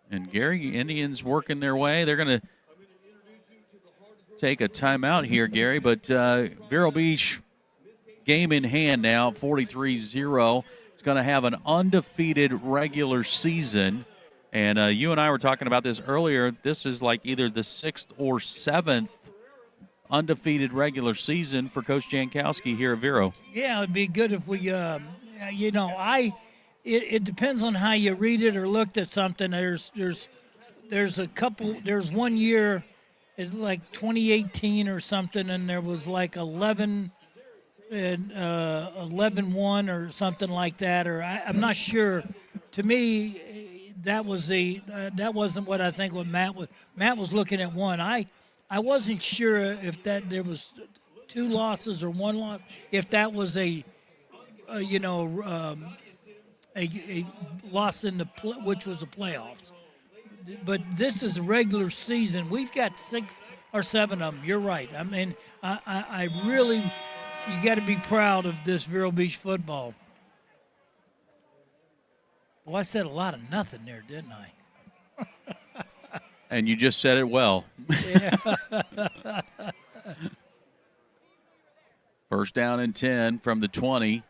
And Gary, Indians working their way. They're going to take a timeout here, Gary. But Vero Beach, game in hand now, 43-0. It's going to have an undefeated regular season. And you and I were talking about this earlier. This is like either the 6th or 7th undefeated regular season for Coach Jankowski here at Vero.
Yeah, it'd be good if we, It depends on how you read it or looked at something. There's one year, like 2018 or something, and there was like 11-1 or something like that. Or I'm not sure. To me, that wasn't what I think. What Matt was looking at one. I wasn't sure if that there was 2 losses or 1 loss. If that was a loss in which was the playoffs. But this is a regular season. We've got 6 or 7 of them. You're right. I mean, I really, you got to be proud of this Vero Beach football. Well, I said a lot of nothing there, didn't I?
And you just said it well.
Yeah.
First down and 10 from the 20.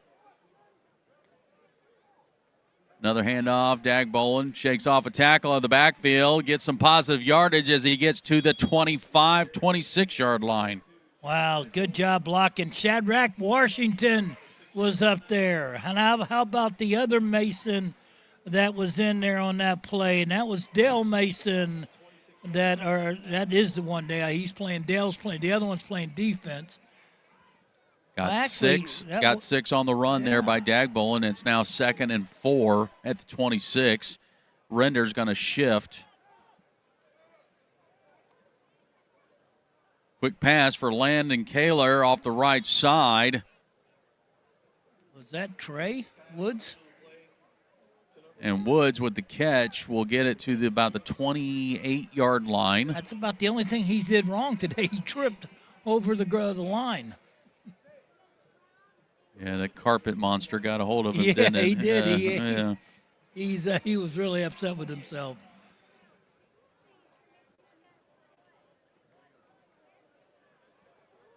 Another handoff. Dagbolin shakes off a tackle of the backfield, gets some positive yardage as he gets to the 25, 26-yard line.
Wow, good job blocking. Shadrach Washington was up there. And how about the other Mason that was in there on that play? And that was Dale Mason. That is the one there. He's playing. Dale's playing. The other one's playing defense.
Got 6 on the run there by Dagbolin. It's now 2nd and 4 at the 26. Render's going to shift. Quick pass for Landon Kaler off the right side.
Was that Trey Woods?
And Woods with the catch will get it to about the 28-yard line.
That's about the only thing he did wrong today. He tripped over the line.
Yeah, that carpet monster got a hold of him, didn't it?
He did. he was really upset with himself.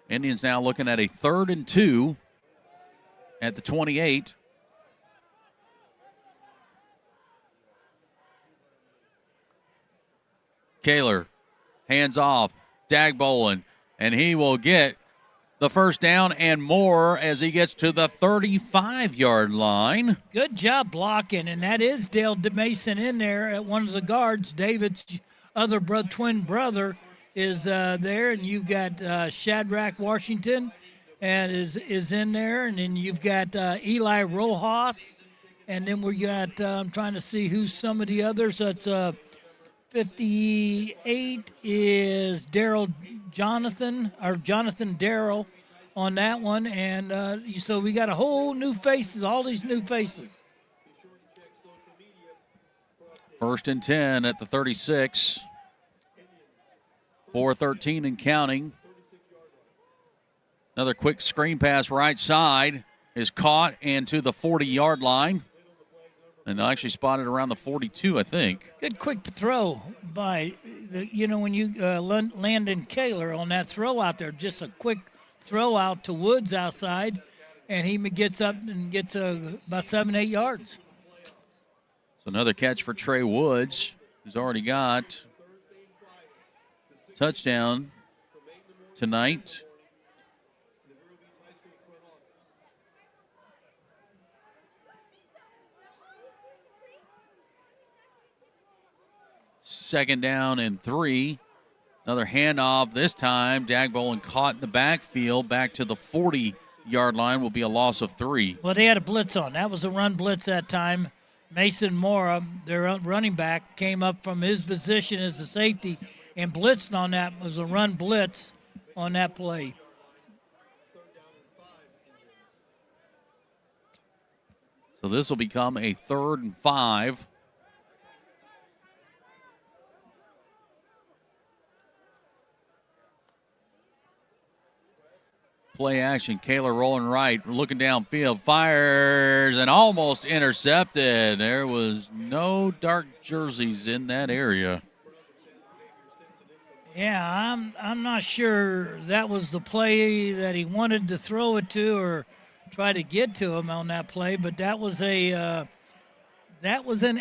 Indians now looking at a 3rd and 2 at the 28. Kaler, hands off, Dagbolin, and he will get the first down and more as he gets to the 35-yard line.
Good job blocking, and that is Dale Mason in there at one of the guards. David's other twin brother is there, and you've got Shadrach Washington and is in there, and then you've got Eli Rojas, and then we got I'm trying to see who's some of the others. That's 58 is Jonathan Darrell on that one, and so we got a whole new faces, all these new faces.
1st and 10 at the 36. 4:13 and counting. Another quick screen pass right side is caught and to the 40-yard line. And actually spotted around the 42, I think.
Good quick throw by, when you Landon Kaler on that throw out there, just a quick throw out to Woods outside, and he gets up and gets about 7-8 yards.
So another catch for Trey Woods, who's already got a touchdown tonight. Second down and 3. Another handoff this time. Dagbolin caught in the backfield. Back to the 40-yard line will be a loss of 3.
Well, they had a blitz on. That was a run blitz that time. Mason Mora, their running back, came up from his position as a safety and blitzed on that. It was a run blitz on that play.
So this will become a 3rd and 5. Play action. Kaler rolling right, looking downfield, fires, and almost intercepted. There was no dark jerseys in that area.
Yeah, I'm not sure that was the play that he wanted to throw it to or try to get to him on that play, but that was an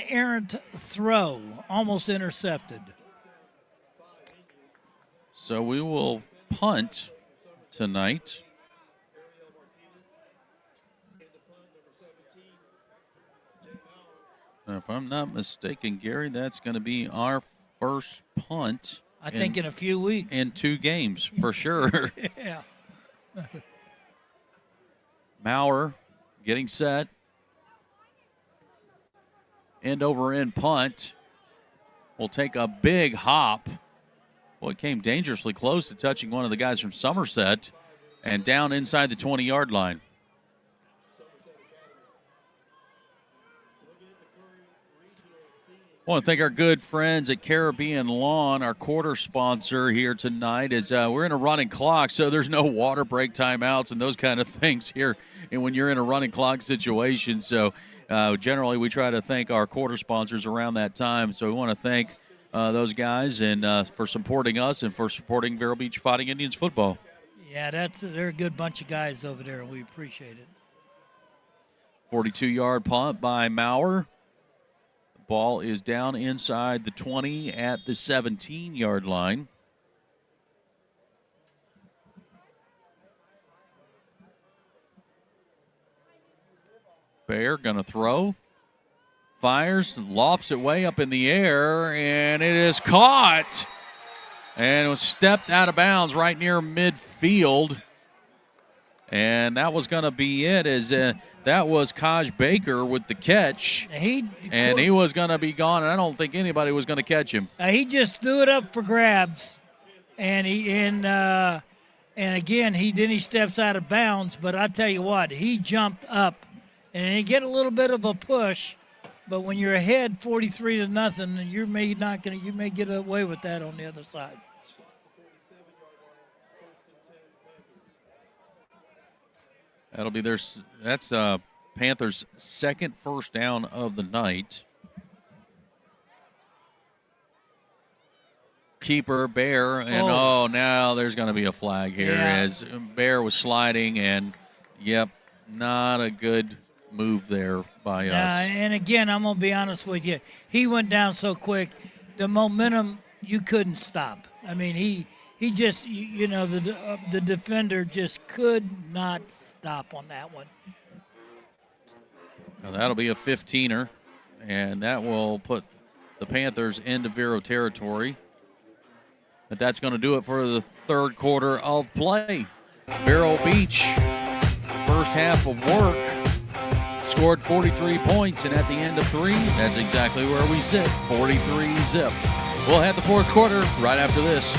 errant throw, almost intercepted.
So we will punt tonight. If I'm not mistaken, Gary, that's going to be our first punt.
I think in a few weeks.
In 2 games, for sure.
Yeah.
Maurer getting set. End over end punt. Will take a big hop. Well, it came dangerously close to touching one of the guys from Somerset and down inside the 20-yard line. I want to thank our good friends at Caribbean Lawn, our quarter sponsor here tonight. As we're in a running clock, so there's no water break timeouts and those kind of things here. And when you're in a running clock situation, so generally we try to thank our quarter sponsors around that time. So we want to thank those guys and for supporting us and for supporting Vero Beach Fighting Indians football.
Yeah, they're a good bunch of guys over there, and we appreciate it.
42-yard punt by Maurer. Ball is down inside the 20 at the 17-yard line. Bear going to throw. Fires, lofts it way up in the air, and it is caught. And it was stepped out of bounds right near midfield. And that was going to be it as that was Kaj Baker with the catch. And he was going to be gone, and I don't think anybody was going to catch him.
He just threw it up for grabs, and again he steps out of bounds. But I tell you what, he jumped up, and he get a little bit of a push. But when you're ahead 43-0, you may get away with that on the other side.
That's Panthers' second first down of the night. keeper, Bear, and now there's going to be a flag here as Bear was sliding, and not a good move there by us.
And again, I'm going to be honest with you. He went down so quick, the momentum, you couldn't stop. I mean, he just, the defender just could not stop on that one.
Now that'll be a 15er, and that will put the Panthers into Vero territory. But that's going to do it for the third quarter of play. Vero Beach, first half of work, scored 43 points, and at the end of 3, that's exactly where we sit, 43-zip. We'll have the fourth quarter right after this.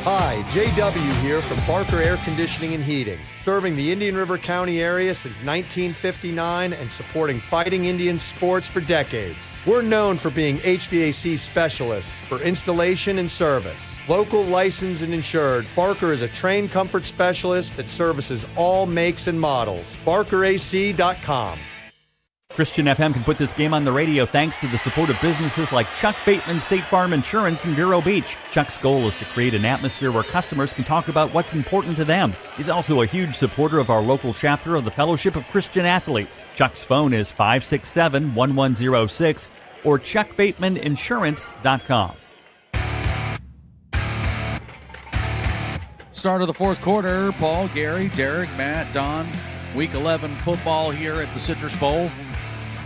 Hi, JW here from Barker Air Conditioning and Heating, serving the Indian River County area since 1959 and supporting fighting Indian sports for decades. We're known for being HVAC specialists for installation and service. Local, licensed, and insured, Barker is a trained comfort specialist that services all makes and models. BarkerAC.com.
Christian FM can put this game on the radio thanks to the support of businesses like Chuck Bateman State Farm Insurance in Vero Beach. Chuck's goal is to create an atmosphere where customers can talk about what's important to them. He's also a huge supporter of our local chapter of the Fellowship of Christian Athletes. Chuck's phone is 567-1106 or chuckbatemaninsurance.com.
Start of the fourth quarter, Paul, Gary, Derek, Matt, Don, Week 11 football here at the Citrus Bowl.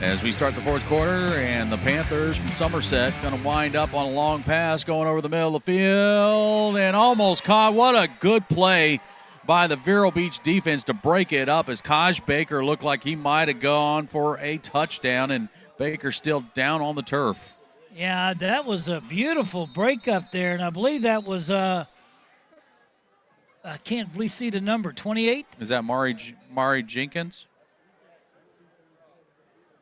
As we start the fourth quarter, and the Panthers from Somerset going to wind up on a long pass going over the middle of the field and almost caught. What a good play by the Vero Beach defense to break it up as Kaj Baker looked like he might have gone for a touchdown, and Baker still down on the turf.
Yeah, that was a beautiful break up there, and I believe that was I can't believe see the number, 28?
Is that Mari Jenkins?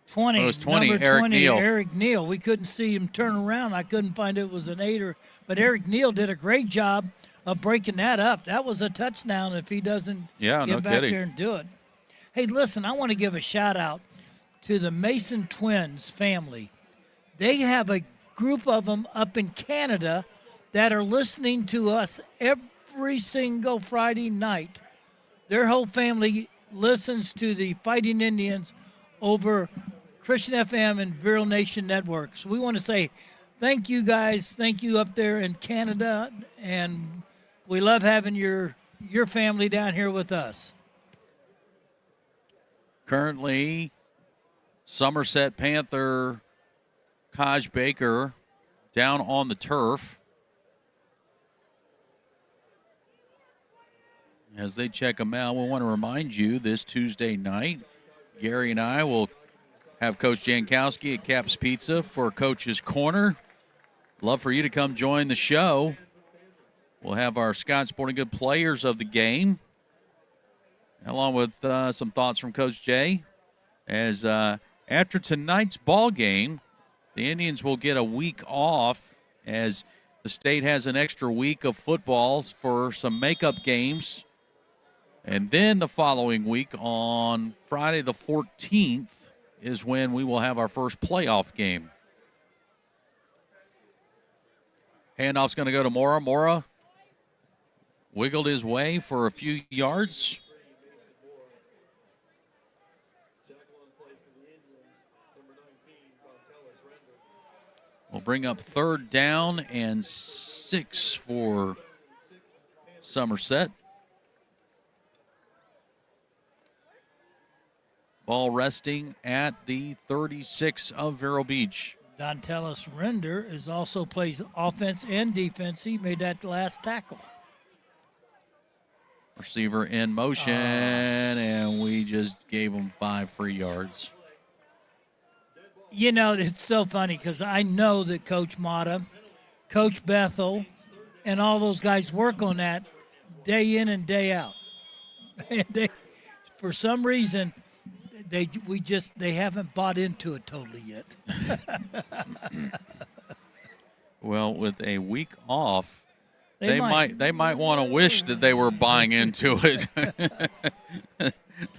20.
It was 20,
Number
Eric
20,
Neal.
Eric Neal. We couldn't see him turn around. I couldn't find it was an 8 but Eric Neal did a great job of breaking that up. That was a touchdown if he doesn't get back there and do it. Hey, listen, I want to give a shout out to the Mason twins family. They have a group of them up in Canada that are listening to us every single Friday night. Their whole family listens to the Fighting Indians over Christian FM and Vero Nation Network. So we want to say thank you guys. Thank you up there in Canada. And we love having your family down here with us.
Currently, Somerset Panther Kaj Baker down on the turf. As they check him out, we want to remind you this Tuesday night, Gary and I will have Coach Jankowski at Cap's Pizza for Coach's Corner. Love for you to come join the show. We'll have our Scott Sporting Good players of the game, along with some thoughts from Coach Jay. As after tonight's ball game, the Indians will get a week off as the state has an extra week of footballs for some makeup games. And then the following week on Friday the 14th is when we will have our first playoff game. Handoff's going to go to Mora. Mora wiggled his way for a few yards. We'll bring up 3rd down and 6 for Somerset. Ball resting at the 36 of Vero Beach.
Dontelis Render also plays offense and defense. He made that last tackle.
Receiver in motion, and we just gave him 5 free yards.
You know, it's so funny because I know that Coach Mata, Coach Bethel, and all those guys work on that day in and day out. And they, for some reason, they haven't bought into it totally yet.
Well, with a week off, they might want to wish that they were buying into it.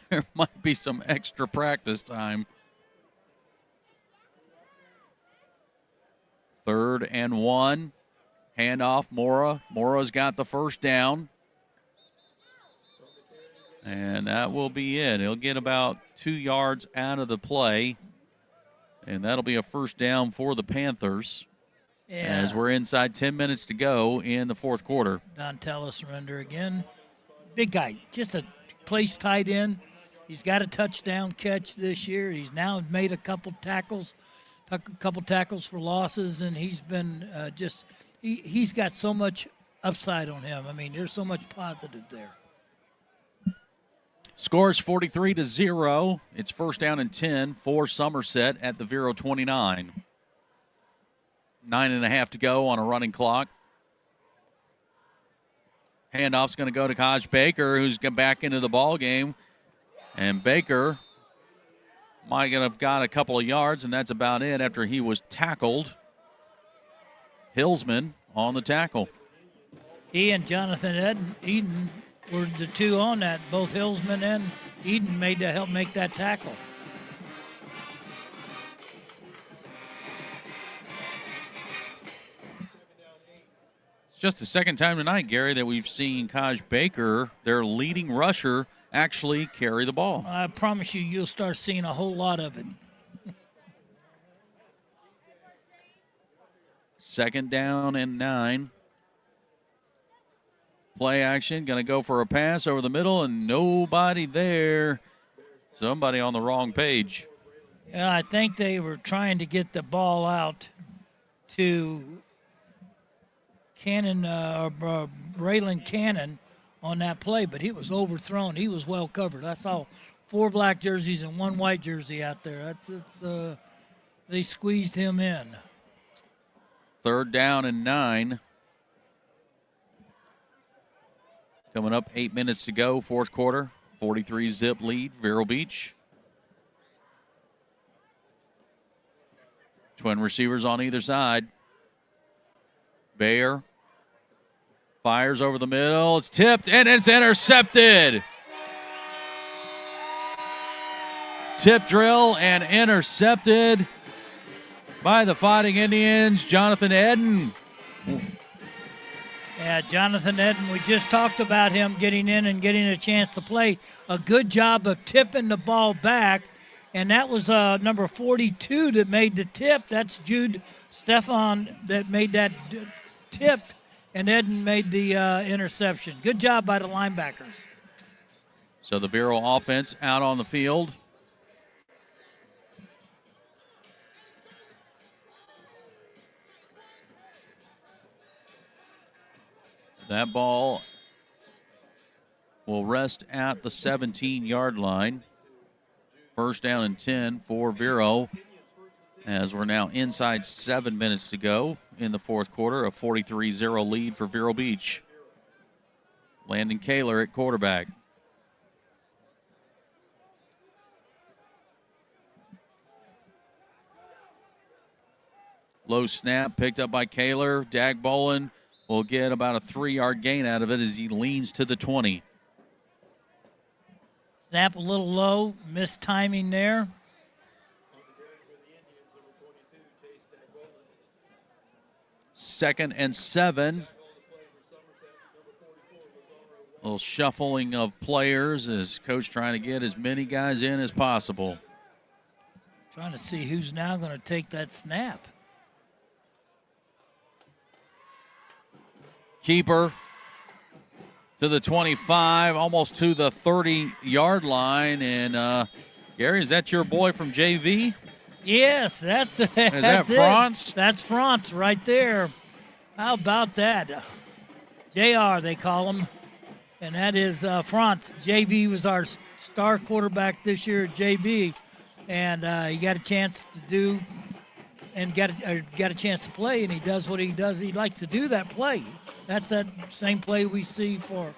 There might be some extra practice time. 3rd and 1. Handoff, Mora. Mora's got the first down. And that will be it. He'll get about 2 yards out of the play. And that'll be a first down for the Panthers. As we're inside 10 minutes to go in the fourth quarter.
Dontella surrender again. Big guy, just a place tight end. He's got a touchdown catch this year. He's now made a couple tackles for losses, and he's been he's got so much upside on him. I mean, there's so much positive there.
Scores 43-0. It's first down and 10 for Somerset at the Vero 29. 9.5 to go on a running clock. Handoff's going to go to Kaj Baker, who's back into the ball game. And Baker might have got a couple of yards, and that's about it after he was tackled. Hillsman on the tackle.
He and Jonathan Eden were the two on that. Both Hillsman and Eden made to help make that tackle.
Just the second time tonight, Gary, that we've seen Kaj Baker, their leading rusher, actually carry the ball.
I promise you'll start seeing a whole lot of it.
Second down and 9. Play action, going to go for a pass over the middle, and nobody there. Somebody on the wrong page.
Yeah, I think they were trying to get the ball out to Braylon Cannon on that play, but he was overthrown. He was well covered. I saw 4 black jerseys and 1 white jersey out there. They squeezed him in.
Third down and 9. Coming up 8 minutes to go, fourth quarter. 43-zip lead, Vero Beach. Twin receivers on either side. Bayer fires over the middle. It's tipped, and it's intercepted. Tip drill and intercepted by the Fighting Indians. Jonathan Eden.
Yeah, Jonathan Eden, we just talked about him getting in and getting a chance to play. A good job of tipping the ball back, and that was number 42 that made the tip. That's Jude Stefan that made that tip, and Eden made the interception. Good job by the linebackers.
So the Vero offense out on the field. That ball will rest at the 17-yard line. First down and 10 for Vero, as we're now inside 7 minutes to go in the fourth quarter. A 43-0 lead for Vero Beach. Landon Kaler at quarterback. Low snap picked up by Kaler. Dagbolin will get about a 3-yard gain out of it as he leans to the 20.
Snap a little low, missed timing there.
Second and 7. A little shuffling of players as coach trying to get as many guys in as possible.
Trying to see who's now going to take that snap.
Keeper to the 25, almost to the 30-yard line. And, Gary, is that your boy from JV?
Yes, that's
Is that France?
That's France right there. How about that? JR, they call him. And that is France. JV was our star quarterback this year at JV. And he got a chance to do and got a chance to play, and he does what he does. He likes to do that play. That's that same play we see for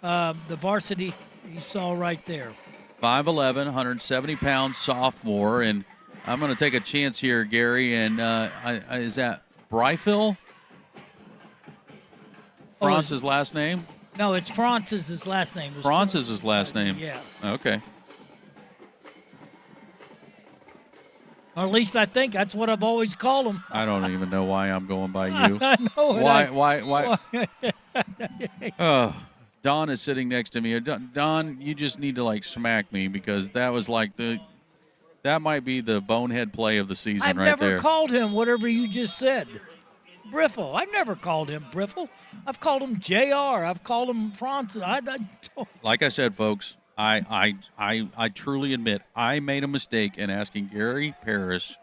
the varsity you saw right there.
5'11", 170-pound sophomore, and I'm going to take a chance here, Gary, and is that Bryfill? France's last name?
No, it's France's his last name.
France's his last name?
Yeah.
Okay.
Or at least I think that's what I've always called him.
I don't even know why I'm going by you.
I know it.
Why? Oh, Don is sitting next to me. Don, you just need to like smack me because that was like that might be the bonehead play of the season
I've
right
never
there.
called him whatever you just said. Briffle. I've never called him Briffle. I've called him JR. I've called him Franz.
Like I said, folks, I truly admit I made a mistake in asking Gary Paris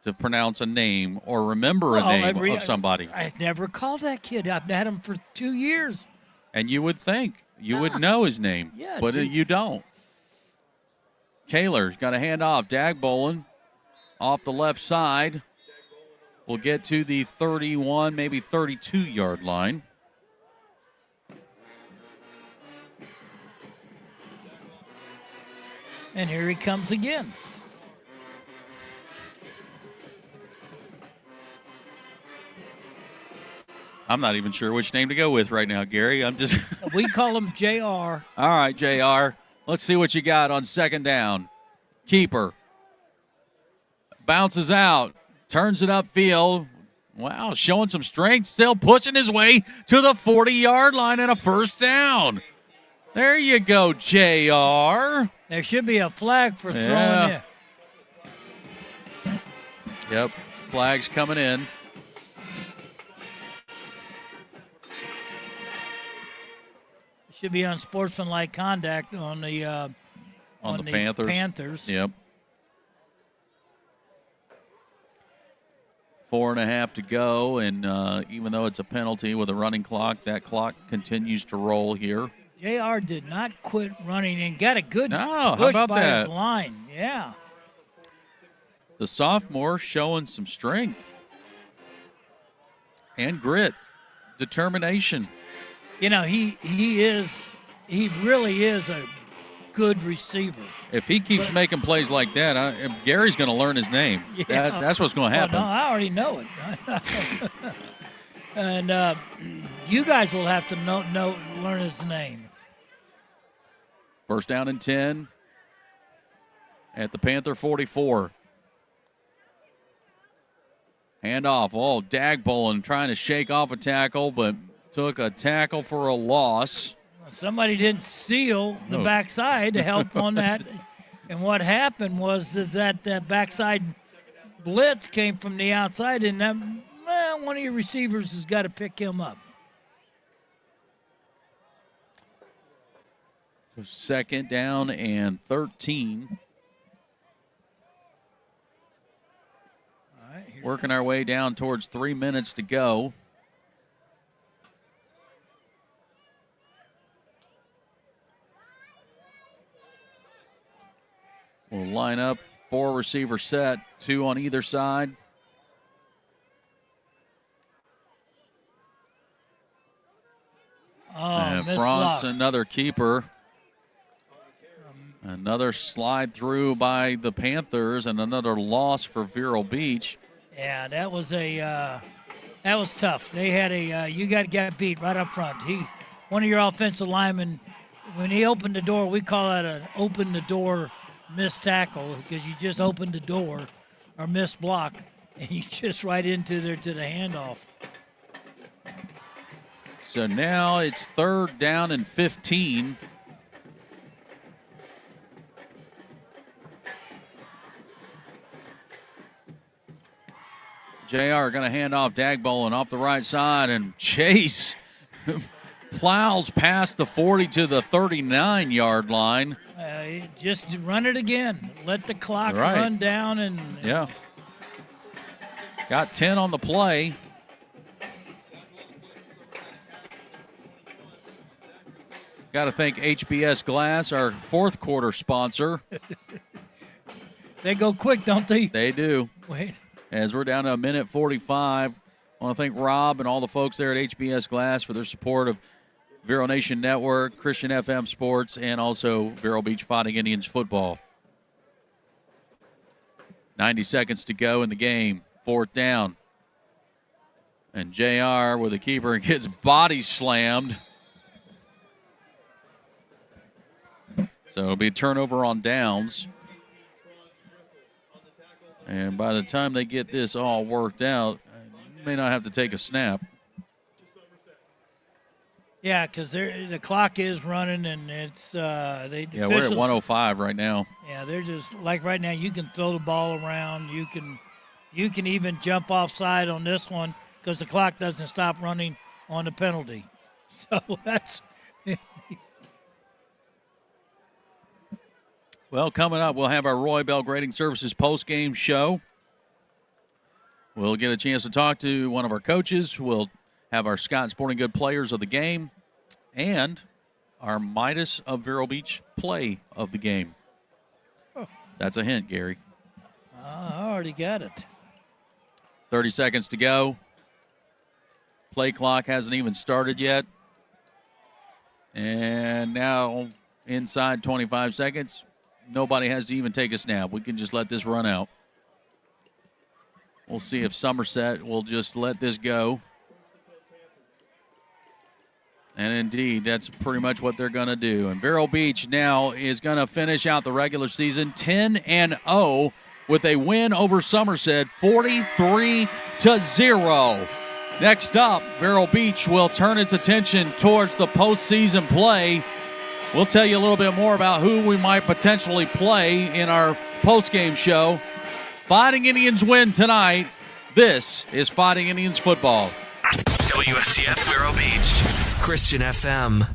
to pronounce a name or remember a name of somebody.
I never called that kid. I've had him for 2 years.
And you would think you would know his name,
Yeah,
but you don't. Kaler's got a hand off. Dagbolin off the left side. We'll get to the 31, maybe 32-yard line.
And here he comes again.
I'm not even sure which name to go with right now, Gary. I'm just.
We call him JR.
All right, JR. Let's see what you got on second down. Keeper. Bounces out. Turns it upfield. Wow, showing some strength. Still pushing his way to the 40-yard line and a first down. There you go, JR.
There should be a flag for throwing it.
Yep, flag's coming in.
Should be unsportsmanlike conduct on the Panthers.
Yep. 4.5 to go, and even though it's a penalty with a running clock, that clock continues to roll here.
JR did not quit running and got a good
how
push
about
by
that?
his line. Yeah.
The sophomore showing some strength and grit, determination.
You know, he really is a good receiver.
If he keeps making plays like that, Gary's going to learn his name.
Yeah.
That's what's going to happen.
No, I already know it. And you guys will have to learn his name.
First down and 10 at the Panther 44. Handoff. Oh, Dagbolin trying to shake off a tackle, but took a tackle for a loss.
Somebody didn't seal the backside to help on that. And what happened was that backside blitz came from the outside, and one of your receivers has got to pick him up.
So second down and 13.
All right,
working our way down towards 3 minutes to go. We'll line up 4 receiver set, 2 on either side. And Franz, another keeper. Another slide through by the Panthers and another loss for Vero Beach.
Yeah, that was tough. They had you got to get beat right up front. One of your offensive linemen, when he opened the door, we call that an open the door missed tackle because you just opened the door or missed block and you just right into there to the handoff.
So now it's third down and 15. JR going to hand off Dagbolin off the right side, and Chase plows past the 40 to the 39-yard line.
Just run it again. Let the clock run down.
Yeah. Got 10 on the play. Got to thank HBS Glass, our fourth quarter sponsor.
They go quick, don't they?
They do.
Wait.
As we're down to a minute 45. I want to thank Rob and all the folks there at HBS Glass for their support of Vero Nation Network, Christian FM Sports, and also Vero Beach Fighting Indians football. 90 seconds to go in the game. Fourth down. And JR with a keeper gets body slammed. So it'll be a turnover on downs. And by the time they get this all worked out, you may not have to take a snap.
Yeah, because the clock is running, and it's
We're at 105 right now.
Yeah, they're just like right now. You can throw the ball around. You can even jump offside on this one because the clock doesn't stop running on the penalty. So that's.
Well, coming up, we'll have our Roy Bell Grading Services post-game show. We'll get a chance to talk to one of our coaches. We'll have our Scott Sporting Good players of the game and our Midas of Vero Beach play of the game. That's a hint, Gary.
I already got it.
30 seconds to go. Play clock hasn't even started yet. And now inside 25 seconds. Nobody has to even take a snap. We can just let this run out. We'll see if Somerset will just let this go. And indeed, that's pretty much what they're going to do. And Vero Beach now is going to finish out the regular season 10-0 with a win over Somerset, 43-0. Next up, Vero Beach will turn its attention towards the postseason play. We'll tell you a little bit more about who we might potentially play in our postgame show. Fighting Indians win tonight. This is Fighting Indians football.
WSCF Vero Beach, Christian FM.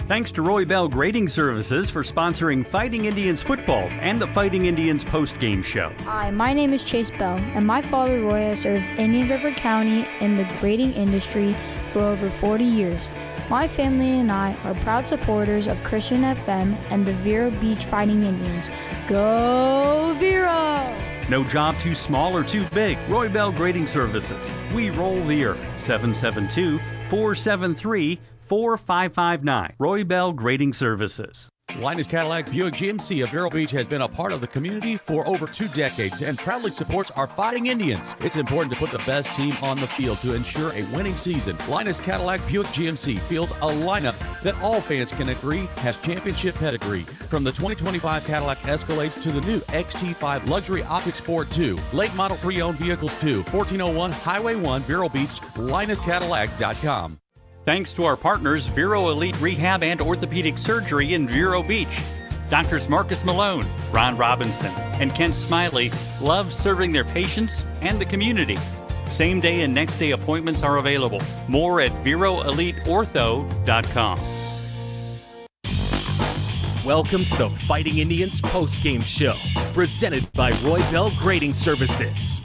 Thanks to Roy Bell Grading Services for sponsoring Fighting Indians football and the Fighting Indians post-game show.
Hi, my name is Chase Bell, and my father Roy has served Indian River County in the grading industry for over 40 years. My family and I are proud supporters of Christian FM and the Vero Beach Fighting Indians. Go Vero!
No job too small or too big. Roy Bell Grading Services. We roll the earth. 772-473-4559. Roy Bell Grading Services.
Linus Cadillac Buick GMC of Vero Beach has been a part of the community for over 2 decades and proudly supports our Fighting Indians. It's important to put the best team on the field to ensure a winning season. Linus Cadillac Buick GMC fields a lineup that all fans can agree has championship pedigree. From the 2025 Cadillac Escalades to the new XT5 Luxury Optic Sport 2, late model pre-owned vehicles too. 1401 Highway 1, Vero Beach, LinusCadillac.com.
Thanks to our partners, Vero Elite Rehab and Orthopedic Surgery in Vero Beach. Doctors Marcus Malone, Ron Robinson, and Kent Smiley love serving their patients and the community. Same day and next day appointments are available. More at VeroEliteOrtho.com.
Welcome to the Fighting Indians postgame show, presented by Roy Bell Grading Services.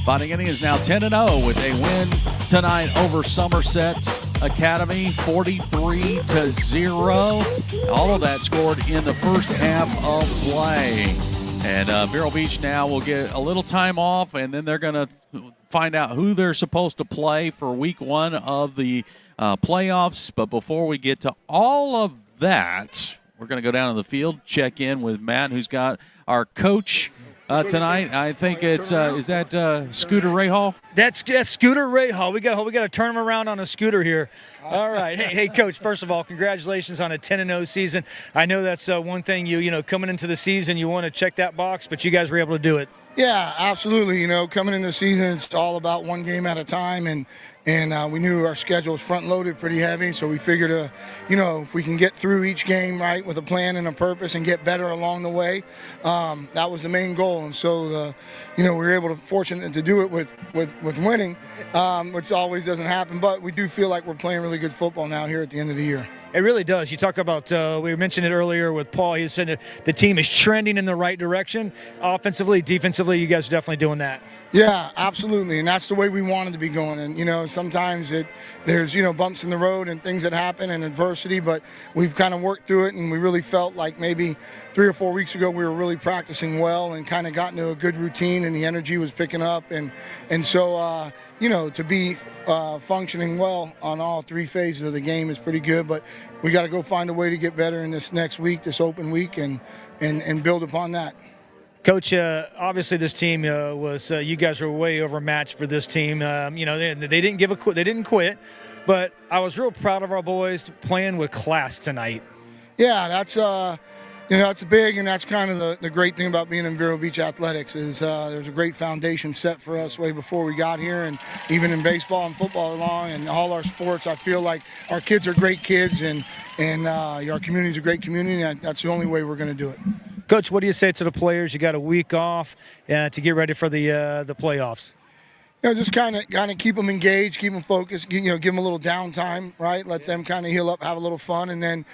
Fighting Indians now 10-0 with a win tonight over Somerset Academy, 43-0. All of that scored in the first half of play. And Vero Beach now will get a little time off, and then they're going to find out who they're supposed to play for week 1 of the playoffs. But before we get to all of that, we're going to go down to the field, check in with Matt, who's got our coach tonight. I think it's is that Scooter Rahal?
That's Scooter Rahal. We got to turn him around on a scooter here. All right. Hey, Coach, first of all, congratulations on a 10-0 season. I know that's one thing you coming into the season, you want to check that box, but you guys were able to do it.
Yeah, absolutely. Coming into the season, it's all about one game at a time, and we knew our schedule was front-loaded pretty heavy, so we figured, if we can get through each game right with a plan and a purpose and get better along the way, that was the main goal. And so, we were able to fortunate to do it with winning, which always doesn't happen. But we do feel like we're playing really good football now here at the end of the year.
It really does. You talk about, we mentioned it earlier with Paul, he said the team is trending in the right direction. Offensively, defensively, you guys are definitely doing that.
Yeah, absolutely, and that's the way we wanted to be going. And sometimes there's bumps in the road and things that happen and adversity, but we've kind of worked through it, and we really felt like maybe 3 or 4 weeks ago we were really practicing well and kind of got into a good routine, and the energy was picking up, and so to be functioning well on all 3 phases of the game is pretty good. But we got to go find a way to get better in this next week, this open week, and build upon that.
Coach, obviously this team you guys were way overmatched for this team. They didn't quit, but I was real proud of our boys playing with class tonight.
Yeah, that's it's big, and that's kind of the great thing about being in Vero Beach Athletics is there's a great foundation set for us way before we got here, and even in baseball and football along and all our sports, I feel like our kids are great kids, and our community's a great community, and that's the only way we're going to do it.
Coach, what do you say to the players? You got a week off to get ready for the playoffs.
Just kind of keep them engaged, keep them focused, give them a little downtime, right? Let them kind of heal up, have a little fun, and then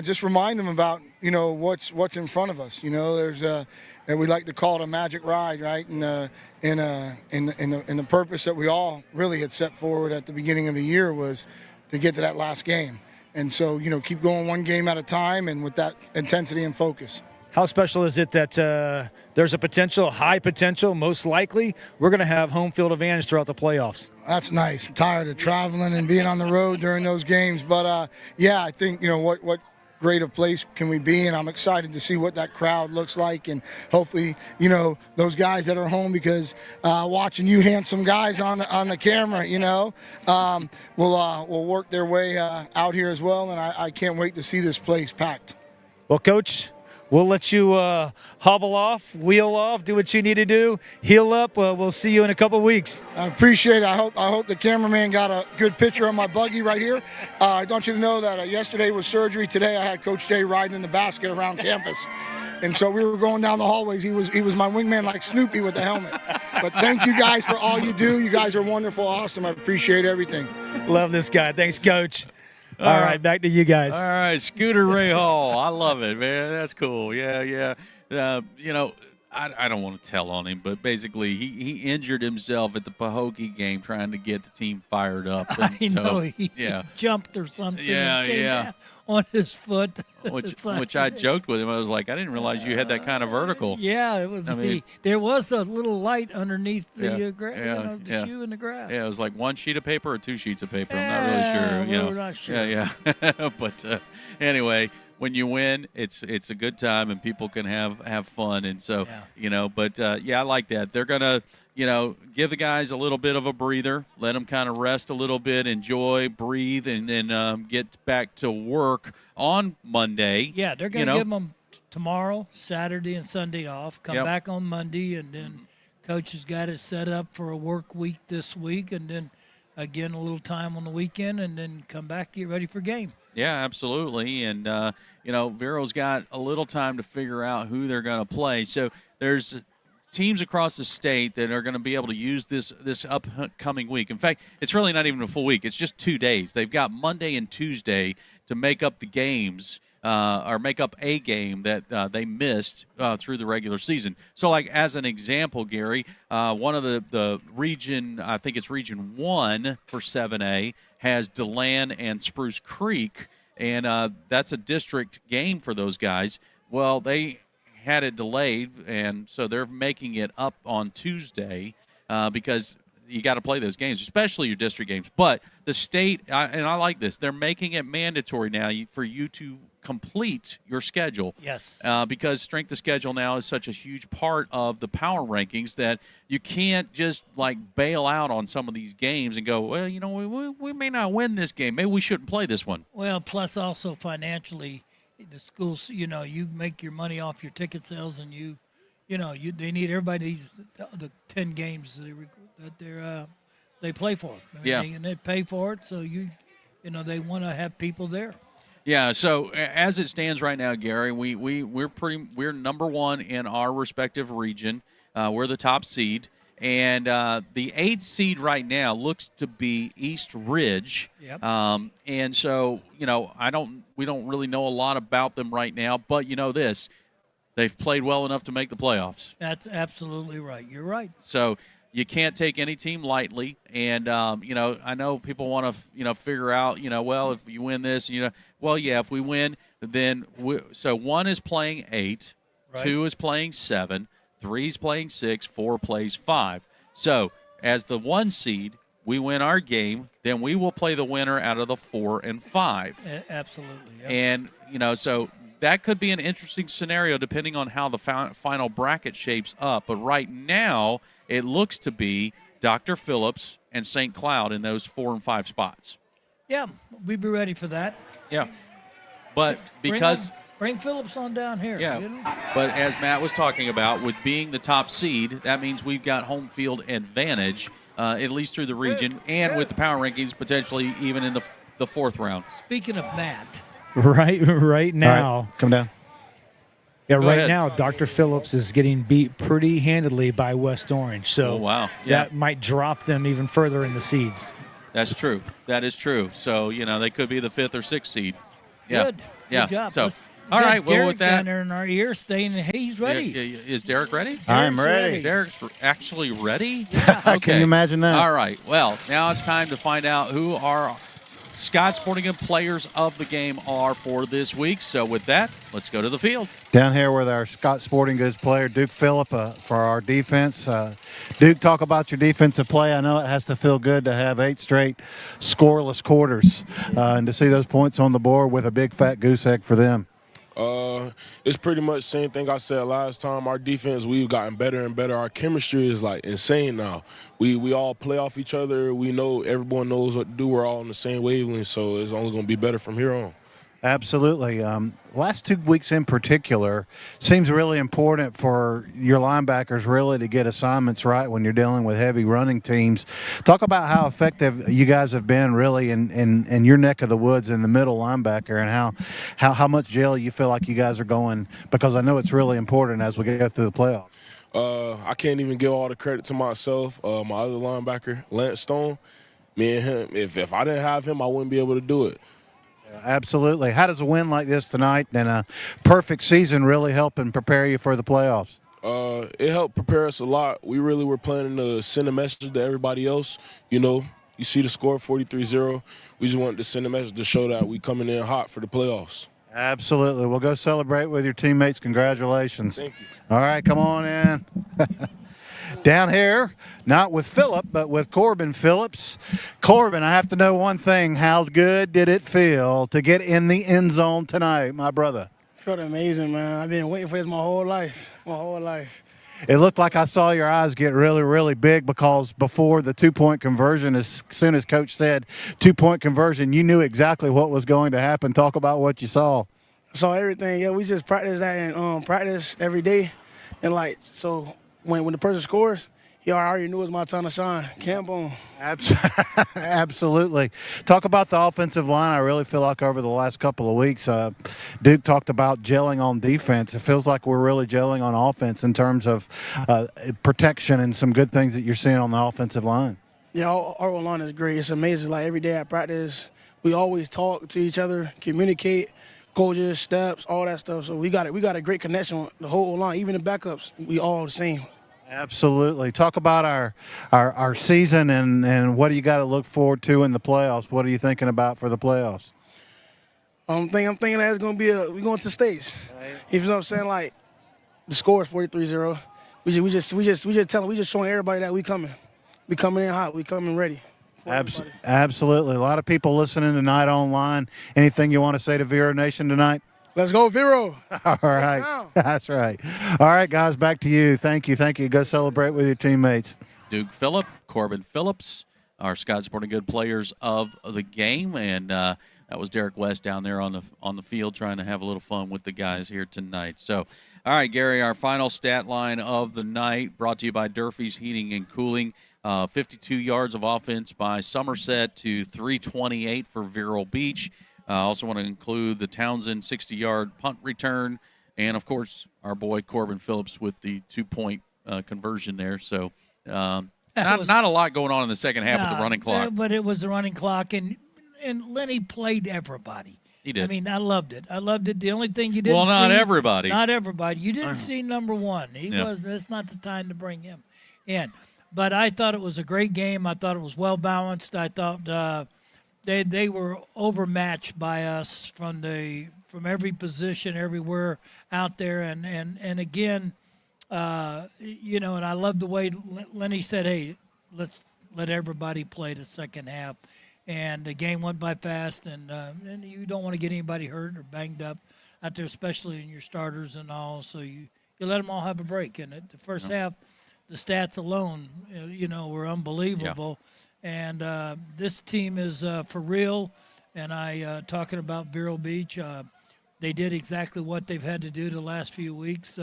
just remind them about, what's in front of us. There's and we like to call it a magic ride, right? And in the purpose that we all really had set forward at the beginning of the year was to get to that last game. And so, keep going one game at a time and with that intensity and focus.
How special is it that there's a high potential, most likely, we're going to have home field advantage throughout the playoffs?
That's nice. I'm tired of traveling and being on the road during those games. But, I think, what great a place can we be, and I'm excited to see what that crowd looks like, and hopefully, those guys that are home, because watching you handsome guys on the camera, will work their way out here as well, and I can't wait to see this place packed.
Well, Coach, we'll let you hobble off, wheel off, do what you need to do, heal up. We'll see you in a couple weeks.
I appreciate it. I hope the cameraman got a good picture of my buggy right here. I want you to know that yesterday was surgery. Today I had Coach Day riding in the basket around campus. And so we were going down the hallways. He was my wingman like Snoopy with the helmet. But thank you guys for all you do. You guys are wonderful, awesome. I appreciate everything.
Love this guy. Thanks, Coach. All right, back to you guys.
All right, Scooter Ray Hall. I love it, man. That's cool. Yeah. I don't want to tell on him, but basically he injured himself at the Pahokee game trying to get the team fired up. And
I know. He jumped or something.
Yeah.
On his foot.
Which I joked with him. I was like, I didn't realize you had that kind of vertical.
Yeah, it was. There was a little light underneath the shoe in the grass.
Yeah, it was like one sheet of paper or two sheets of paper. I'm not really sure.
We're not sure.
Yeah. But anyway, when you win, it's a good time and people can have fun. And so, I like that. They're going to, give the guys a little bit of a breather, let them kind of rest a little bit, enjoy, breathe, and then get back to work on Monday.
Yeah, they're going to give them tomorrow, Saturday, and Sunday off, come back on Monday, and then Coach has got it set up for a work week this week, and then again a little time on the weekend, and then come back, get ready for game.
Yeah, absolutely. And, Vero's got a little time to figure out who they're going to play. So there's teams across the state that are going to be able to use this upcoming week. In fact, it's really not even a full week. It's just 2 days. They've got Monday and Tuesday to make up the games or make up a game that they missed through the regular season. So, like, as an example, Gary, one of the region, I think it's Region 1 for 7A, has DeLand and Spruce Creek, and that's a district game for those guys. Well, they had it delayed, and so they're making it up on Tuesday because you got to play those games, especially your district games. But the state, and I like this, they're making it mandatory now for you to complete your schedule.
Yes.
Because strength of schedule now is such a huge part of the power rankings that you can't just like bail out on some of these games and go, well, we may not win this game. Maybe we shouldn't play this one.
Well, plus also financially, the schools, you make your money off your ticket sales, and they need everybody needs the 10 games that they play for. And they pay for it, so they want to have people there.
Yeah, so as it stands right now, Gary, we're number one in our respective region. We're the top seed, and the 8th seed right now looks to be East Ridge.
Yep.
And so we don't really know a lot about them right now, but this, they've played well enough to make the playoffs.
That's absolutely right. You're right.
So you can't take any team lightly, and I know people want to figure out well, if you win this, if we win, then so 1 is playing 8,
right.
2 is playing 7, 3 is playing 6, 4 plays 5. So as the 1 seed, we win our game, then we will play the winner out of the 4 and 5.
Absolutely. Yep.
And so that could be an interesting scenario depending on how the final bracket shapes up. But right now, it looks to be Dr. Phillips and St. Cloud in those 4 and 5 spots.
Yeah, we'd be ready for that.
Yeah. But because
Bring Phillips on down here.
Yeah,
You know?
but as Matt was talking about, with being the top seed, that means we've got home field advantage, at least through the region, and with the power rankings potentially even in the fourth round.
Speaking of Matt.
Right now.
All right, come down.
Yeah,
Go
right
ahead.
now, Dr. Phillips is getting beat pretty handedly by West Orange. So
Oh, wow. Yeah.
that might drop them even further in the seeds.
That's true. That is true. So, they could be the 5th or 6th seed. Yeah.
Good.
Yeah.
Good job.
So,
Let's
all
get
right. Well,
Derek
with that,
down there in our ear, staying. He's ready.
Is Derek ready?
I'm
Derek's
ready.
Derek's actually ready?
Can you imagine that?
All right. Well, now it's time to find out who our Scott Sporting Goods players of the game are for this week. So with that, let's go to the field.
Down here with our Scott Sporting Goods player, Duke Phillip, for our defense. Duke, talk about your defensive play. I know it has to feel good to have 8 straight scoreless quarters and to see those points on the board with a big fat goose egg for them.
It's pretty much the same thing I said last time. Our defense, we've gotten better and better. Our chemistry is like insane now. We all play off each other. We know everyone knows what to do. We're all on the same wavelength, so it's only going to be better from here on.
Absolutely. Last 2 weeks in particular seems really important for your linebackers really to get assignments right when you're dealing with heavy running teams. Talk about how effective you guys have been really in your neck of the woods in the middle linebacker, and how much jail you feel like you guys are going, because I know it's really important as we go through the playoffs.
I can't even give all the credit to myself. My other linebacker, Lance Stone, me and him, if I didn't have him, I wouldn't be able to do it.
Absolutely. How does a win like this tonight and a perfect season really help and prepare you for the playoffs?
It helped prepare us a lot. We really were planning to send a message to everybody else. You see the score, 43-0. We just wanted to send a message to show that we coming in hot for the playoffs.
Absolutely. Well, go celebrate with your teammates. Congratulations.
Thank you.
All right, come on in. Down here, not with Phillip, but with Corbin Phillips. Corbin, I have to know one thing. How good did it feel to get in the end zone tonight, my brother?
Felt amazing, man. I've been waiting for this my whole life.
It looked like I saw your eyes get really, really big, because before the 2-point conversion, as soon as Coach said 2-point conversion, you knew exactly what was going to happen. Talk about what you saw.
I saw everything. Yeah, we just practice that and practice every day. And, so when the person scores, I already knew it was my time to shine. Camp on.
Absolutely. Talk about the offensive line. I really feel like over the last couple of weeks, Duke talked about gelling on defense. It feels like we're really gelling on offense in terms of protection and some good things that you're seeing on the offensive line.
Yeah, our line is great. It's amazing. Like, every day at practice, we always talk to each other, communicate, coaches, steps, all that stuff. So we got a great connection with the whole line, even the backups. We all the same.
Absolutely. Talk about our season and what do you got to look forward to in the playoffs? What are you thinking about for the playoffs?
I'm thinking that it's going to be we're going to the States. Right. You know what I'm saying? Like, the score is 43-0. We just showing everybody that we coming. We coming in hot. We coming ready.
Absolutely. A lot of people listening tonight online. Anything you want to say to Vero Nation tonight?
Let's go, Vero.
All right. That's right. All right, guys, back to you. Thank you. Go celebrate with your teammates.
Duke Phillip, Corbin Phillips, our Scott Sporting Goods players of the game, and that was Derek West down there on the field trying to have a little fun with the guys here tonight. So, all right, Gary, our final stat line of the night brought to you by Durfee's Heating and Cooling. 52 yards of offense by Somerset to 328 for Vero Beach. I also want to include the Townsend 60-yard punt return, and, of course, our boy Corbin Phillips with the 2-point conversion there. So not a lot going on in the second half with the running clock.
But it was the running clock, and Lenny played everybody.
He did.
I mean, I loved it. The only thing you didn't see.
Well, not everybody.
Not everybody. You didn't see number one. That's not the time to bring him in. But I thought it was a great game. I thought it was well-balanced. I thought they were overmatched by us from every position, everywhere out there, and again, and I love the way Lenny said, "Hey, let's let everybody play the second half," and the game went by fast, and you don't want to get anybody hurt or banged up out there, especially in your starters and all. So you let them all have a break. And the first half, the stats alone, were unbelievable. Yeah. And this team is for real. And talking about Vero Beach, they did exactly what they've had to do the last few weeks.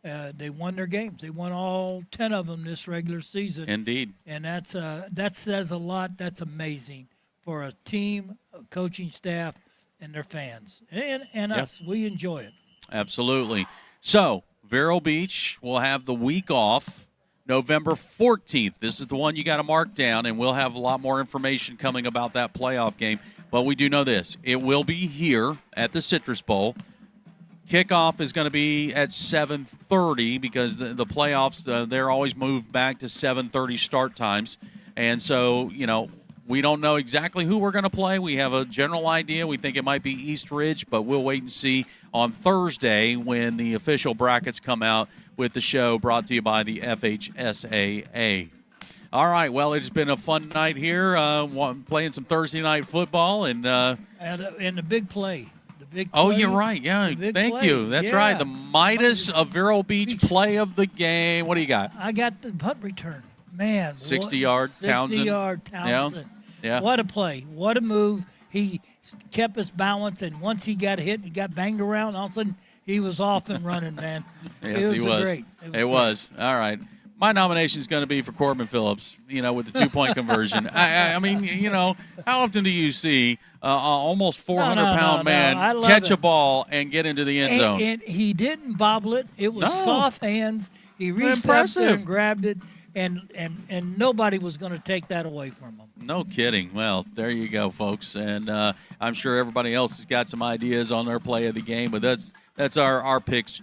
They won their games. They won all 10 of them this regular season.
Indeed.
And that says a lot. That's amazing for a team, a coaching staff, and their fans. And us, we enjoy it.
Absolutely. So, Vero Beach will have the week off November 14th. This is the one you got to mark down, and we'll have a lot more information coming about that playoff game. But we do know this. It will be here at the Citrus Bowl. Kickoff is going to be at 7:30 because the playoffs, they're always moved back to 7:30 start times. And so, we don't know exactly who we're going to play. We have a general idea. We think it might be East Ridge, but we'll wait and see on Thursday when the official brackets come out with the show brought to you by the FHSAA. All right, well, it's been a fun night here playing some Thursday night football. And
the big play.
Oh, you're right. Yeah, thank you. That's right. The Midas of Vero Beach play of the game. What do you got?
I got the punt return. Man.
60-yard Townsend.
60-yard Townsend.
Yeah.
What a play. What a move. He kept his balance, and once he got hit, he got banged around. All of a sudden, he was off and running, man.
Yes, he was.
Great.
It was. All right. My nomination is going to be for Corbin Phillips, with the 2-point conversion. I mean, how often do you see almost 400-pound man catch a ball and get into the end zone?
And he didn't bobble it. It was soft hands. He reached up there and grabbed it, and nobody was going to take that away from him.
No kidding. Well, there you go, folks. And I'm sure everybody else has got some ideas on their play of the game, but that's our picks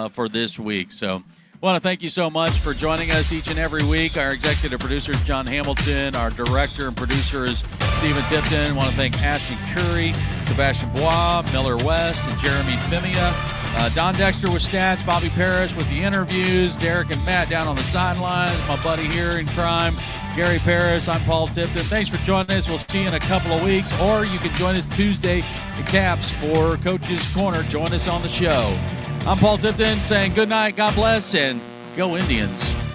for this week. So I want to thank you so much for joining us each and every week. Our executive producer is John Hamilton. Our director and producer is Stephen Tipton. I want to thank Ashley Curry, Sebastian Bois, Miller West, and Jeremy Fimia. Don Dexter with stats, Bobby Parrish with the interviews, Derek and Matt down on the sidelines, my buddy here in crime, Gary Parrish. I'm Paul Tipton. Thanks for joining us. We'll see you in a couple of weeks, or you can join us Tuesday at Caps for Coach's Corner. Join us on the show. I'm Paul Tipton saying good night, God bless, and go Indians.